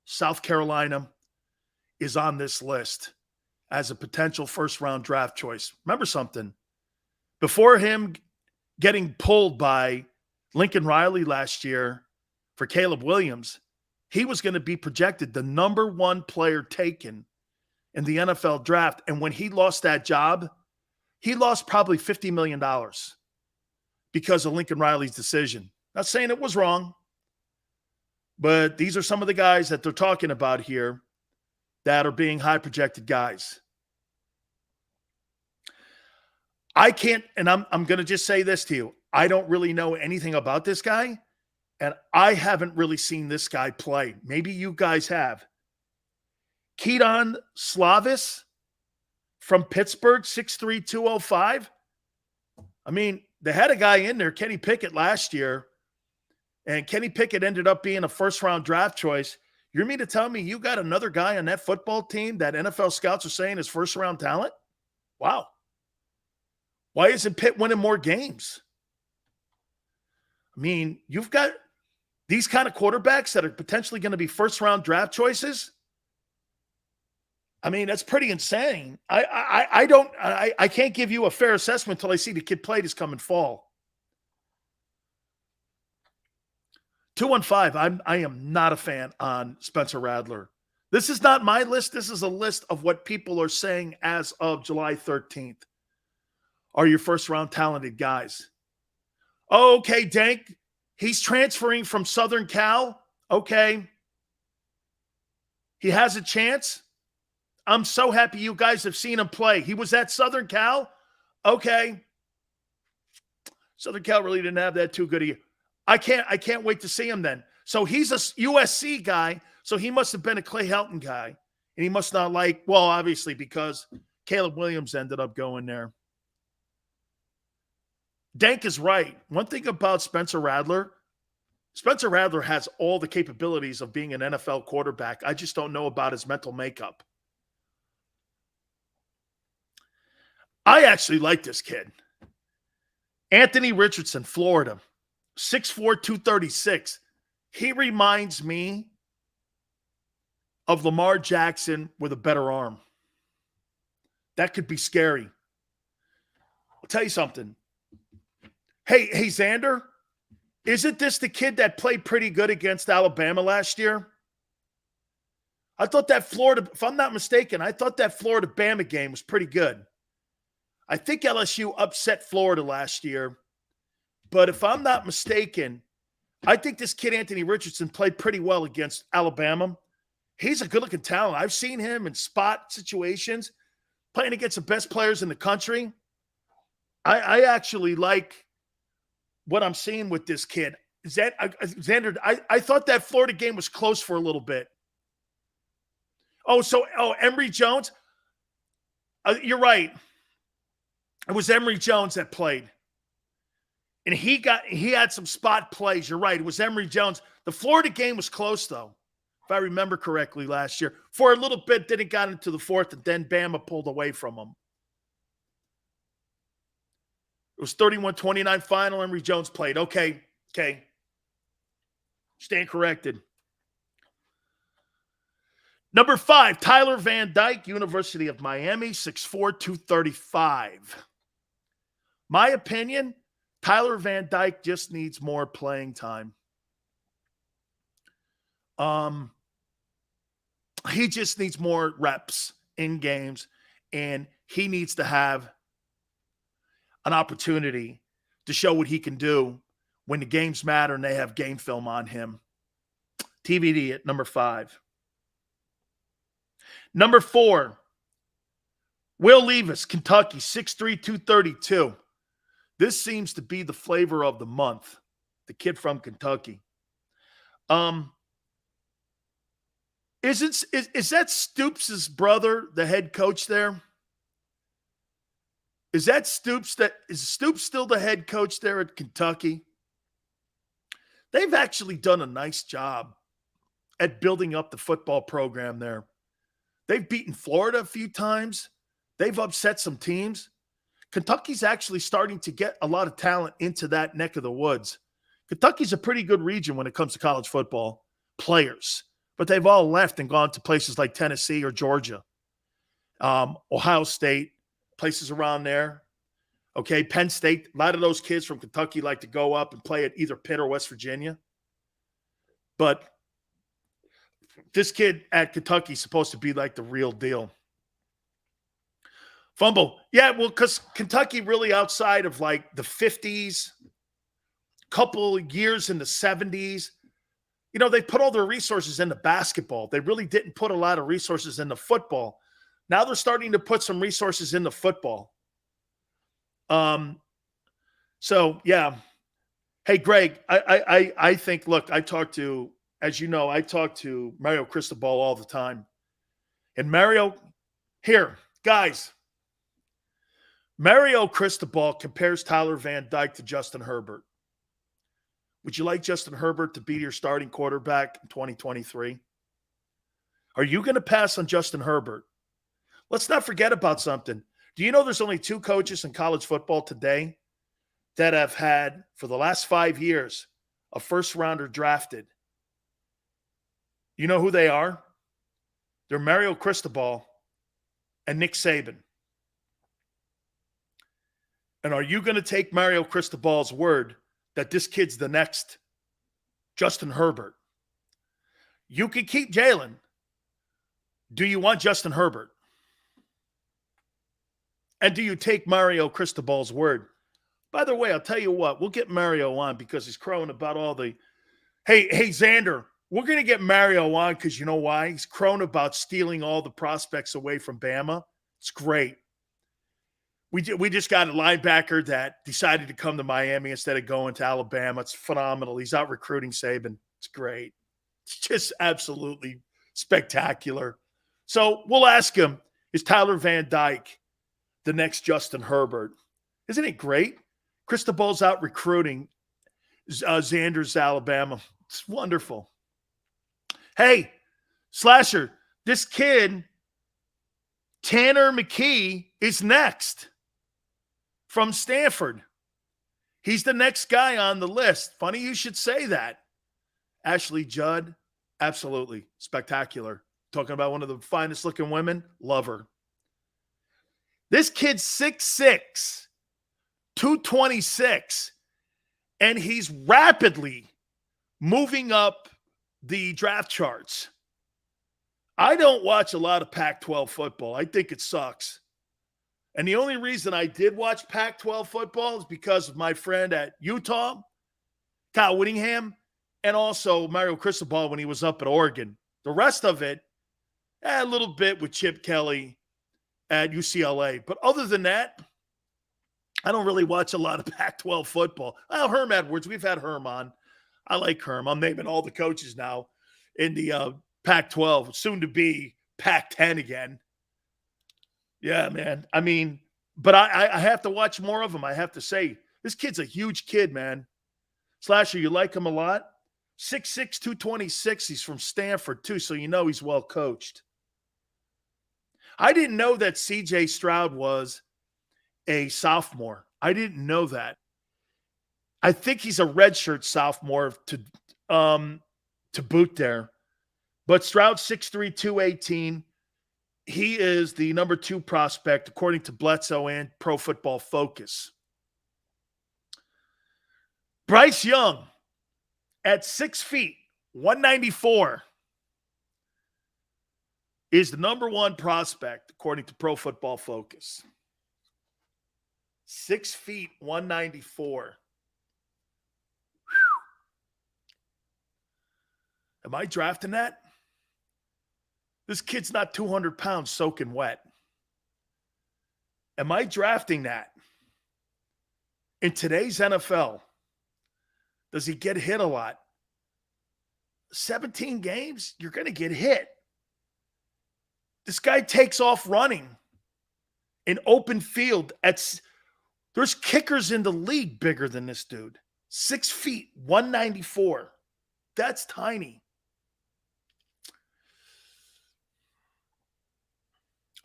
South Carolina, is on this list as a potential first-round draft choice. Remember something. Before him getting pulled by Lincoln Riley last year for Caleb Williams, he was going to be projected the number 1 player taken in the NFL draft. And when he lost that job, he lost probably $50 million because of Lincoln Riley's decision. Not saying it was wrong, but these are some of the guys that they're talking about here that are being high projected guys. I can't, and I'm going to just say this to you. I don't really know anything about this guy, and I haven't really seen this guy play. Maybe you guys have. Keaton Slavis from Pittsburgh, 6'3", 205. I mean, they had a guy in there, Kenny Pickett, last year, and Kenny Pickett ended up being a first-round draft choice. You mean to tell me you got another guy on that football team that NFL scouts are saying is first-round talent? Wow. Why isn't Pitt winning more games? I mean, you've got these kind of quarterbacks that are potentially going to be first-round draft choices. I mean, that's pretty insane. I can't give you a fair assessment until I see the kid play this coming fall. 215, I am not a fan on Spencer Rattler. This is not my list. This is a list of what people are saying as of July 13th. Are your first-round talented guys. Oh, okay, Dank. He's transferring from Southern Cal. Okay. He has a chance. I'm so happy you guys have seen him play. He was at Southern Cal. Okay. Southern Cal really didn't have that too good a year. I can't wait to see him then. So he's a USC guy, so he must have been a Clay Helton guy. And he must not like, well, obviously, because Caleb Williams ended up going there. Dank is right. One thing about Spencer Rattler has all the capabilities of being an NFL quarterback. I just don't know about his mental makeup. I actually like this kid. Anthony Richardson, Florida, 6'4", 236. He reminds me of Lamar Jackson with a better arm. That could be scary. I'll tell you something. Hey, Xander, isn't this the kid that played pretty good against Alabama last year? I thought that Florida, if I'm not mistaken, I thought that Florida-Bama game was pretty good. I think LSU upset Florida last year. But if I'm not mistaken, I think this kid, Anthony Richardson, played pretty well against Alabama. He's a good-looking talent. I've seen him in spot situations, playing against the best players in the country. I actually like what I'm seeing with this kid. Xander, I thought that Florida game was close for a little bit. Emory Jones. You're right. It was Emory Jones that played. And he had some spot plays. You're right. It was Emory Jones. The Florida game was close, though, if I remember correctly, last year. For a little bit, then it got into the fourth, and then Bama pulled away from him. It was 31-29 final. Emory Jones played. Okay. Stand corrected. Number 5, Tyler Van Dyke, University of Miami, 6'4", 235. My opinion, Tyler Van Dyke just needs more playing time. He just needs more reps in games, and he needs to have an opportunity to show what he can do when the games matter and they have game film on him. TBD at number 5. Number 4, Will Levis, Kentucky, 6'3", 232. This seems to be the flavor of the month, the kid from Kentucky. Is that Stoops' brother, the head coach there? Is Stoops still the head coach there at Kentucky? They've actually done a nice job at building up the football program there. They've beaten Florida a few times. They've upset some teams. Kentucky's actually starting to get a lot of talent into that neck of the woods. Kentucky's a pretty good region when it comes to college football players, but they've all left and gone to places like Tennessee or Georgia, Ohio State, places around there. Okay, Penn State, a lot of those kids from Kentucky like to go up and play at either Pitt or West Virginia. But this kid at Kentucky is supposed to be like the real deal. Fumble. Yeah, well, because Kentucky really outside of like the 50s, couple years in the 70s, they put all their resources into basketball. They really didn't put a lot of resources into football. Now they're starting to put some resources into football. So yeah. Hey, Greg, I think, look, I talk to Mario Cristobal all the time. And Mario, here, guys, Mario Cristobal compares Tyler Van Dyke to Justin Herbert. Would you like Justin Herbert to be your starting quarterback in 2023? Are you going to pass on Justin Herbert? Let's not forget about something. Do you know there's only 2 coaches in college football today that have had, for the last 5 years, a first-rounder drafted? You know who they are? They're Mario Cristobal and Nick Saban. And are you going to take Mario Cristobal's word that this kid's the next Justin Herbert? You can keep Jalen. Do you want Justin Herbert? And do you take Mario Cristobal's word? By the way, I'll tell you what, we'll get Mario on because he's crowing about all the, hey, Xander, we're going to get Mario on because you know why? He's crowing about stealing all the prospects away from Bama. It's great. We just got a linebacker that decided to come to Miami instead of going to Alabama. It's phenomenal. He's out recruiting Saban. It's great. It's just absolutely spectacular. So we'll ask him, is Tyler Van Dyke the next Justin Herbert? Isn't it great? Cristobal's out recruiting Xander's Alabama. It's wonderful. Hey, Slasher, this kid, Tanner McKee, is next from Stanford. He's the next guy on the list. Funny you should say that. Ashley Judd, absolutely spectacular. Talking about one of the finest looking women, love her. This kid's 6'6", 226, and he's rapidly moving up the draft charts. I don't watch a lot of Pac-12 football. I think it sucks. And the only reason I did watch Pac-12 football is because of my friend at Utah, Kyle Whittingham, and also Mario Cristobal when he was up at Oregon. The rest of it, a little bit with Chip Kelly at UCLA. But other than that, I don't really watch a lot of Pac-12 football. Well, Herm Edwards, we've had Herm on. I like Herm. I'm naming all the coaches now in the Pac-12, soon to be Pac-10 again. Yeah, man. I mean, but I have to watch more of him. I have to say, this kid's a huge kid, man. Slasher, you like him a lot? 6'6", 226. He's from Stanford, too, so you know he's well coached. I didn't know that C.J. Stroud was a sophomore. I didn't know that. I think he's a redshirt sophomore to boot there. But Stroud, 6'3", 218. He is the number 2 prospect, according to Bledsoe and Pro Football Focus. Bryce Young, at 6 feet, 194, is the number 1 prospect, according to Pro Football Focus. 6 feet, 194. Whew. Am I drafting that? This kid's not 200 pounds soaking wet. Am I drafting that? In today's NFL, does he get hit a lot? 17 games, you're going to get hit. This guy takes off running in open field. There's kickers in the league bigger than this dude. 6 feet, 194. That's tiny.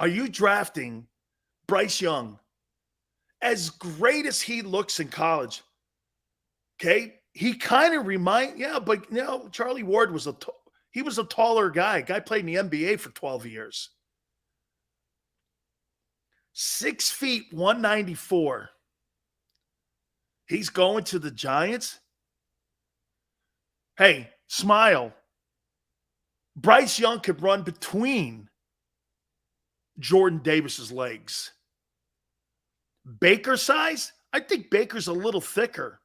Are you drafting Bryce Young? As great as he looks in college, okay, he kind of but Charlie Ward was he was a taller guy. Guy played in the NBA for 12 years. 6 feet, 194. He's going to the Giants. Hey, smile. Bryce Young could run between Jordan Davis's legs. Baker size? I think Baker's a little thicker.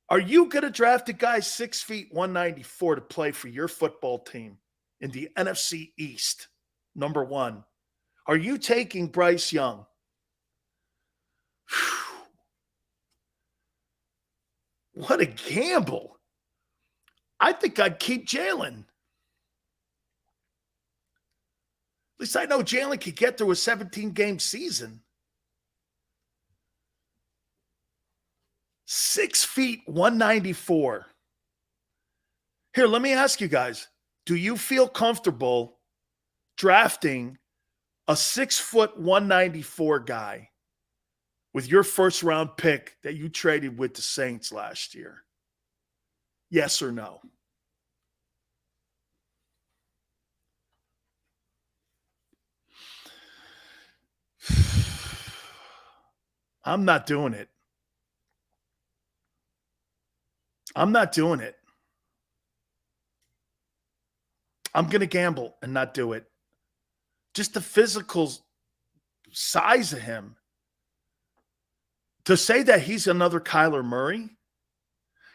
Are you going to draft a guy 6 feet, 194 to play for your football team in the NFC East? Number one. Are you taking Bryce Young? Whew. What a gamble. I think I'd keep Jalen. At least I know Jalen could get through a 17-game season. 6 feet, 194. Here, let me ask you guys. Do you feel comfortable drafting a 6 foot, 194 guy with your first round pick that you traded with the Saints last year? Yes or no? I'm not doing it. I'm not doing it. I'm going to gamble and not do it. Just the physical size of him. To say that he's another Kyler Murray.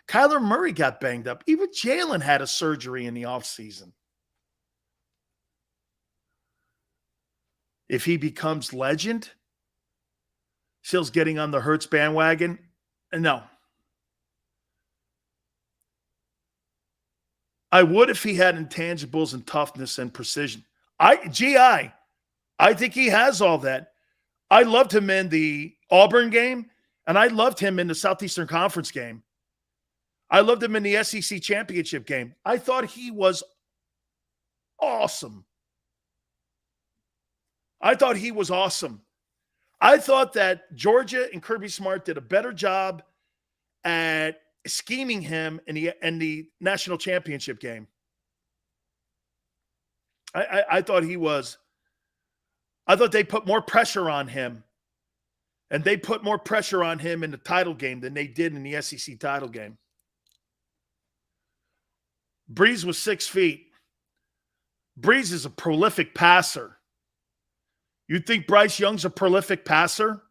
Kyler Murray got banged up. Even Jalen had a surgery in the offseason. If he becomes legend, Sill's getting on the Hurts bandwagon. No. I would if he had intangibles and toughness and precision. I think he has all that. I loved him in the Auburn game, and I loved him in the Southeastern Conference game. I loved him in the SEC championship game. I thought he was awesome. I thought that Georgia and Kirby Smart did a better job at scheming him in the national championship game. I thought they put more pressure on him, and they put more pressure on him in the title game than they did in the SEC title game. Breeze was 6 feet. Breeze is a prolific passer. You think Bryce Young's a prolific passer?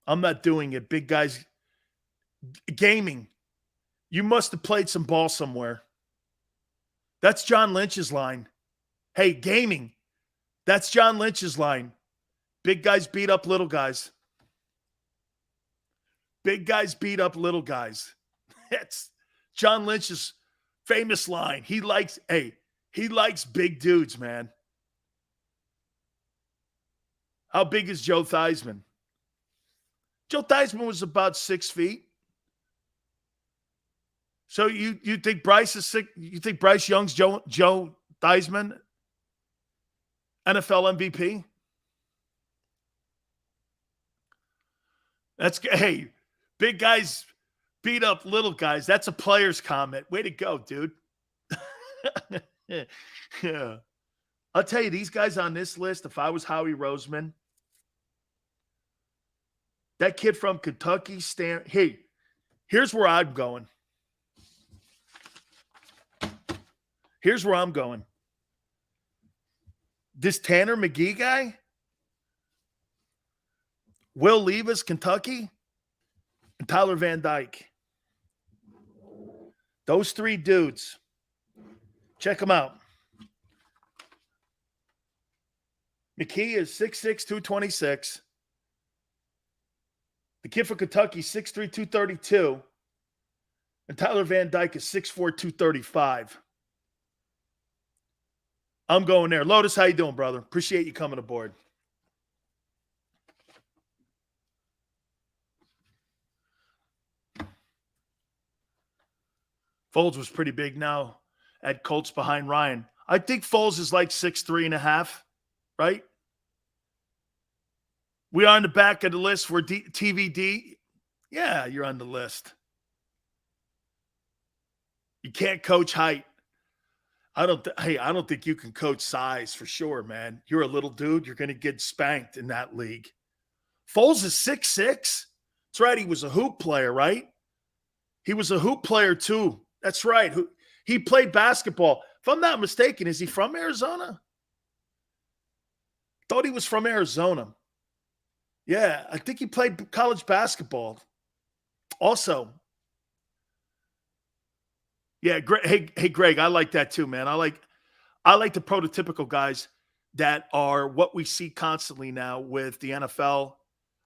I'm not doing it. Big guys. Gaming. You must have played some ball somewhere. That's John Lynch's line. Hey, gaming. That's John Lynch's line. Big guys beat up little guys. Big guys beat up little guys. That's John Lynch's famous line. He likes big dudes, man. How big is Joe Theismann? Joe Theismann was about 6 feet. So you think Bryce is sick? You think Bryce Young's Joe Theismann, NFL MVP? Hey, big guys beat up little guys. That's a player's comment. Way to go, dude. Yeah. I'll tell you, these guys on this list, if I was Howie Roseman, that kid from Kentucky, hey, here's where I'm going. Here's where I'm going. This Tanner McGee guy, Will Levis, Kentucky, and Tyler Van Dyke. Those three dudes. Check them out. McKee is 6'6", 226. The kid from Kentucky, 6'3", 232. And Tyler Van Dyke is 6'4", 235. I'm going there. Lotus, how you doing, brother? Appreciate you coming aboard. Foles was pretty big now at Colts behind Ryan. I think Foles is like 6'3.5", right? We are on the back of the list for TVD. Yeah, you're on the list. You can't coach height. I don't think you can coach size for sure, man. You're a little dude. You're going to get spanked in that league. Foles is 6'6". That's right. He was a hoop player, right? He was a hoop player too. That's right. He played basketball. If I'm not mistaken, is he from Arizona? thought he was from Arizona. Yeah, I think he played college basketball. Also, yeah, hey, Greg, I like that too, man. I like the prototypical guys that are what we see constantly now with the NFL.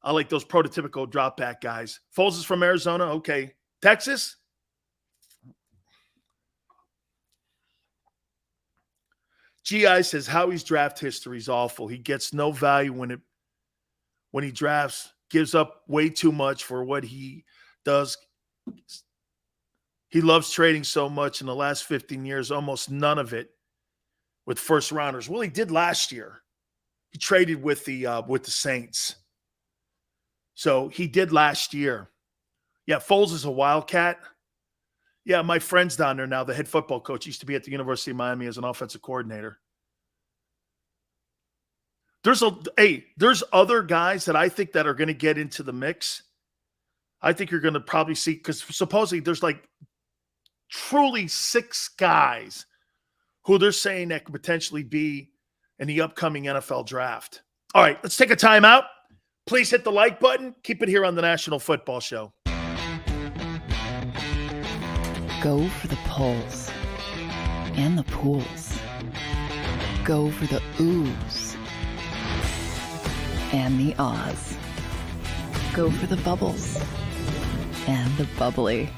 I like those prototypical drop back guys. Foles is from Arizona. Okay. Texas? GI says Howie's draft history is awful. He gets no value when he drafts, gives up way too much for what he does. He loves trading so much in the last 15 years, almost none of it with first rounders. Well, he did last year. He traded with the Saints. So he did last year. Yeah, Foles is a Wildcat. Yeah, my friend's down there now, the head football coach. Used to be at the University of Miami as an offensive coordinator. There's other guys that I think that are going to get into the mix. I think you're going to probably see, because supposedly there's like truly 6 guys who they're saying that could potentially be in the upcoming NFL draft. All right, let's take a timeout. Please hit the like button. Keep it here on the National Football Show. Go for the polls and the pools. Go for the oohs and the ahs. Go for the bubbles and the bubbly.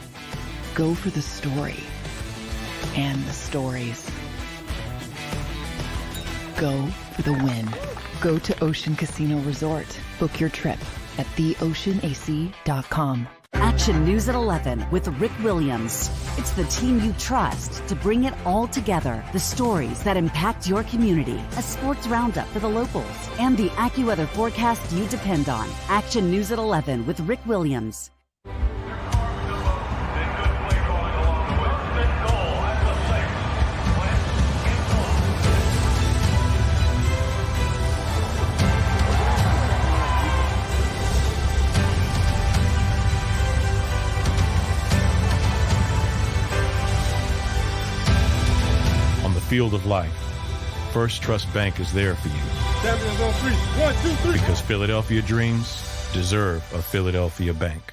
Go for the story and the stories. Go for the win. Go to Ocean Casino Resort. Book your trip at theoceanac.com. Action News at 11 with Rick Williams. It's the team you trust to bring it all together. The stories that impact your community, a sports roundup for the locals, and the AccuWeather forecast you depend on. Action News at 11 with Rick Williams. Field of life, First Trust Bank is there for you. Champions on 3. 1, 2, 3. Because Philadelphia dreams deserve a Philadelphia bank.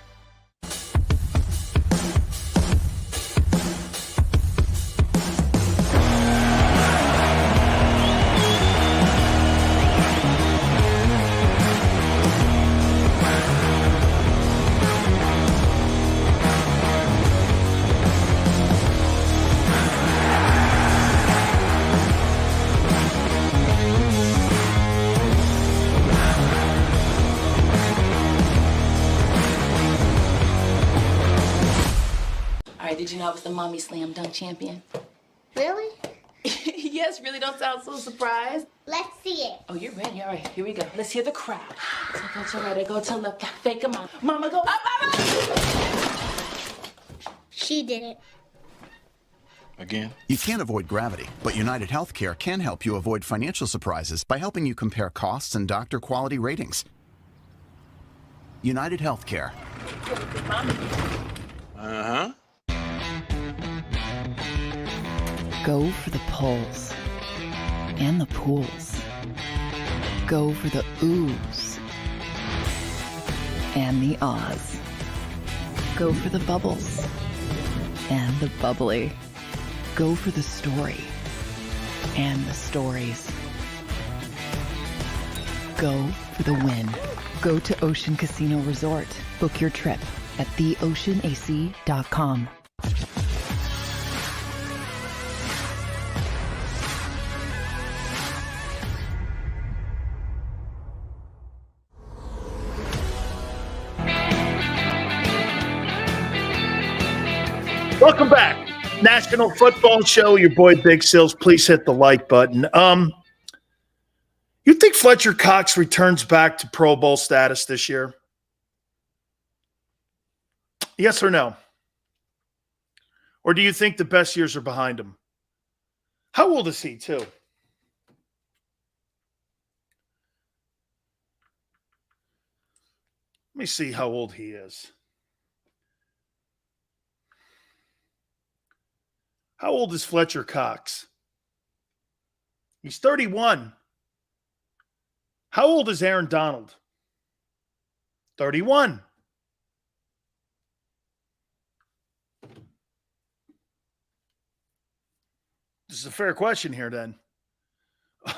Did you know I was the mommy slam dunk champion? Really? Yes, really don't sound so surprised. Let's see it. Oh, you're ready. All right, here we go. Let's hear the crowd. So go to right, go to left, fake a mom. Mama, go up, mama! She did it. Again? You can't avoid gravity, but United Healthcare can help you avoid financial surprises by helping you compare costs and doctor quality ratings. United Healthcare. Uh-huh. Go for the polls and the pools. Go for the oohs and the ahs. Go for the bubbles and the bubbly. Go for the story and the stories. Go for the win. Go to Ocean Casino Resort. Book your trip at theoceanac.com. Welcome back. National Football Show. Your boy Big Sills. Please hit the like button. You think Fletcher Cox returns back to Pro Bowl status this year? Yes or no? Or do you think the best years are behind him? How old is he, too? Let me see how old he is. How old is Fletcher Cox? He's 31. How old is Aaron Donald? 31. This is a fair question here, then.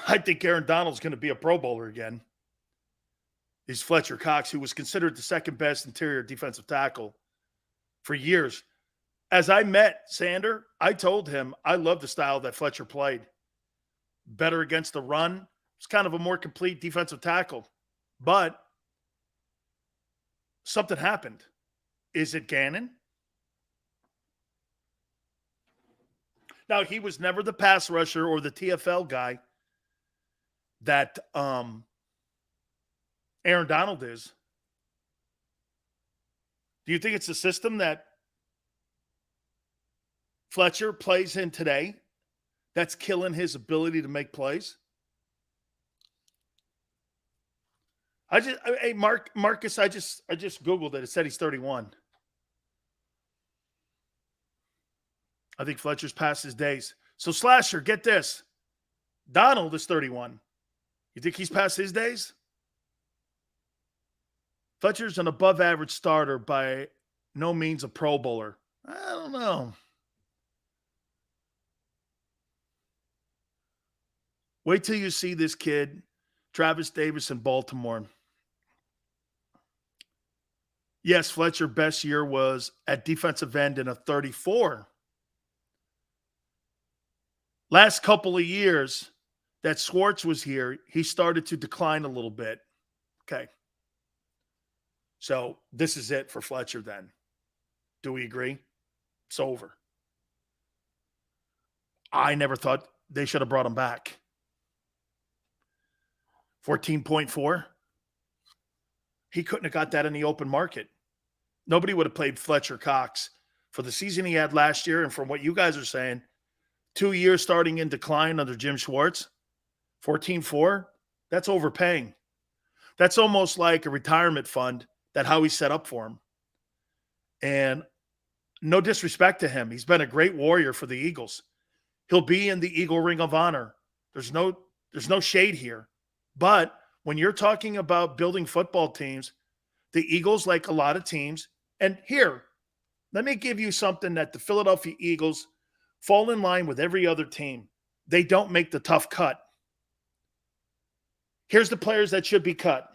I think Aaron Donald's going to be a Pro Bowler again. He's Fletcher Cox, who was considered the second best interior defensive tackle for years. As I met Sander, I told him I love the style that Fletcher played. Better against the run. It's kind of a more complete defensive tackle. But something happened. Is it Gannon? Now, he was never the pass rusher or the TFL guy that Aaron Donald is. Do you think it's the system that Fletcher plays in today that's killing his ability to make plays? Marcus, I just Googled it. It said he's 31. I think Fletcher's past his days. So, Slasher, get this. Donald is 31. You think he's past his days? Fletcher's an above-average starter, by no means a Pro Bowler. I don't know. Wait till you see this kid, Travis Davis in Baltimore. Yes, Fletcher's best year was at defensive end in a 34. Last couple of years that Schwartz was here, he started to decline a little bit. Okay. So this is it for Fletcher then. Do we agree? It's over. I never thought they should have brought him back. 14.4. He couldn't have got that in the open market. Nobody would have played Fletcher Cox for the season he had last year. And from what you guys are saying, 2 years starting in decline under Jim Schwartz, 14.4, that's overpaying. That's almost like a retirement fund that Howie set up for him. And no disrespect to him. He's been a great warrior for the Eagles. He'll be in the Eagle Ring of Honor. There's no shade here. But when you're talking about building football teams, the Eagles, like a lot of teams, and here, let me give you something that the Philadelphia Eagles fall in line with every other team. They don't make the tough cut. Here's the players that should be cut.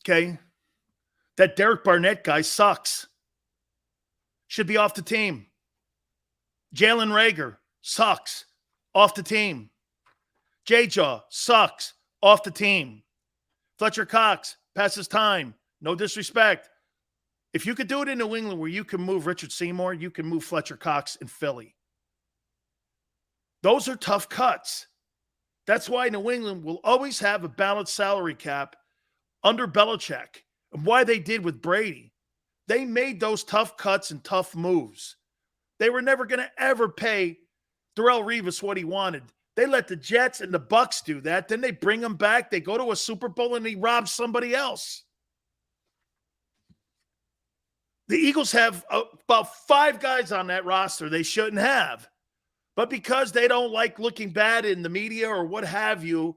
Okay? That Derek Barnett guy sucks. Should be off the team. Jalen Reagor sucks. Off the team. J-Jaw sucks. Off the team. Fletcher Cox passes time. No disrespect. If you could do it in New England where you can move Richard Seymour, you can move Fletcher Cox in Philly. Those are tough cuts. That's why New England will always have a balanced salary cap under Belichick, and why they did with Brady. They made those tough cuts and tough moves. They were never going to ever pay Darrelle Revis what he wanted. They let the Jets and the Bucks do that. Then they bring him back. They go to a Super Bowl and he robs somebody else. The Eagles have about 5 guys on that roster they shouldn't have. But because they don't like looking bad in the media or what have you,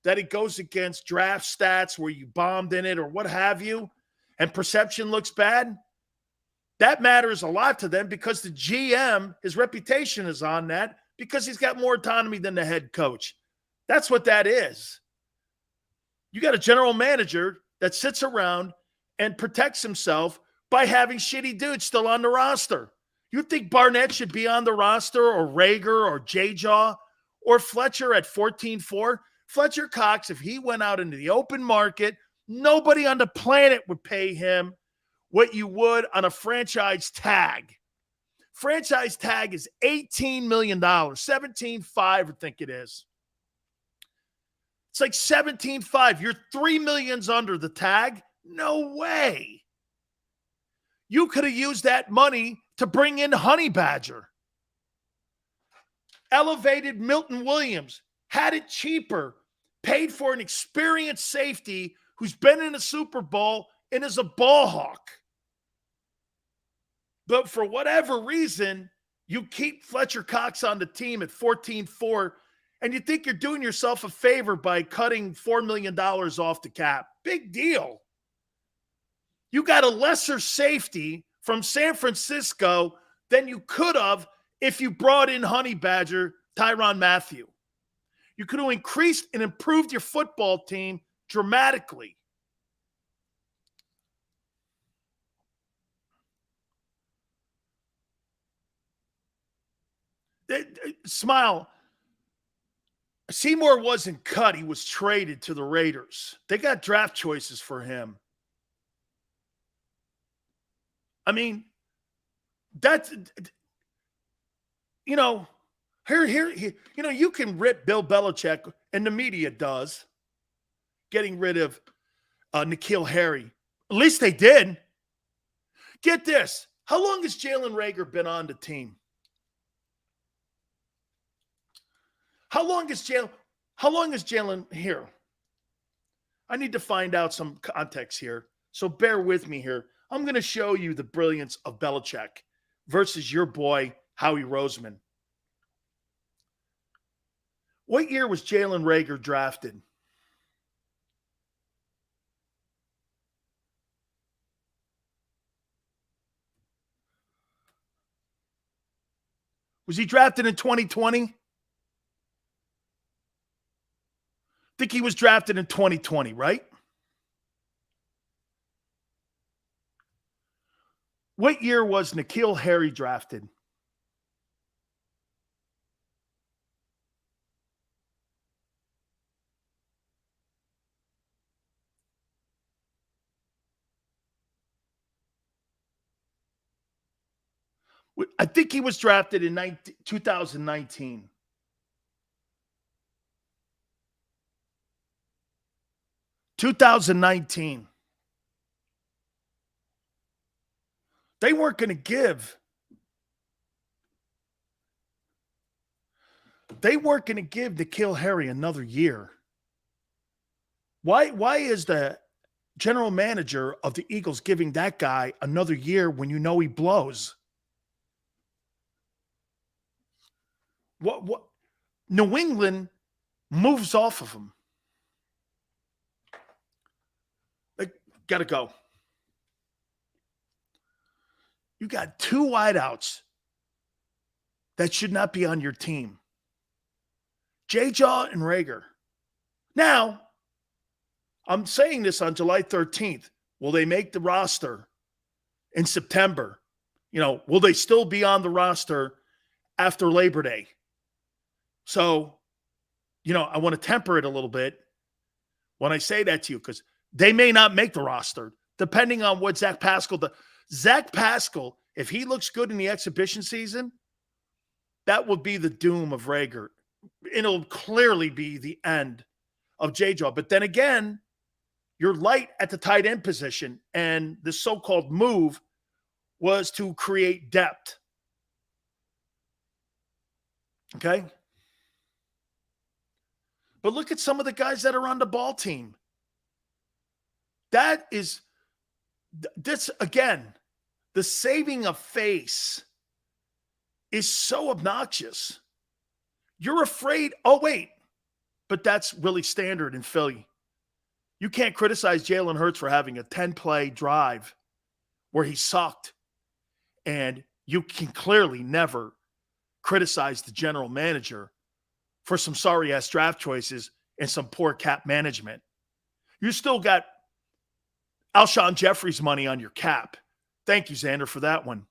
that it goes against draft stats where you bombed in it or what have you, and perception looks bad, that matters a lot to them because the GM, his reputation is on that because he's got more autonomy than the head coach. That's what that is. You got a general manager that sits around and protects himself by having shitty dudes still on the roster. You think Barnett should be on the roster or Reagor or J-Jaw or Fletcher at 14.4? Fletcher Cox, if he went out into the open market, nobody on the planet would pay him what you would on a franchise tag. Franchise tag is $18 million, $17.5, I think it is. It's like $17.5. You're $3 million under the tag? No way. You could have used that money to bring in Honey Badger. Elevated Milton Williams, had it cheaper, paid for an experienced safety who's been in a Super Bowl and is a ball hawk. But for whatever reason, you keep Fletcher Cox on the team at 14.4, And you think you're doing yourself a favor by cutting $4 million off the cap. Big deal. You got a lesser safety from San Francisco than you could have if you brought in Honey Badger Tyrann Mathieu. You could have increased and improved your football team dramatically. Smile. Seymour wasn't cut. He was traded to the Raiders. They got draft choices for him. I mean, that's, you know, here, you know, you can rip Bill Belichick, and the media does, getting rid of N'Keal Harry. At least they did. Get this. How long has Jalen Reagor been on the team? How long is Jalen here? I need to find out some context here. So bear with me here. I'm going to show you the brilliance of Belichick versus your boy, Howie Roseman. What year was Jalen Reagor drafted? Was he drafted in 2020? I think he was drafted in 2020, right? What year was N'Keal Harry drafted? I think he was drafted in 2019. They weren't going to give. They weren't going to give N'Keal Harry another year. Why is the general manager of the Eagles giving that guy another year when you know he blows? What? New England moves off of him. They got to go. You got two wideouts that should not be on your team. J-Jaw and Reagor. Now, I'm saying this on July 13th. Will they make the roster in September? You know, will they still be on the roster after Labor Day? So, you know, I want to temper it a little bit when I say that to you, because they may not make the roster, depending on what Zach Pascal does. Zach Pascal, if he looks good in the exhibition season, that would be the doom of Reagor. It'll clearly be the end of J-Jaw. But then again, you're light at the tight end position, and the so-called move was to create depth. Okay? But look at some of the guys that are on the ball team. This, again, the saving of face is so obnoxious. You're afraid, oh, wait, but that's really standard in Philly. You can't criticize Jalen Hurts for having a 10-play drive where he sucked. And you can clearly never criticize the general manager for some sorry-ass draft choices and some poor cap management. You still got Alshon Jeffrey's money on your cap. Thank you, Xander, for that one.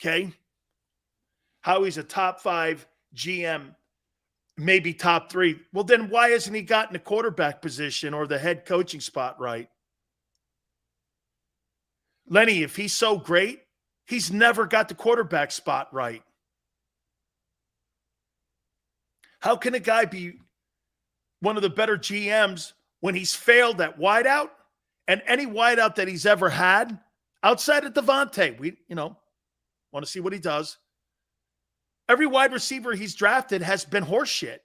Okay? Howie's a top 5 GM, maybe top 3. Well, then why hasn't he gotten the quarterback position or the head coaching spot right? Lenny, if he's so great, he's never got the quarterback spot right. How can a guy be one of the better GMs when he's failed at wideout, and any wideout that he's ever had outside of Devontae? We, want to see what he does. Every wide receiver he's drafted has been horseshit.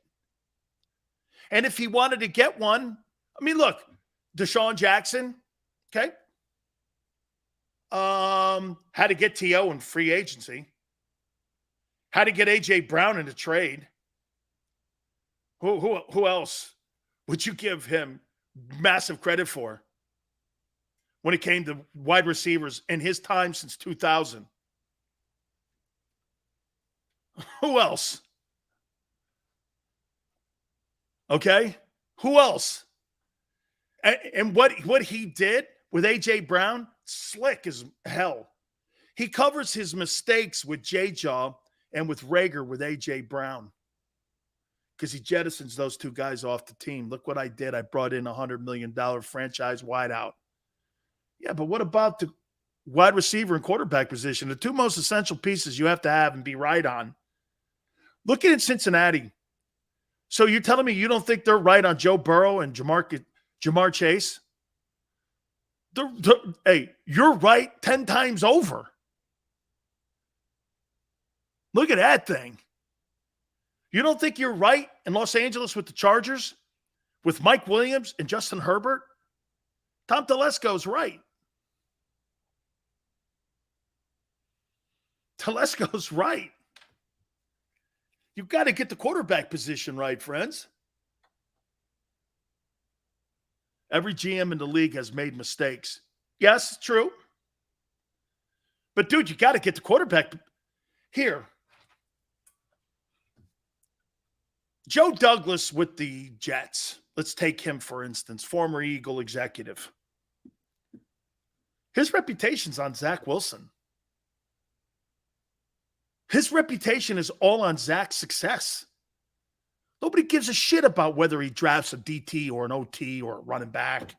And if he wanted to get one, I mean, look, Deshaun Jackson, okay, had to get T.O. in free agency, had to get A.J. Brown in a trade. Who else would you give him massive credit for when it came to wide receivers in his time since 2000? Who else? Okay? Who else? And what he did with A.J. Brown, slick as hell. He covers his mistakes with J-Jaw and with Rager with A.J. Brown because he jettisons those two guys off the team. Look what I did. I brought in a $100 million franchise wideout. Yeah, but what about the wide receiver and quarterback position? The two most essential pieces you have to have and be right on. Looking at Cincinnati. So you're telling me you don't think they're right on Joe Burrow and Jamar Chase? Hey, you're right 10 times over. Look at that thing. You don't think you're right in Los Angeles with the Chargers, with Mike Williams and Justin Herbert? Tom Telesco's right. Telesco's right. You've got to get the quarterback position right, friends. Every GM in the league has made mistakes. Yes, true. But, dude, you got to get the quarterback. Here. Joe Douglas with the Jets. Let's take him, for instance, former Eagle executive. His reputation's on Zach Wilson. His reputation is all on Zach's success. Nobody gives a shit about whether he drafts a DT or an OT or a running back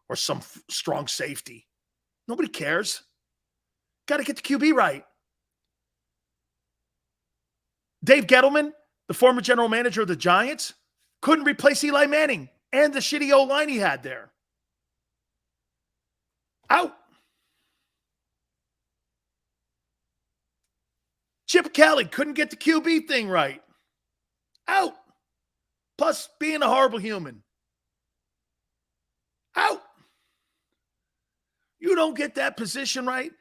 or some strong safety. Nobody cares. Got to get the QB right. Dave Gettleman, the former general manager of the Giants, couldn't replace Eli Manning and the shitty O-line he had there. Out. Chip Kelly couldn't get the QB thing right. Out. Plus being a horrible human. Out. You don't get that position right.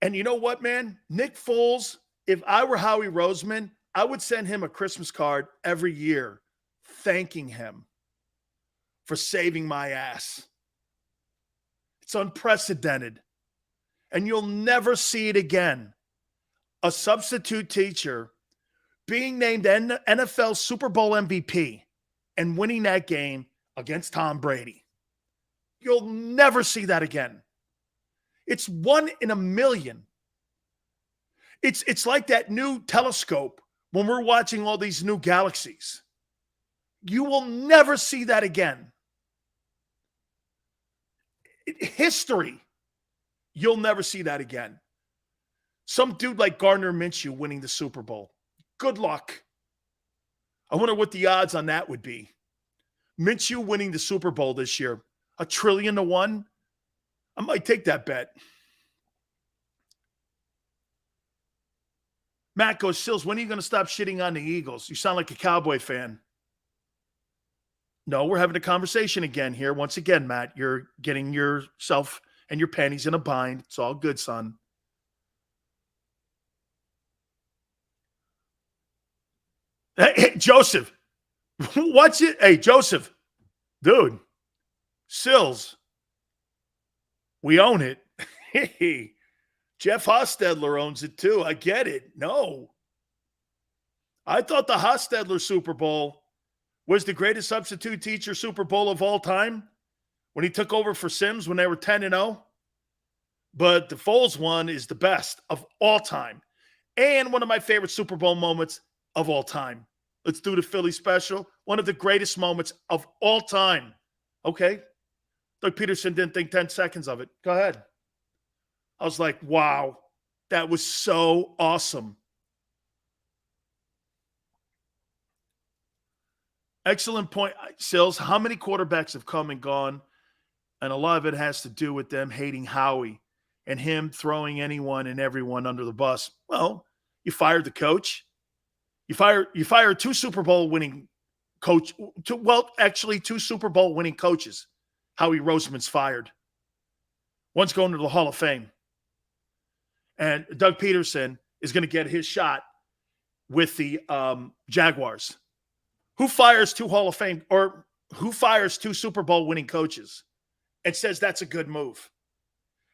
And you know what, man? Nick Foles, if I were Howie Roseman, I would send him a Christmas card every year thanking him for saving my ass. It's unprecedented. And you'll never see it again. A substitute teacher being named NFL Super Bowl MVP and winning that game against Tom Brady. You'll never see that again. It's 1 in a million. It's like that new telescope when we're watching all these new galaxies. You will never see that again. History. You'll never see that again. Some dude like Gardner Minshew winning the Super Bowl. Good luck. I wonder what the odds on that would be. Minshew winning the Super Bowl this year. 1 trillion to 1. I might take that bet. Matt goes, Sills, when are you going to stop shitting on the Eagles? You sound like a Cowboy fan. No, we're having a conversation again here. Once again, Matt, you're getting yourself and your panties in a bind. It's all good, son. Hey, Joseph, what's it? Hey, Joseph, dude, Sills, we own it. Hey, Jeff Hostetler owns it too. I get it. No. I thought the Hostetler Super Bowl was the greatest substitute teacher Super Bowl of all time when he took over for Sims when they were 10-0. But the Foles one is the best of all time and one of my favorite Super Bowl moments of all time. Let's do the Philly special. One of the greatest moments of all time. Okay. Doug Peterson didn't think 10 seconds of it. Go ahead. I was like, wow, that was so awesome. Excellent point, Sills. How many quarterbacks have come and gone? And a lot of it has to do with them hating Howie and him throwing anyone and everyone under the bus. Well, you fired the coach. You fired 2 Super Bowl winning two Super Bowl winning coaches. Howie Roseman's fired. One's going to the Hall of Fame. And Doug Peterson is going to get his shot with the Jaguars. Who fires 2 Hall of Fame or who fires 2 Super Bowl winning coaches and says that's a good move?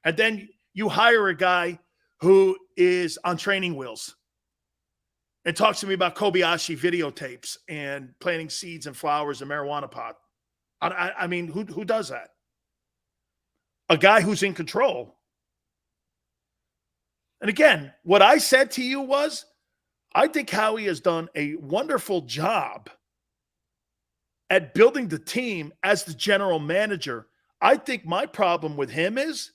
And then you hire a guy who is on training wheels and talks to me about Kobayashi videotapes and planting seeds and flowers and marijuana pot. I mean, who does that? A guy who's in control. And again, what I said to you was, I think Howie has done a wonderful job at building the team as the general manager. I think my problem with him is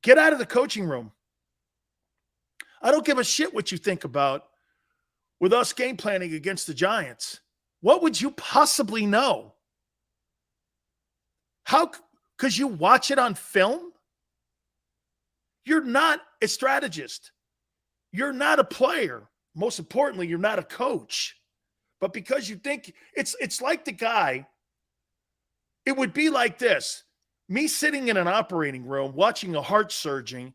get out of the coaching room. I don't give a shit what you think about with us game planning against the Giants. What would you possibly know? How? Because you watch it on film? You're not a strategist. You're not a player. Most importantly, you're not a coach. But because you think it's like the guy, it would be like this. Me sitting in an operating room, watching a heart surging,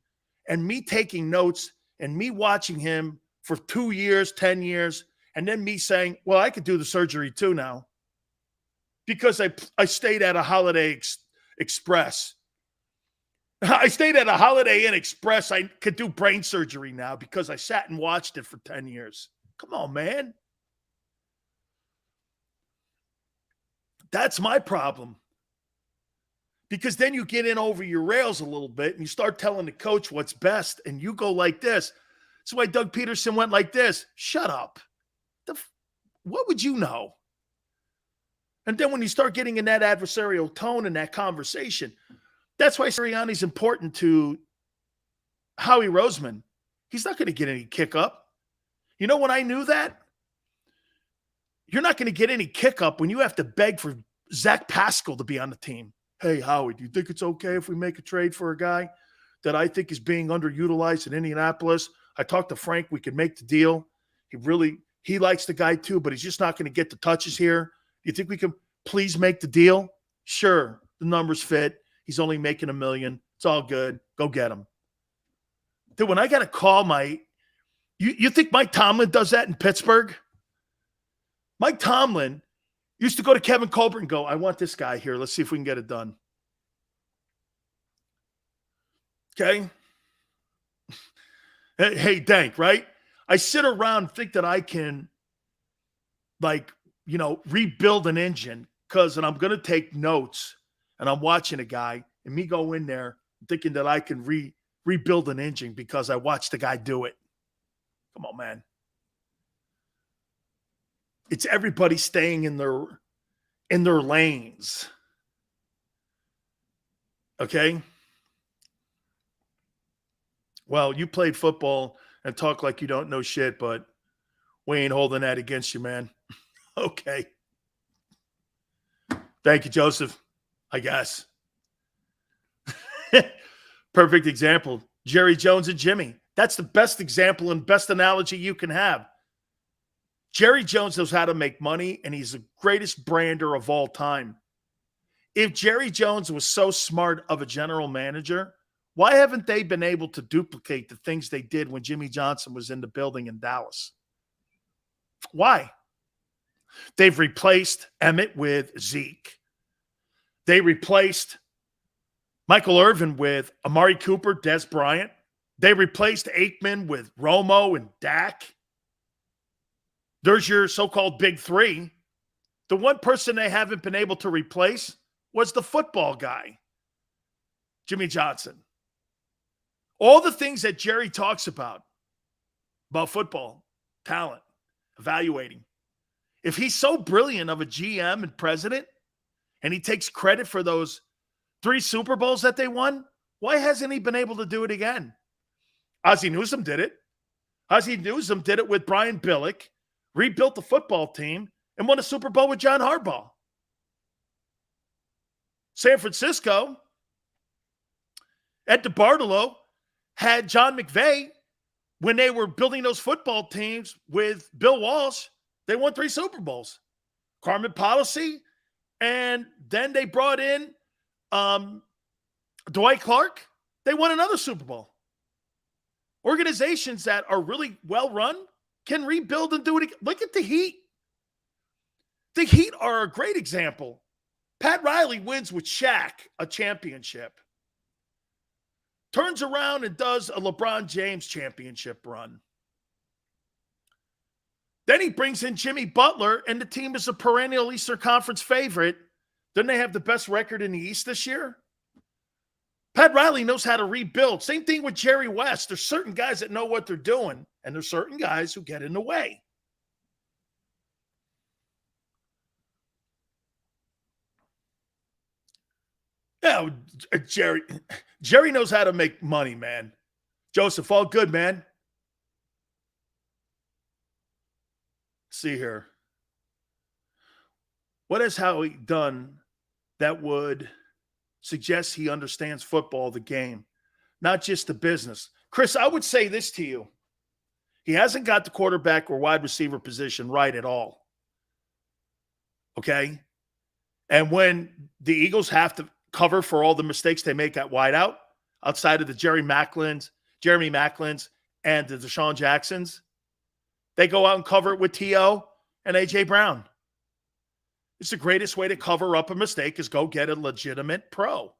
and me taking notes, and me watching him for 2 years, 10 years, and then me saying, well, I could do the surgery too now. Because I stayed at a Holiday Express. I stayed at a Holiday Inn Express. I could do brain surgery now because I sat and watched it for 10 years. Come on, man. That's my problem. Because then you get in over your rails a little bit and you start telling the coach what's best and you go like this. That's why Doug Peterson went like this. Shut up. What would you know? And then when you start getting in that adversarial tone and that conversation, that's why Sirianni's important to Howie Roseman. He's not going to get any kick up. You know when I knew that? You're not going to get any kick up when you have to beg for Zach Pascal to be on the team. Hey, Howie, do you think it's okay if we make a trade for a guy that I think is being underutilized in Indianapolis? I talked to Frank. We could make the deal. He likes the guy too, but he's just not going to get the touches here. You think we can please make the deal? Sure. The numbers fit. He's only making $1 million. It's all good. Go get him. Dude, when I got to call you think Mike Tomlin does that in Pittsburgh? Mike Tomlin used to go to Kevin Colbert and go, I want this guy here. Let's see if we can get it done. Okay? Hey, Dyke, right? I sit around and think that I can, rebuild an engine and I'm going to take notes and I'm watching a guy and me go in there thinking that I can rebuild an engine because I watched the guy do it. Come on, man. It's everybody staying in their lanes. Okay? Well, you played football and talk like you don't know shit, but we ain't holding that against you, man. Okay. Thank you, Joseph. I guess. Perfect example. Jerry Jones and Jimmy. That's the best example and best analogy you can have. Jerry Jones knows how to make money, and he's the greatest brander of all time. If Jerry Jones was so smart of a general manager, why haven't they been able to duplicate the things they did when Jimmy Johnson was in the building in Dallas? Why? They've replaced Emmett with Zeke. They replaced Michael Irvin with Amari Cooper, Des Bryant. They replaced Aikman with Romo and Dak. There's your so-called big three. The one person they haven't been able to replace was the football guy, Jimmy Johnson. All the things that Jerry talks about football, talent, evaluating. If he's so brilliant of a GM and president, and he takes credit for those 3 Super Bowls that they won, why hasn't he been able to do it again? Ozzie Newsome did it. Ozzie Newsome did it with Brian Billick, rebuilt the football team, and won a Super Bowl with John Harbaugh. San Francisco, Ed DeBartolo had John McVay when they were building those football teams with Bill Walsh. They won 3 Super Bowls. Carmen Policy, and then they brought in Dwight Clark. They won another Super Bowl. Organizations that are really well run can rebuild and do it again. Look at the Heat. The Heat are a great example. Pat Riley wins with Shaq a championship. Turns around and does a LeBron James championship run. Then he brings in Jimmy Butler, and the team is a perennial Eastern Conference favorite. Didn't they have the best record in the East this year? Pat Riley knows how to rebuild. Same thing with Jerry West. There's certain guys that know what they're doing, and there's certain guys who get in the way. Yeah, Jerry knows how to make money, man. Joseph, all good, man. Let's see here. What has Howie done that would suggest he understands football, the game, not just the business? Chris, I would say this to you. He hasn't got the quarterback or wide receiver position right at all. Okay? And when the Eagles have to cover for all the mistakes they make at wideout, outside of the Jeremy Maclins, and the Deshaun Jacksons, they go out and cover it with T.O. and A.J. Brown. It's the greatest way to cover up a mistake is go get a legitimate pro.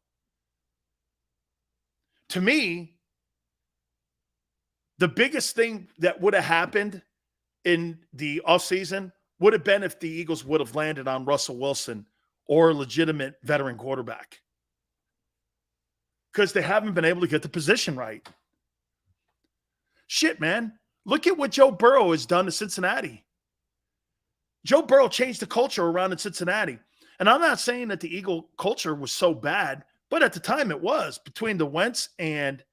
To me, the biggest thing that would have happened in the offseason would have been if the Eagles would have landed on Russell Wilson or a legitimate veteran quarterback. Because they haven't been able to get the position right. Shit, man. Look at what Joe Burrow has done to Cincinnati. Joe Burrow changed the culture around in Cincinnati. And I'm not saying that the Eagle culture was so bad, but at the time it was. Between the Wentz and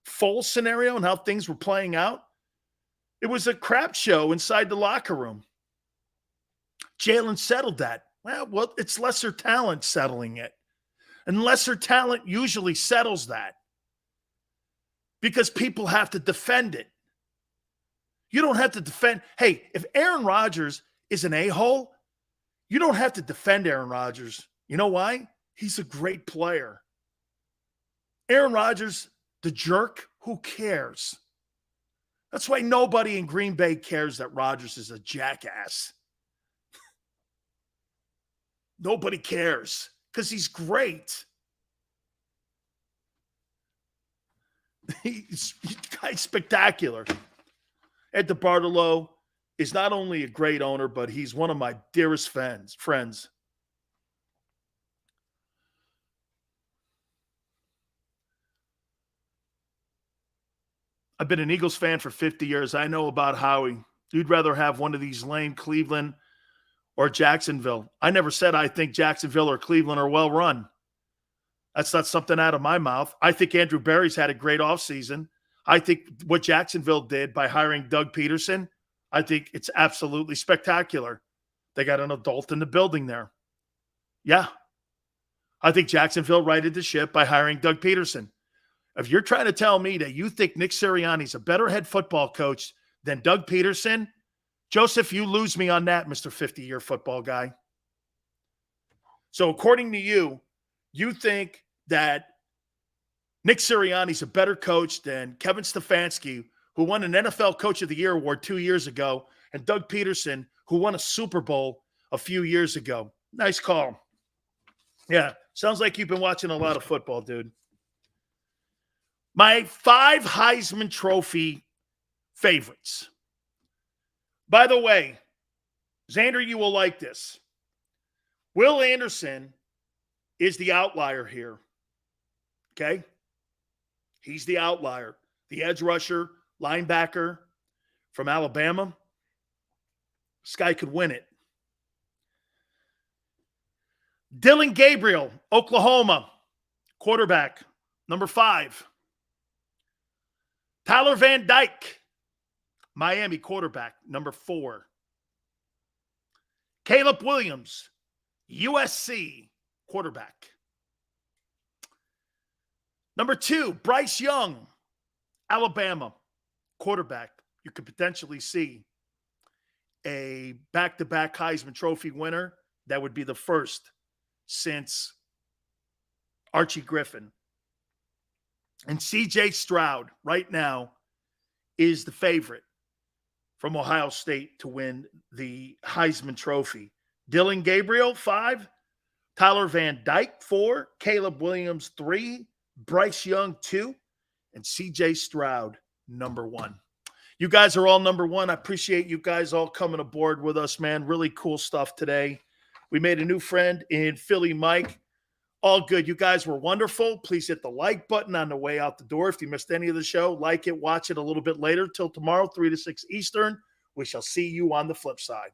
Foles scenario and how things were playing out, it was a crap show inside the locker room. Jalen settled that. Well, it's lesser talent settling it. And lesser talent usually settles that because people have to defend it. You don't have to defend. Hey, if Aaron Rodgers is an a-hole, you don't have to defend Aaron Rodgers. You know why? He's a great player. Aaron Rodgers, the jerk, who cares? That's why nobody in Green Bay cares that Rodgers is a jackass. Nobody cares. Because he's great. He's spectacular. Ed DeBartolo is not only a great owner, but he's one of my dearest friends. I've been an Eagles fan for 50 years. I know about Howie. You'd rather have one of these lame Cleveland or Jacksonville. I never said I think Jacksonville or Cleveland are well run. That's not something out of my mouth. I think Andrew Berry's had a great offseason. I think what Jacksonville did by hiring Doug Peterson, I think it's absolutely spectacular. They got an adult in the building there. Yeah. I think Jacksonville righted the ship by hiring Doug Peterson. If you're trying to tell me that you think Nick Sirianni's a better head football coach than Doug Peterson, Joseph, you lose me on that, Mr. 50-year football guy. So according to you, you think that Nick Sirianni's a better coach than Kevin Stefanski, who won an NFL Coach of the Year award 2 years ago, and Doug Peterson, who won a Super Bowl a few years ago. Nice call. Yeah, sounds like you've been watching a lot of football, dude. My 5 Heisman Trophy favorites. By the way, Xander, you will like this. Will Anderson is the outlier here. Okay? He's the outlier. The edge rusher, linebacker from Alabama. This guy could win it. Dylan Gabriel, Oklahoma, quarterback, number 5. Tyler Van Dyke, Miami quarterback, number 4. Caleb Williams, USC quarterback. Number 2, Bryce Young, Alabama quarterback. You could potentially see a back-to-back Heisman Trophy winner. That would be the first since Archie Griffin. And C.J. Stroud right now is the favorite from Ohio State to win the Heisman Trophy. Dylan Gabriel, 5. Tyler Van Dyke, 4. Caleb Williams, 3. Bryce Young, 2. And CJ Stroud, number 1. You guys are all number 1. I appreciate you guys all coming aboard with us, man. Really cool stuff today. We made a new friend in Philly, Mike. All good. You guys were wonderful. Please hit the like button on the way out the door. If you missed any of the show, like it, watch it a little bit later till tomorrow, 3 to 6 Eastern. We shall see you on the flip side.